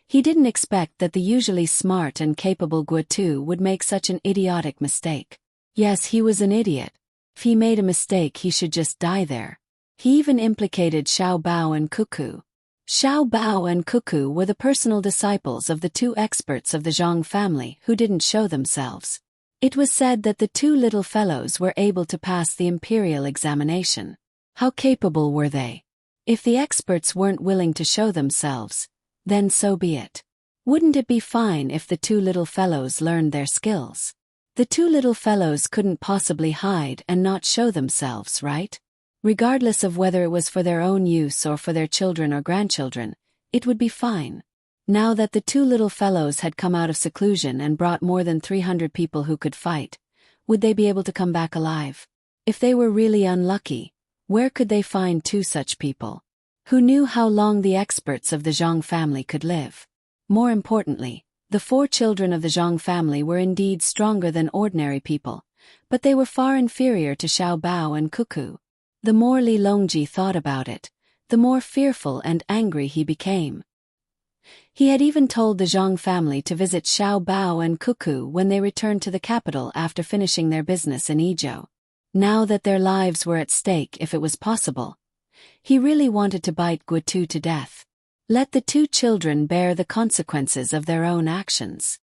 he didn't expect that the usually smart and capable Guotu would make such an idiotic mistake. Yes, he was an idiot. If he made a mistake, he should just die there. He even implicated Xiao Bao and Cuckoo. Xiao Bao and Cuckoo were the personal disciples of the 2 experts of the Zhang family who didn't show themselves. It was said that the 2 little fellows were able to pass the imperial examination. How capable were they? If the experts weren't willing to show themselves, then so be it. Wouldn't it be fine if the 2 little fellows learned their skills? The 2 little fellows couldn't possibly hide and not show themselves, right? Regardless of whether it was for their own use or for their children or grandchildren, it would be fine. Now that the 2 little fellows had come out of seclusion and brought more than 300 people who could fight, would they be able to come back alive? If they were really unlucky, where could they find 2 such people? Who knew how long the experts of the Zhang family could live? More importantly, the 4 children of the Zhang family were indeed stronger than ordinary people, but they were far inferior to Xiao Bao and Cuckoo. The more Li Longji thought about it, the more fearful and angry he became. He had even told the Zhang family to visit Xiao Bao and Cuckoo when they returned to the capital after finishing their business in Izhou. Now that their lives were at stake if it was possible, he really wanted to bite Guotu to death. Let the 2 children bear the consequences of their own actions.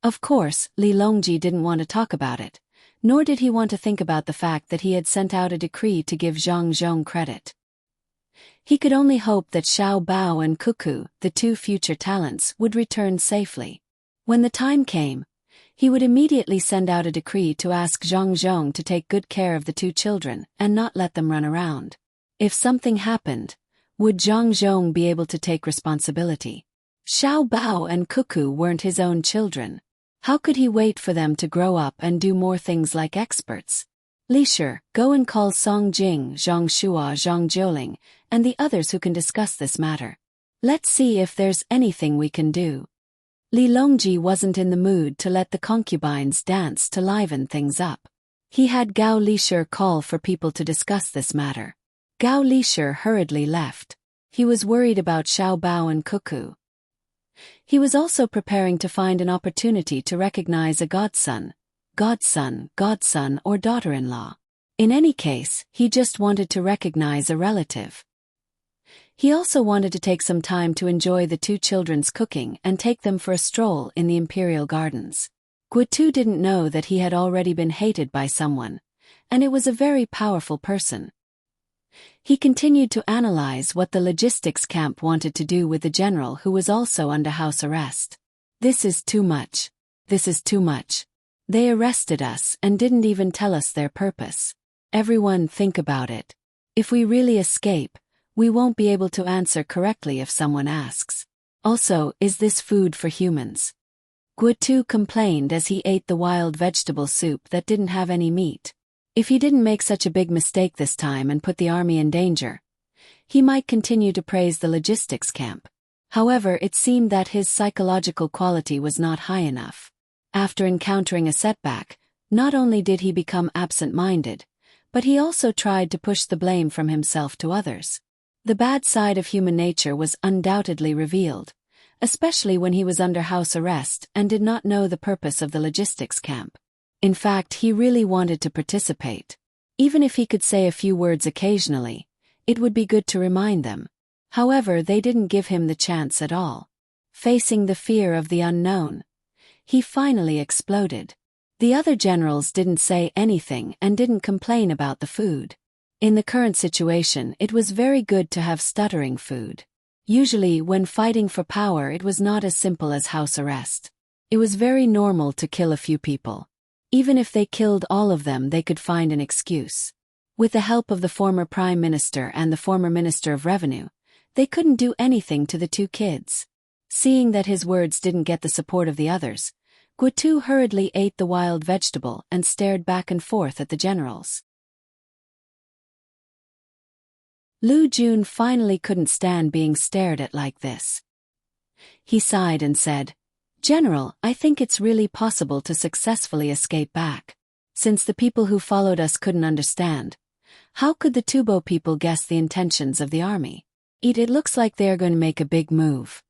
Of course, Li Longji didn't want to talk about it, nor did he want to think about the fact that he had sent out a decree to give Zhang Zhong credit. He could only hope that Xiao Bao and Cuckoo, the 2 future talents, would return safely. When the time came, he would immediately send out a decree to ask Zhang Zhong to take good care of the 2 children and not let them run around. If something happened, would Zhang Zhong be able to take responsibility? Xiao Bao and Cuckoo weren't his own children. How could he wait for them to grow up and do more things like experts? Li Shi, go and call Song Jing, Zhang Shua, Zhang Jiuling, and the others who can discuss this matter. Let's see if there's anything we can do. Li Longji wasn't in the mood to let the concubines dance to liven things up. He had Gao Li Shi call for people to discuss this matter. Gao Li Shi hurriedly left. He was worried about Xiao Bao and Cuckoo. He was also preparing to find an opportunity to recognize a godson, or daughter-in-law. In any case, he just wanted to recognize a relative. He also wanted to take some time to enjoy the 2 children's cooking and take them for a stroll in the imperial gardens. Guotu didn't know that he had already been hated by someone, and it was a very powerful person. He continued to analyze what the logistics camp wanted to do with the general who was also under house arrest. This is too much. This is too much. They arrested us and didn't even tell us their purpose. Everyone think about it. If we really escape, we won't be able to answer correctly if someone asks. Also, is this food for humans? Guotu complained as he ate the wild vegetable soup that didn't have any meat. If he didn't make such a big mistake this time and put the army in danger, he might continue to praise the logistics camp. However, it seemed that his psychological quality was not high enough. After encountering a setback, not only did he become absent-minded, but he also tried to push the blame from himself to others. The bad side of human nature was undoubtedly revealed, especially when he was under house arrest and did not know the purpose of the logistics camp. In fact, he really wanted to participate. Even if he could say a few words occasionally, it would be good to remind them. However, they didn't give him the chance at all. Facing the fear of the unknown, He finally exploded. The other generals didn't say anything and didn't complain about the food. In the current situation, it was very good to have stuttering food. Usually, when fighting for power, it was not as simple as house arrest. It was very normal to kill a few people. Even if they killed all of them, they could find an excuse. With the help of the former Prime Minister and the former Minister of Revenue, they couldn't do anything to the two kids. Seeing that his words didn't get the support of the others, Guotu hurriedly ate the wild vegetable and stared back and forth at the generals. Lu Jun finally couldn't stand being stared at like this. He sighed and said, "General, I think it's really possible to successfully escape back. Since the people who followed us couldn't understand, how could the Tubo people guess the intentions of the army? It looks like they're going to make a big move."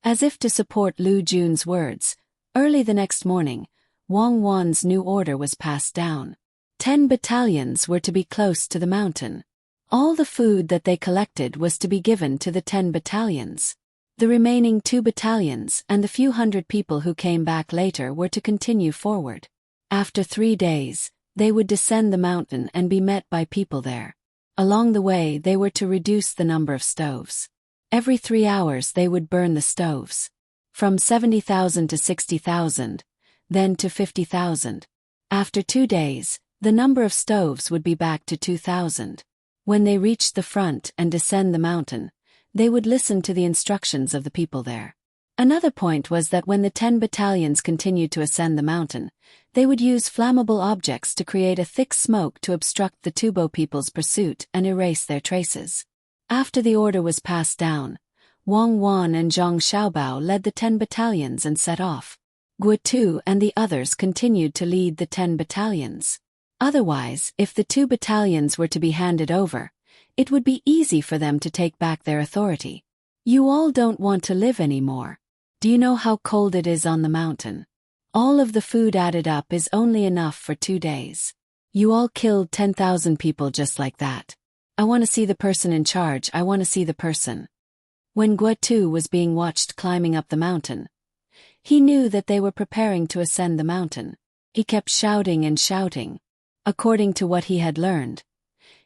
As if to support Lu Jun's words, early the next morning, Wang Wan's new order was passed down. 10 battalions were to be close to the mountain. All the food that they collected was to be given to the 10 battalions. The remaining 2 battalions and the few hundred people who came back later were to continue forward. After 3 days, they would descend the mountain and be met by people there. Along the way, they were to reduce the number of stoves. Every 3 hours they would burn the stoves. From 70,000 to 60,000, then to 50,000. After 2 days, the number of stoves would be back to 2,000. When they reached the front and descend the mountain, they would listen to the instructions of the people there. Another point was that when the 10 battalions continued to ascend the mountain, they would use flammable objects to create a thick smoke to obstruct the Tubo people's pursuit and erase their traces. After the order was passed down, Wang Wan and Zhang Xiaobao led the 10 battalions and set off. Guotu and the others continued to lead the 10 battalions. Otherwise, if the 2 battalions were to be handed over, it would be easy for them to take back their authority. You all don't want to live anymore. Do you know how cold it is on the mountain? All of the food added up is only enough for 2 days. You all killed 10,000 people just like that. I want to see the person in charge. I want to see the person. When Guotu was being watched climbing up the mountain, he knew that they were preparing to ascend the mountain. He kept shouting and shouting. According to what he had learned,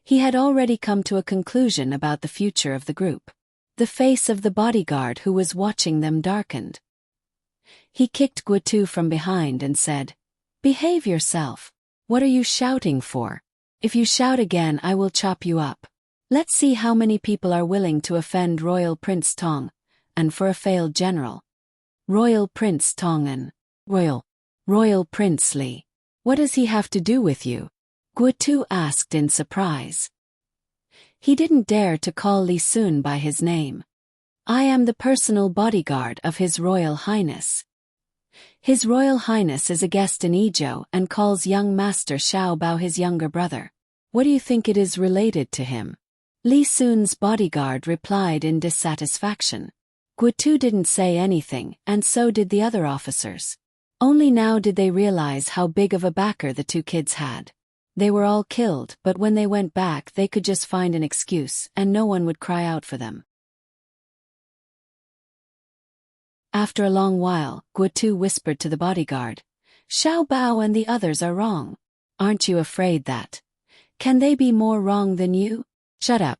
he had already come to a conclusion about the future of the group. The face of the bodyguard who was watching them darkened. He kicked Guotu from behind and said, "Behave yourself. What are you shouting for? If you shout again, I will chop you up. Let's see how many people are willing to offend Royal Prince Tang, and for a failed general." Royal Prince Tang and Royal Prince Li. What does he have to do with you? Guotu asked in surprise. He didn't dare to call Li Sun by his name. I am the personal bodyguard of His Royal Highness. His Royal Highness is a guest in Izhou and calls young Master Xiaobao his younger brother. What do you think it is related to him? Li Sun's bodyguard replied in dissatisfaction. Guotu didn't say anything, and so did the other officers. Only now did they realize how big of a backer the 2 kids had. They were all killed, but when they went back they could just find an excuse and no one would cry out for them. After a long while, Guotu whispered to the bodyguard, "Xiaobao and the others are wrong. Aren't you afraid that? Can they be more wrong than you? Shut up."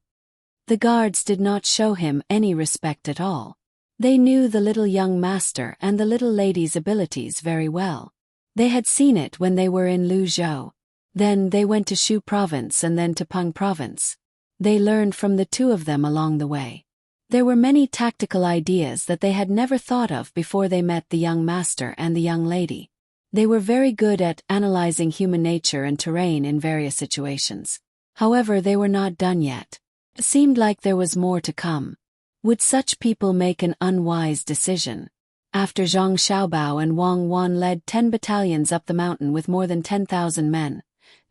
The guards did not show him any respect at all. They knew the little young master and the little lady's abilities very well. They had seen it when they were in Luzhou. Then they went to Shu province and then to Peng province. They learned from the 2 of them along the way. There were many tactical ideas that they had never thought of before they met the young master and the young lady. They were very good at analyzing human nature and terrain in various situations. However, they were not done yet. It seemed like there was more to come. Would such people make an unwise decision? After Zhang Xiaobao and Wang Wan led 10 battalions up the mountain with more than 10,000 men,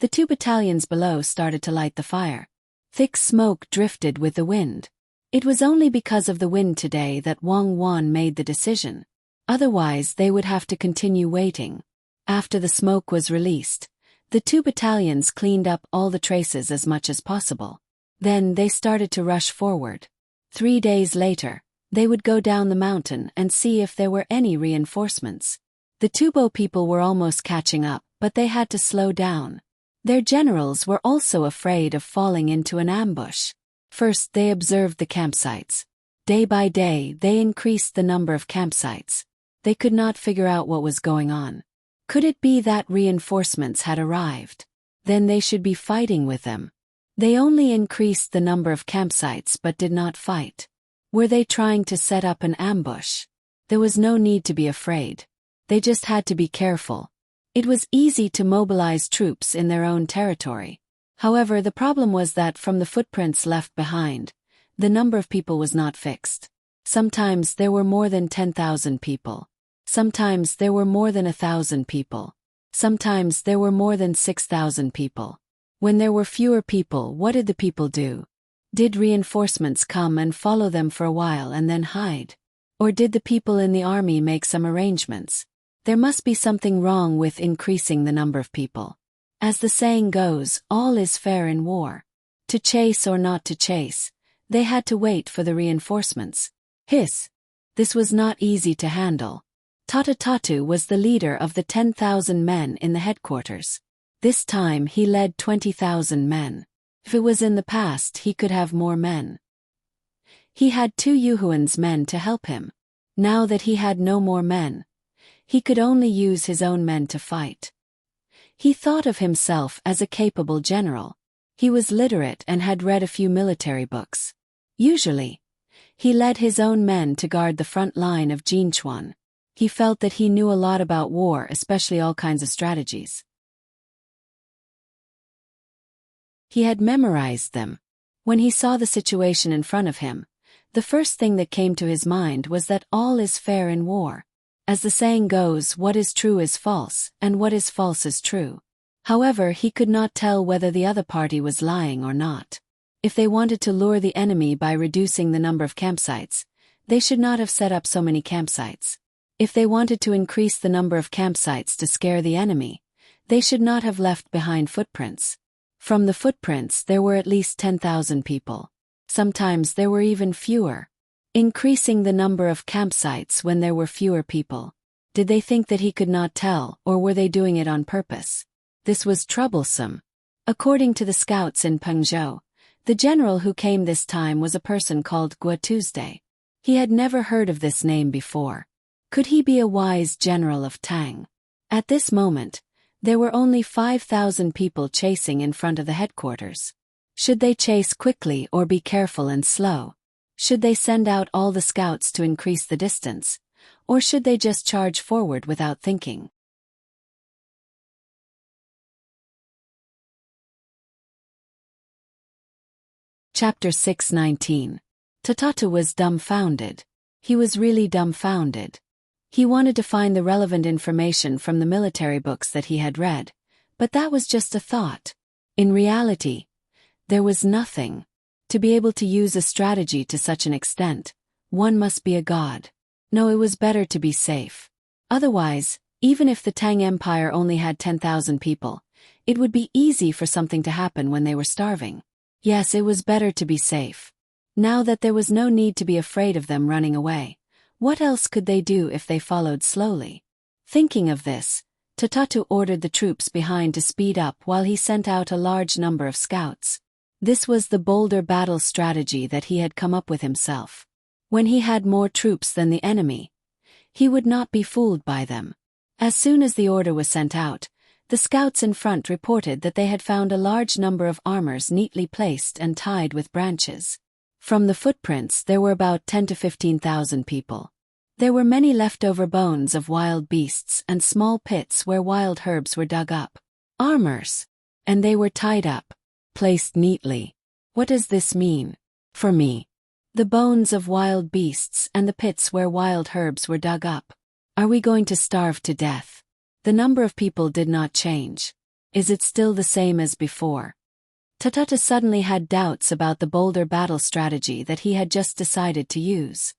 the 2 battalions below started to light the fire. Thick smoke drifted with the wind. It was only because of the wind today that Wang Wan made the decision. Otherwise they would have to continue waiting. After the smoke was released, the 2 battalions cleaned up all the traces as much as possible. Then they started to rush forward. 3 days later, they would go down the mountain and see if there were any reinforcements. The Tubo people were almost catching up, but they had to slow down. Their generals were also afraid of falling into an ambush. First, they observed the campsites. Day by day, they increased the number of campsites. They could not figure out what was going on. Could it be that reinforcements had arrived? Then they should be fighting with them. They only increased the number of campsites but did not fight. Were they trying to set up an ambush? There was no need to be afraid. They just had to be careful. It was easy to mobilize troops in their own territory. However, the problem was that from the footprints left behind, the number of people was not fixed. Sometimes there were more than 10,000 people. Sometimes there were more than 1,000 people. Sometimes there were more than 6,000 people. When there were fewer people, what did the people do? Did reinforcements come and follow them for a while and then hide? Or did the people in the army make some arrangements? There must be something wrong with increasing the number of people. As the saying goes, all is fair in war. To chase or not to chase, they had to wait for the reinforcements. This was not easy to handle. Tatu was the leader of the 10,000 men in the headquarters. This time he led 20,000 men. If it was in the past, he could have more men. He had 2 Yuhuan's men to help him. Now that he had no more men, he could only use his own men to fight. He thought of himself as a capable general. He was literate and had read a few military books. Usually, he led his own men to guard the front line of Jinchuan. He felt that he knew a lot about war, especially all kinds of strategies. He had memorized them. When he saw the situation in front of him, the first thing that came to his mind was that all is fair in war. As the saying goes, what is true is false, and what is false is true. However, he could not tell whether the other party was lying or not. If they wanted to lure the enemy by reducing the number of campsites, they should not have set up so many campsites. If they wanted to increase the number of campsites to scare the enemy, they should not have left behind footprints. From the footprints there were at least 10,000 people. Sometimes there were even fewer. Increasing the number of campsites when there were fewer people. Did they think that he could not tell, or were they doing it on purpose? This was troublesome. According to the scouts in Pengzhou, the general who came this time was a person called Gua Tuesday. He had never heard of this name before. Could he be a wise general of Tang? At this moment, there were only 5,000 people chasing in front of the headquarters. Should they chase quickly or be careful and slow? Should they send out all the scouts to increase the distance? Or should they just charge forward without thinking? Chapter 6:19. Tatu was dumbfounded. He was really dumbfounded. He wanted to find the relevant information from the military books that he had read, but that was just a thought. In reality, there was nothing. To be able to use a strategy to such an extent, one must be a god. No, it was better to be safe. Otherwise, even if the Tang Empire only had 10,000 people, it would be easy for something to happen when they were starving. Yes, it was better to be safe. Now that there was no need to be afraid of them running away, what else could they do if they followed slowly? Thinking of this, Tatu ordered the troops behind to speed up while he sent out a large number of scouts. This was the bolder battle strategy that he had come up with himself. When he had more troops than the enemy, he would not be fooled by them. As soon as the order was sent out, the scouts in front reported that they had found a large number of armors neatly placed and tied with branches. From the footprints there were about 10 to 15,000 people. There were many leftover bones of wild beasts and small pits where wild herbs were dug up. Armors! And they were tied up, placed neatly. What does this mean? For me. The bones of wild beasts and the pits where wild herbs were dug up. Are we going to starve to death? The number of people did not change. Is it still the same as before? Tatu suddenly had doubts about the bolder battle strategy that he had just decided to use.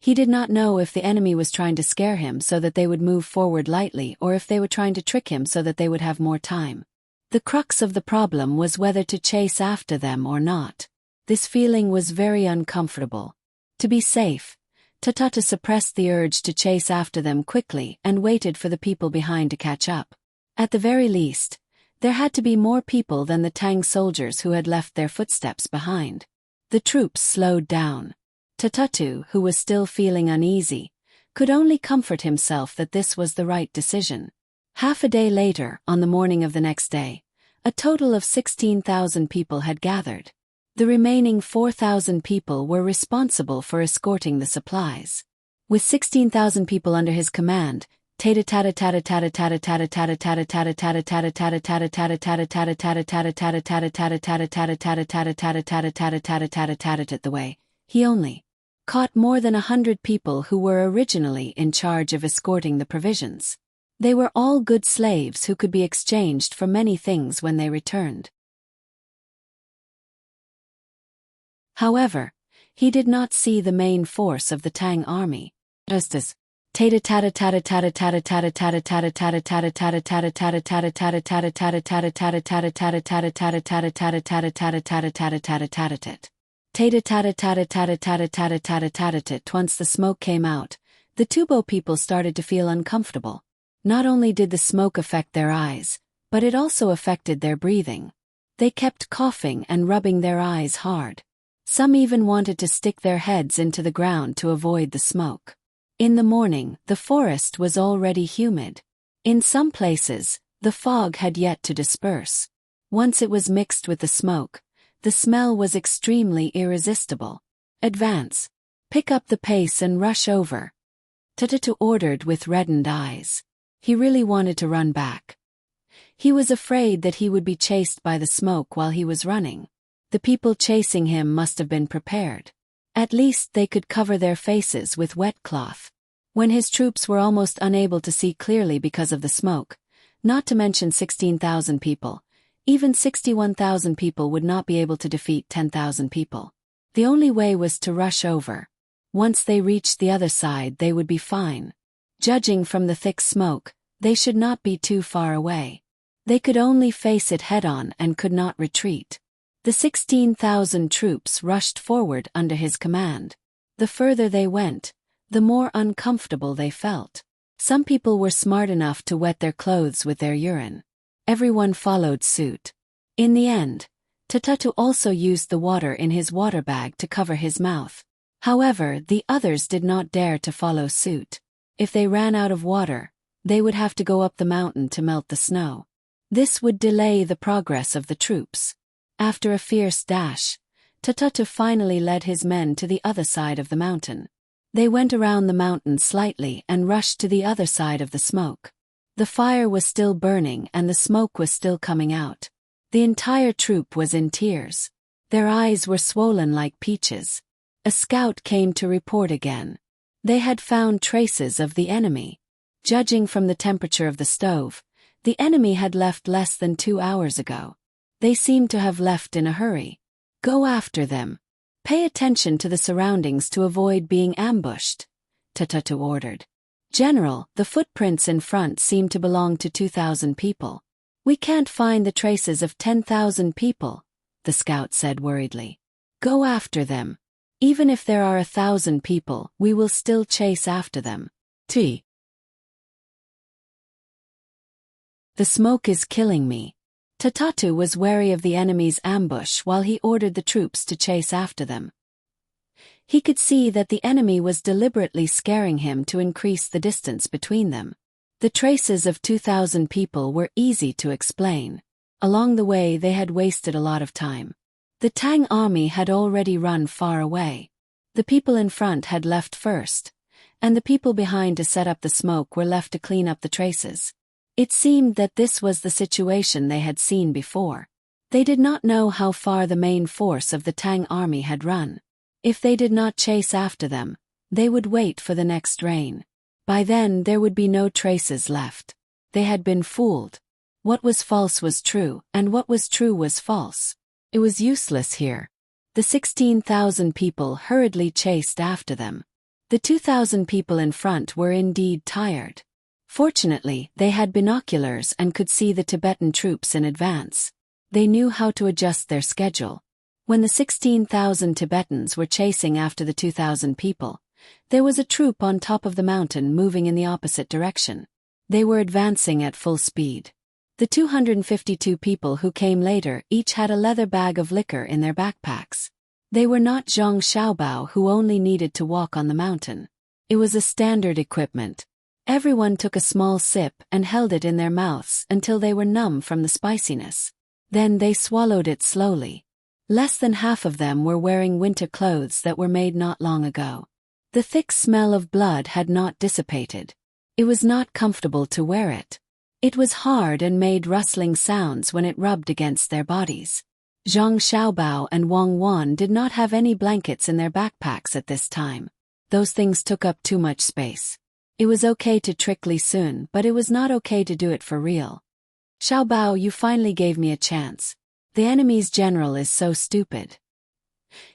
He did not know if the enemy was trying to scare him so that they would move forward lightly or if they were trying to trick him so that they would have more time. The crux of the problem was whether to chase after them or not. This feeling was very uncomfortable. To be safe, Tatata suppressed the urge to chase after them quickly and waited for the people behind to catch up. At the very least, there had to be more people than the Tang soldiers who had left their footsteps behind. The troops slowed down. Tatatu, who was still feeling uneasy, could only comfort himself that this was the right decision. Half a day later, on the morning of the next day, a total of 16,000 people had gathered. The remaining 4,000 people were responsible for escorting the supplies. With 16,000 people under his command, the way, he only caught more than 100 people who were originally in charge of escorting the provisions. They were all good slaves who could be exchanged for many things when they returned. However, he did not see the main force of the Tang army. Once the smoke came out, the Tubo people started to feel uncomfortable. Not only did the smoke affect their eyes, but it also affected their breathing. They kept coughing and rubbing their eyes hard. Some even wanted to stick their heads into the ground to avoid the smoke. In the morning, the forest was already humid. In some places, the fog had yet to disperse. Once it was mixed with the smoke, the smell was extremely irresistible. Advance. Pick up the pace and rush over. Tatatu ordered with reddened eyes. He really wanted to run back. He was afraid that he would be chased by the smoke while he was running. The people chasing him must have been prepared. At least they could cover their faces with wet cloth. When his troops were almost unable to see clearly because of the smoke, not to mention 16,000 people, even 61,000 people would not be able to defeat 10,000 people. The only way was to rush over. Once they reached the other side, they would be fine. Judging from the thick smoke, they should not be too far away. They could only face it head-on and could not retreat. The 16,000 troops rushed forward under his command. The further they went, the more uncomfortable they felt. Some people were smart enough to wet their clothes with their urine. Everyone followed suit. In the end, Tatatu also used the water in his water bag to cover his mouth. However, the others did not dare to follow suit. If they ran out of water, they would have to go up the mountain to melt the snow. This would delay the progress of the troops. After a fierce dash, Tatatu finally led his men to the other side of the mountain. They went around the mountain slightly and rushed to the other side of the smoke. The fire was still burning and the smoke was still coming out. The entire troop was in tears. Their eyes were swollen like peaches. A scout came to report again. They had found traces of the enemy. Judging from the temperature of the stove, the enemy had left less than 2 hours ago. They seemed to have left in a hurry. Go after them. Pay attention to the surroundings to avoid being ambushed, Tatatu ordered. General, the footprints in front seem to belong to 2,000 people. We can't find the traces of 10,000 people, the scout said worriedly. Go after them. Even if there are 1,000 people, we will still chase after them. The smoke is killing me. Tatatu was wary of the enemy's ambush while he ordered the troops to chase after them. He could see that the enemy was deliberately scaring him to increase the distance between them. The traces of 2,000 people were easy to explain. Along the way they had wasted a lot of time. The Tang army had already run far away. The people in front had left first, and the people behind to set up the smoke were left to clean up the traces. It seemed that this was the situation they had seen before. They did not know how far the main force of the Tang army had run. If they did not chase after them, they would wait for the next rain. By then there would be no traces left. They had been fooled. What was false was true, and what was true was false. It was useless here. The 16,000 people hurriedly chased after them. The 2,000 people in front were indeed tired. Fortunately, they had binoculars and could see the Tibetan troops in advance. They knew how to adjust their schedule. When the 16,000 Tibetans were chasing after the 2,000 people, There was a troop on top of the mountain moving in the opposite direction. They were advancing at full speed. The 252 people who came later each had a leather bag of liquor in their backpacks. They were not Zhang Xiaobao, who only needed to walk on the mountain. It was a standard equipment. Everyone took a small sip and held it in their mouths until they were numb from the spiciness. Then they swallowed it slowly. Less than half of them were wearing winter clothes that were made not long ago. The thick smell of blood had not dissipated. It was not comfortable to wear it. It was hard and made rustling sounds when it rubbed against their bodies. Zhang Xiaobao and Wang Wan did not have any blankets in their backpacks at this time. Those things took up too much space. It was okay to trick Li Sun, but it was not okay to do it for real. Xiaobao, you finally gave me a chance. The enemy's general is so stupid.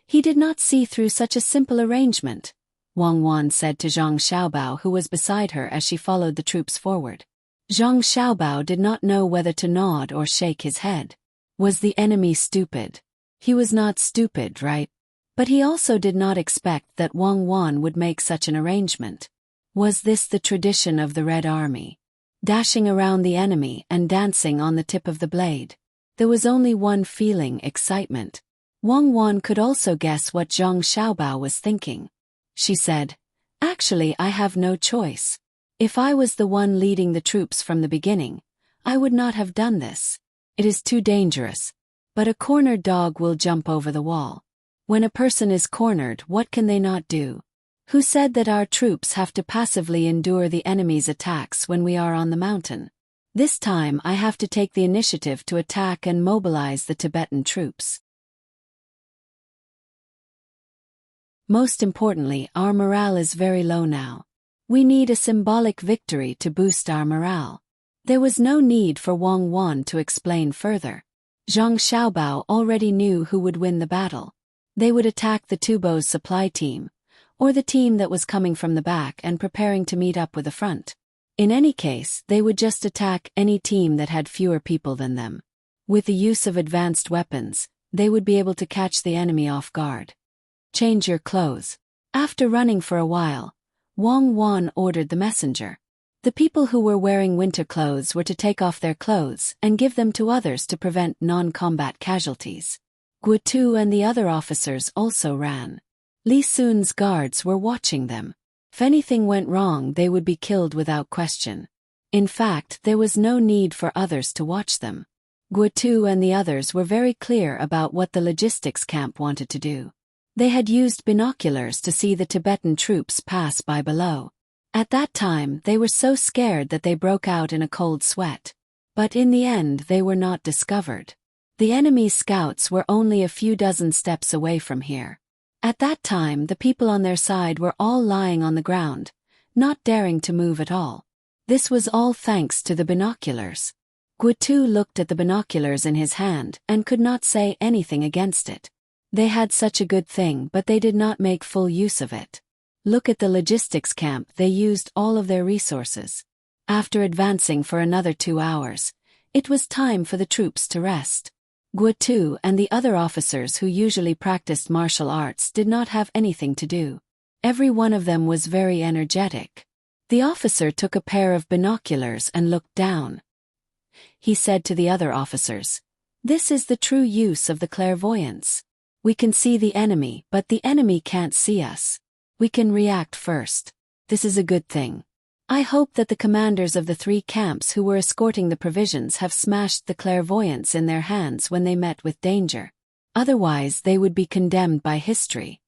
He did not see through such a simple arrangement, Wang Wan said to Zhang Xiaobao, who was beside her as she followed the troops forward. Zhang Xiaobao did not know whether to nod or shake his head. Was the enemy stupid? He was not stupid, right? But he also did not expect that Wang Wan would make such an arrangement. Was this the tradition of the Red Army? Dashing around the enemy and dancing on the tip of the blade. There was only one feeling: excitement. Wang Wan could also guess what Zhang Xiaobao was thinking. She said, "Actually, I have no choice. If I was the one leading the troops from the beginning, I would not have done this. It is too dangerous. But a cornered dog will jump over the wall. When a person is cornered, what can they not do? Who said that our troops have to passively endure the enemy's attacks when we are on the mountain? This time I have to take the initiative to attack and mobilize the Tibetan troops. Most importantly, our morale is very low now. We need a symbolic victory to boost our morale." There was no need for Wang Wan to explain further. Zhang Xiaobao already knew who would win the battle. They would attack the Tubo's supply team, or the team that was coming from the back and preparing to meet up with the front. In any case, they would just attack any team that had fewer people than them. With the use of advanced weapons, they would be able to catch the enemy off guard. "Change your clothes." After running for a while, Wang Wan ordered the messenger. The people who were wearing winter clothes were to take off their clothes and give them to others to prevent non-combat casualties. Guotu and the other officers also ran. Li Sun's guards were watching them. If anything went wrong, they would be killed without question. In fact, there was no need for others to watch them. Guotu and the others were very clear about what the logistics camp wanted to do. They had used binoculars to see the Tibetan troops pass by below. At that time, they were so scared that they broke out in a cold sweat. But in the end, they were not discovered. The enemy's scouts were only a few dozen steps away from here. At that time, the people on their side were all lying on the ground, not daring to move at all. This was all thanks to the binoculars. Guotu looked at the binoculars in his hand and could not say anything against it. They had such a good thing, but they did not make full use of it. Look at the logistics camp, they used all of their resources. After advancing for another 2 hours, it was time for the troops to rest. Guotu and the other officers who usually practiced martial arts did not have anything to do. Every one of them was very energetic. The officer took a pair of binoculars and looked down. He said to the other officers, "This is the true use of the clairvoyance. We can see the enemy, but the enemy can't see us. We can react first. This is a good thing. I hope that the commanders of the 3 camps who were escorting the provisions have smashed the clairvoyance in their hands when they met with danger. Otherwise they would be condemned by history."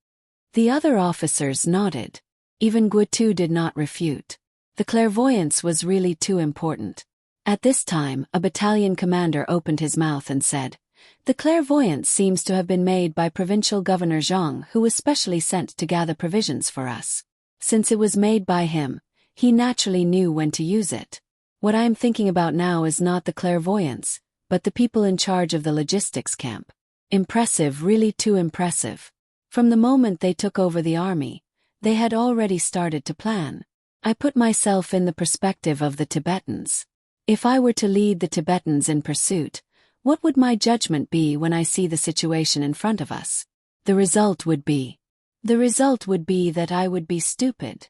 The other officers nodded. Even Guotu did not refute. The clairvoyance was really too important. At this time, a battalion commander opened his mouth and said, "The clairvoyance seems to have been made by Provincial Governor Zhang, who was specially sent to gather provisions for us. Since it was made by him, he naturally knew when to use it. What I am thinking about now is not the clairvoyance, but the people in charge of the logistics camp. Impressive, really too impressive. From the moment they took over the army, they had already started to plan. I put myself in the perspective of the Tibetans. If I were to lead the Tibetans in pursuit, what would my judgment be when I see the situation in front of us? The result would be, The result would be that I would be stupid.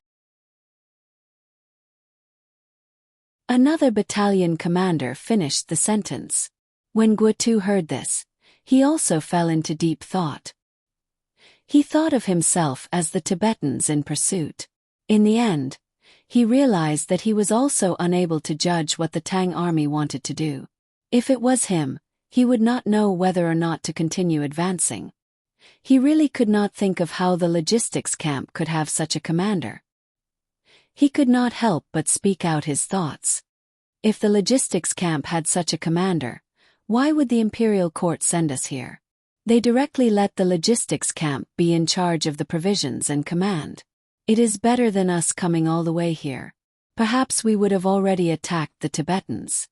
Another battalion commander finished the sentence. When Guotu heard this, he also fell into deep thought. He thought of himself as the Tibetans in pursuit. In the end, he realized that he was also unable to judge what the Tang army wanted to do. If it was him, he would not know whether or not to continue advancing. He really could not think of how the logistics camp could have such a commander. He could not help but speak out his thoughts. If the logistics camp had such a commander, why would the imperial court send us here? They directly let the logistics camp be in charge of the provisions and command. It is better than us coming all the way here. Perhaps we would have already attacked the Tibetans.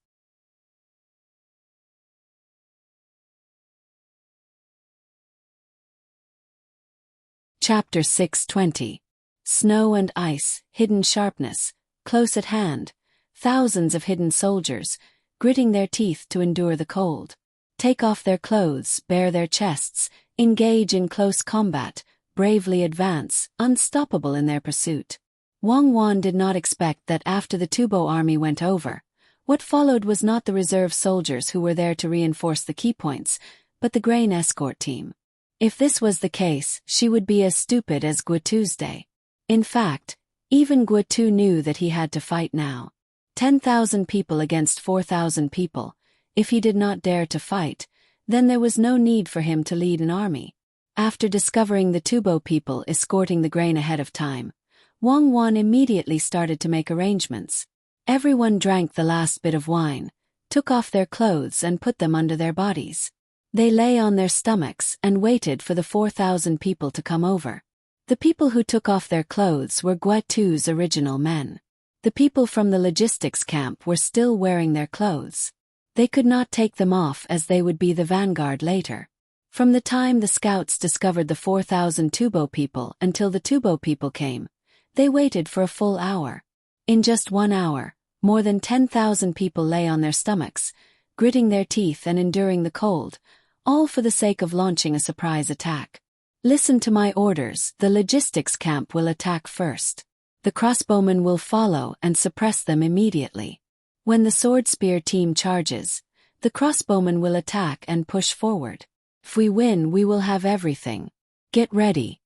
Chapter 620. Snow and ice, hidden sharpness, close at hand, thousands of hidden soldiers, gritting their teeth to endure the cold. Take off their clothes, bare their chests, engage in close combat, bravely advance, unstoppable in their pursuit. Wang Wan did not expect that after the Tubo army went over, what followed was not the reserve soldiers who were there to reinforce the key points, but the grain escort team. If this was the case, she would be as stupid as Guotu's day. In fact, even Guotu knew that he had to fight now. 10,000 people against 4,000 people. If he did not dare to fight, then there was no need for him to lead an army. After discovering the Tubo people escorting the grain ahead of time, Wang Wan immediately started to make arrangements. Everyone drank the last bit of wine, took off their clothes and put them under their bodies. They lay on their stomachs and waited for the 4,000 people to come over. The people who took off their clothes were Guotu's original men. The people from the logistics camp were still wearing their clothes. They could not take them off as they would be the vanguard later. From the time the scouts discovered the 4,000 Tubo people until the Tubo people came, they waited for a full hour. In just 1 hour, more than 10,000 people lay on their stomachs, gritting their teeth and enduring the cold, all for the sake of launching a surprise attack. Listen to my orders, the logistics camp will attack first. The crossbowmen will follow and suppress them immediately. When the sword-spear team charges, the crossbowmen will attack and push forward. If we win, we will have everything. Get ready.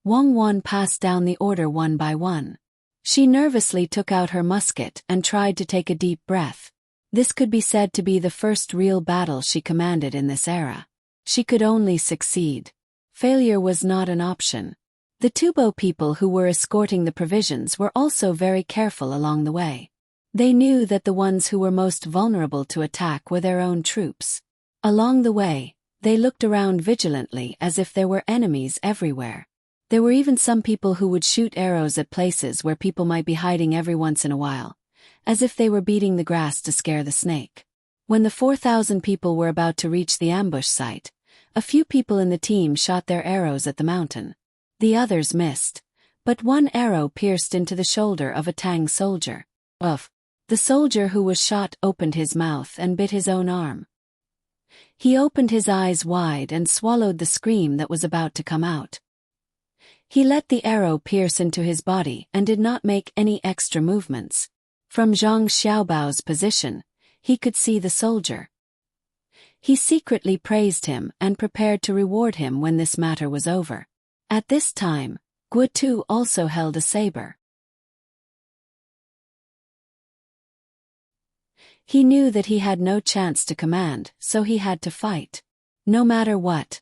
Wang Wan passed down the order one by one. She nervously took out her musket and tried to take a deep breath. This could be said to be the first real battle she commanded in this era. She could only succeed. Failure was not an option. The Tubo people who were escorting the provisions were also very careful along the way. They knew that the ones who were most vulnerable to attack were their own troops. Along the way, they looked around vigilantly as if there were enemies everywhere. There were even some people who would shoot arrows at places where people might be hiding every once in a while, as if they were beating the grass to scare the snake. When the 4,000 people were about to reach the ambush site, a few people in the team shot their arrows at the mountain. The others missed, but one arrow pierced into the shoulder of a Tang soldier. Ugh! The soldier who was shot opened his mouth and bit his own arm. He opened his eyes wide and swallowed the scream that was about to come out. He let the arrow pierce into his body and did not make any extra movements. From Zhang Xiaobao's position, he could see the soldier. He secretly praised him and prepared to reward him when this matter was over. At this time, Guotu also held a saber. He knew that he had no chance to command, so he had to fight. No matter what.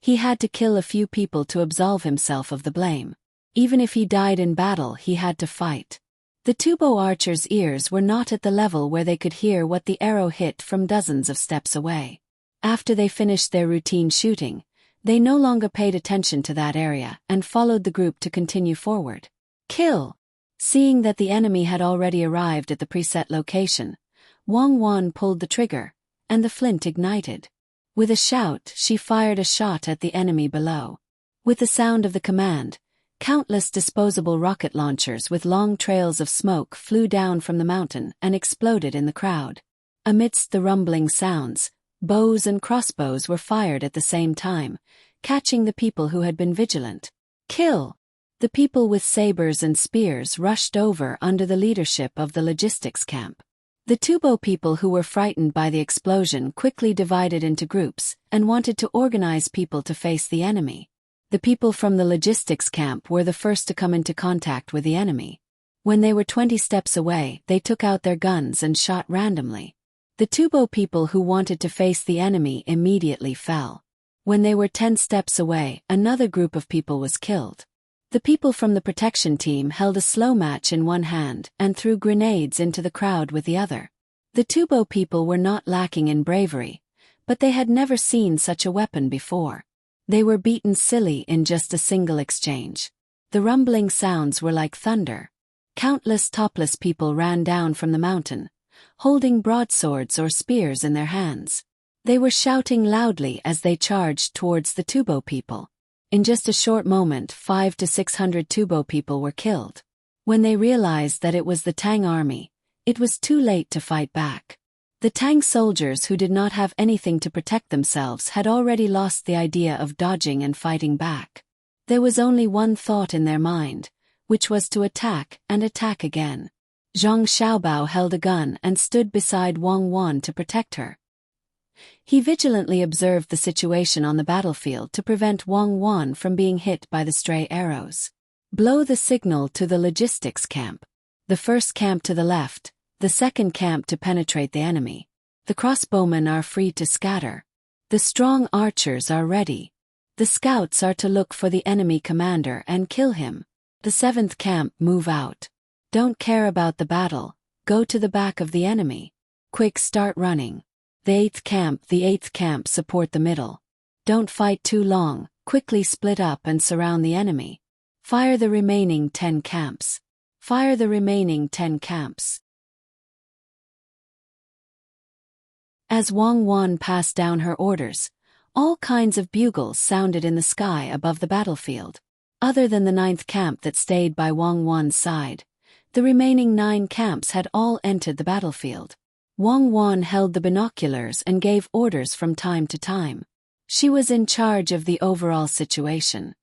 He had to kill a few people to absolve himself of the blame. Even if he died in battle, he had to fight. The Tubo archers' ears were not at the level where they could hear what the arrow hit from dozens of steps away. After they finished their routine shooting, they no longer paid attention to that area and followed the group to continue forward. Kill! Seeing that the enemy had already arrived at the preset location, Wang Wan pulled the trigger, and the flint ignited. With a shout, she fired a shot at the enemy below. With the sound of the command, countless disposable rocket launchers with long trails of smoke flew down from the mountain and exploded in the crowd. Amidst the rumbling sounds, bows and crossbows were fired at the same time, catching the people who had been vigilant. Kill! The people with sabers and spears rushed over under the leadership of the logistics camp. The Tubo people who were frightened by the explosion quickly divided into groups and wanted to organize people to face the enemy. The people from the logistics camp were the first to come into contact with the enemy. When they were 20 steps away, they took out their guns and shot randomly. The Tubo people who wanted to face the enemy immediately fell. When they were 10 steps away, another group of people was killed. The people from the protection team held a slow match in one hand and threw grenades into the crowd with the other. The Tubo people were not lacking in bravery, but they had never seen such a weapon before. They were beaten silly in just a single exchange. The rumbling sounds were like thunder. Countless topless people ran down from the mountain, holding broadswords or spears in their hands. They were shouting loudly as they charged towards the Tubo people. In just a short moment, 500 to 600 Tubo people were killed. When they realized that it was the Tang army, it was too late to fight back. The Tang soldiers who did not have anything to protect themselves had already lost the idea of dodging and fighting back. There was only one thought in their mind, which was to attack and attack again. Zhang Xiaobao held a gun and stood beside Wang Wan to protect her. He vigilantly observed the situation on the battlefield to prevent Wang Wan from being hit by the stray arrows. Blow the signal to the logistics camp. The first camp to the left, the second camp to penetrate the enemy. The crossbowmen are free to scatter. The strong archers are ready. The scouts are to look for the enemy commander and kill him. The seventh camp move out. Don't care about the battle, go to the back of the enemy. Quick, start running. The eighth camp support the middle. Don't fight too long, quickly split up and surround the enemy. Fire the remaining 10 camps. Fire the remaining 10 camps. As Wang Wan passed down her orders, all kinds of bugles sounded in the sky above the battlefield. Other than the 9th camp that stayed by Wang Wan's side, the remaining 9 camps had all entered the battlefield. Wang Wan held the binoculars and gave orders from time to time. She was in charge of the overall situation.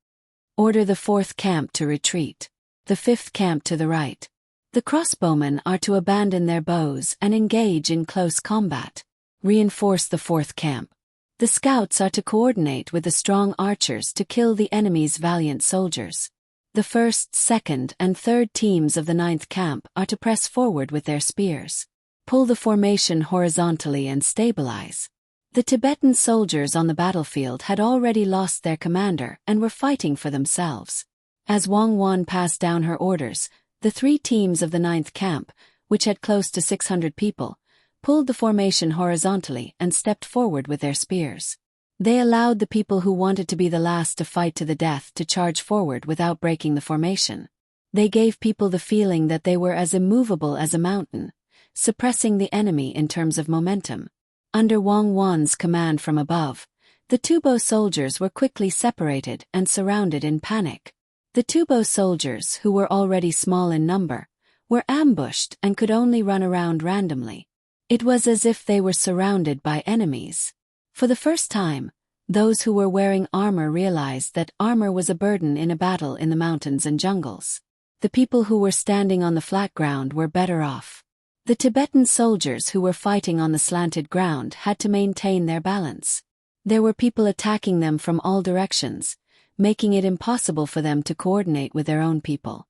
Order the 4th camp to retreat. The 5th camp to the right. The crossbowmen are to abandon their bows and engage in close combat. Reinforce the 4th camp. The scouts are to coordinate with the strong archers to kill the enemy's valiant soldiers. The 1st, 2nd, and 3rd teams of the 9th camp are to press forward with their spears. Pull the formation horizontally and stabilize. The Tibetan soldiers on the battlefield had already lost their commander and were fighting for themselves. As Wang Wan passed down her orders, the 3 teams of the 9th camp, which had close to 600 people, pulled the formation horizontally and stepped forward with their spears. They allowed the people who wanted to be the last to fight to the death to charge forward without breaking the formation. They gave people the feeling that they were as immovable as a mountain, suppressing the enemy in terms of momentum. Under Wang Wan's command from above, the Tubo soldiers were quickly separated and surrounded in panic. The Tubo soldiers, who were already small in number, were ambushed and could only run around randomly. It was as if they were surrounded by enemies. For the first time, those who were wearing armor realized that armor was a burden in a battle in the mountains and jungles. The people who were standing on the flat ground were better off. The Tibetan soldiers who were fighting on the slanted ground had to maintain their balance. There were people attacking them from all directions, making it impossible for them to coordinate with their own people.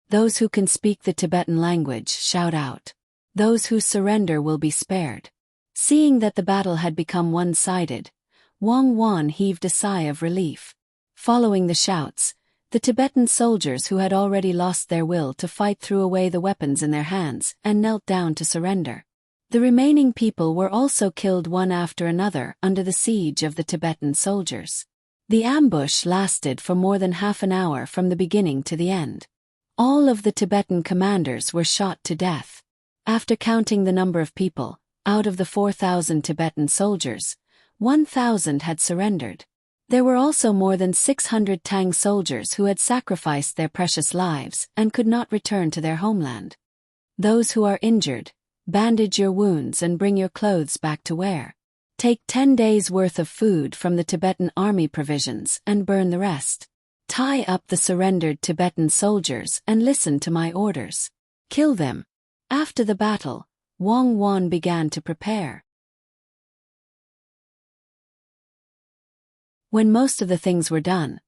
Those who can speak the Tibetan language shout out. Those who surrender will be spared. Seeing that the battle had become one-sided, Wang Wan heaved a sigh of relief. Following the shouts, the Tibetan soldiers who had already lost their will to fight threw away the weapons in their hands and knelt down to surrender. The remaining people were also killed one after another under the siege of the Tibetan soldiers. The ambush lasted for more than half an hour from the beginning to the end. All of the Tibetan commanders were shot to death. After counting the number of people, out of the 4,000 Tibetan soldiers, 1,000 had surrendered. There were also more than 600 Tang soldiers who had sacrificed their precious lives and could not return to their homeland. Those who are injured, bandage your wounds and bring your clothes back to wear. Take 10 days' worth of food from the Tibetan army provisions and burn the rest. Tie up the surrendered Tibetan soldiers and listen to my orders. Kill them. After the battle, Wang Wan began to prepare. When most of the things were done,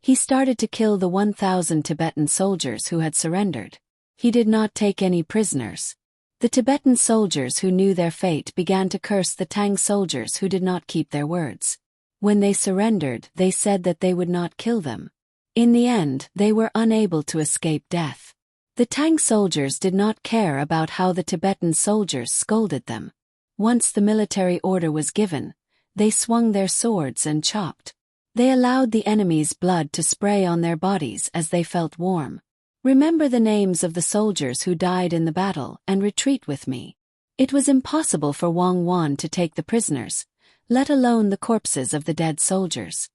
he started to kill the 1,000 Tibetan soldiers who had surrendered. He did not take any prisoners. The Tibetan soldiers who knew their fate began to curse the Tang soldiers who did not keep their words. When they surrendered, they said that they would not kill them. In the end, they were unable to escape death. The Tang soldiers did not care about how the Tibetan soldiers scolded them. Once the military order was given, they swung their swords and chopped. They allowed the enemy's blood to spray on their bodies as they felt warm. Remember the names of the soldiers who died in the battle and retreat with me. It was impossible for Wang Wan to take the prisoners, let alone the corpses of the dead soldiers.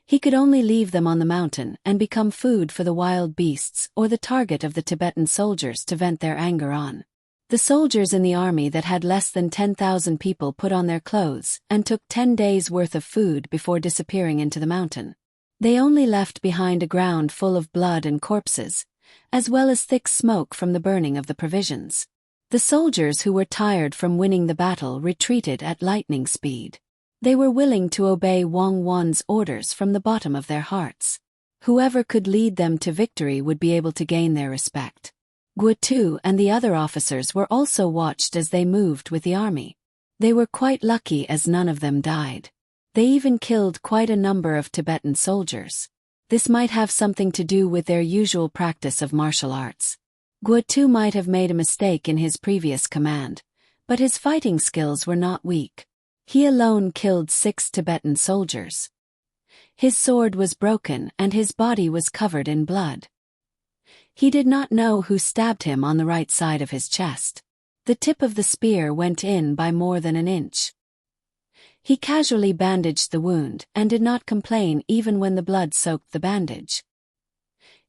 He could only leave them on the mountain and become food for the wild beasts or the target of the Tibetan soldiers to vent their anger on. The soldiers in the army that had less than 10,000 people put on their clothes and took 10 days' worth of food before disappearing into the mountain. They only left behind a ground full of blood and corpses, as well as thick smoke from the burning of the provisions. The soldiers who were tired from winning the battle retreated at lightning speed. They were willing to obey Wang Wan's orders from the bottom of their hearts. Whoever could lead them to victory would be able to gain their respect. Guotu and the other officers were also watched as they moved with the army. They were quite lucky as none of them died. They even killed quite a number of Tibetan soldiers. This might have something to do with their usual practice of martial arts. Guotu might have made a mistake in his previous command, but his fighting skills were not weak. He alone killed 6 Tibetan soldiers. His sword was broken and his body was covered in blood. He did not know who stabbed him on the right side of his chest. The tip of the spear went in by more than an inch. He casually bandaged the wound and did not complain even when the blood soaked the bandage.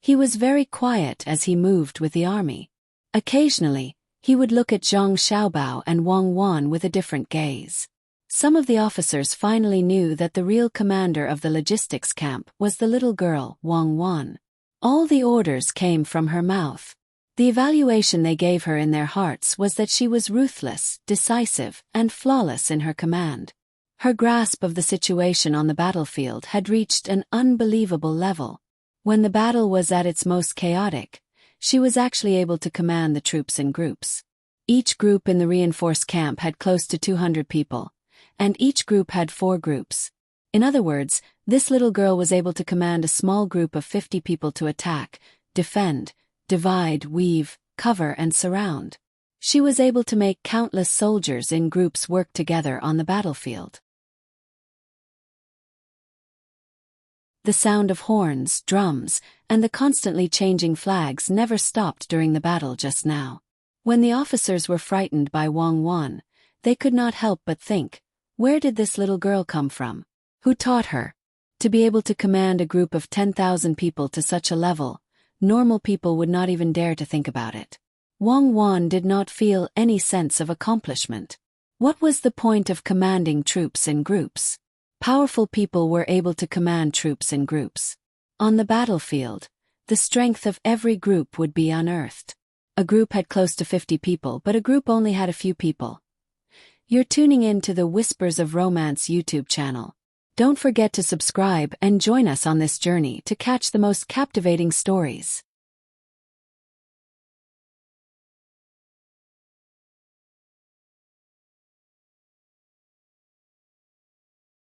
He was very quiet as he moved with the army. Occasionally, he would look at Zhang Xiaobao and Wang Wan with a different gaze. Some of the officers finally knew that the real commander of the logistics camp was the little girl, Wang Wan. All the orders came from her mouth. The evaluation they gave her in their hearts was that she was ruthless, decisive, and flawless in her command. Her grasp of the situation on the battlefield had reached an unbelievable level. When the battle was at its most chaotic, she was actually able to command the troops in groups. Each group in the reinforced camp had close to 200 people, and each group had 4 groups. In other words, this little girl was able to command a small group of 50 people to attack, defend, divide, weave, cover, and surround. She was able to make countless soldiers in groups work together on the battlefield. The sound of horns, drums, and the constantly changing flags never stopped during the battle just now. When the officers were frightened by Wang Wan, they could not help but think, where did this little girl come from? Who taught her? To be able to command a group of 10,000 people to such a level, normal people would not even dare to think about it. Wang Wan did not feel any sense of accomplishment. What was the point of commanding troops in groups? Powerful people were able to command troops in groups. On the battlefield, the strength of every group would be unearthed. A group had close to 50 people, but a group only had a few people. You're tuning in to the Whispers of Romance YouTube channel. Don't forget to subscribe and join us on this journey to catch the most captivating stories.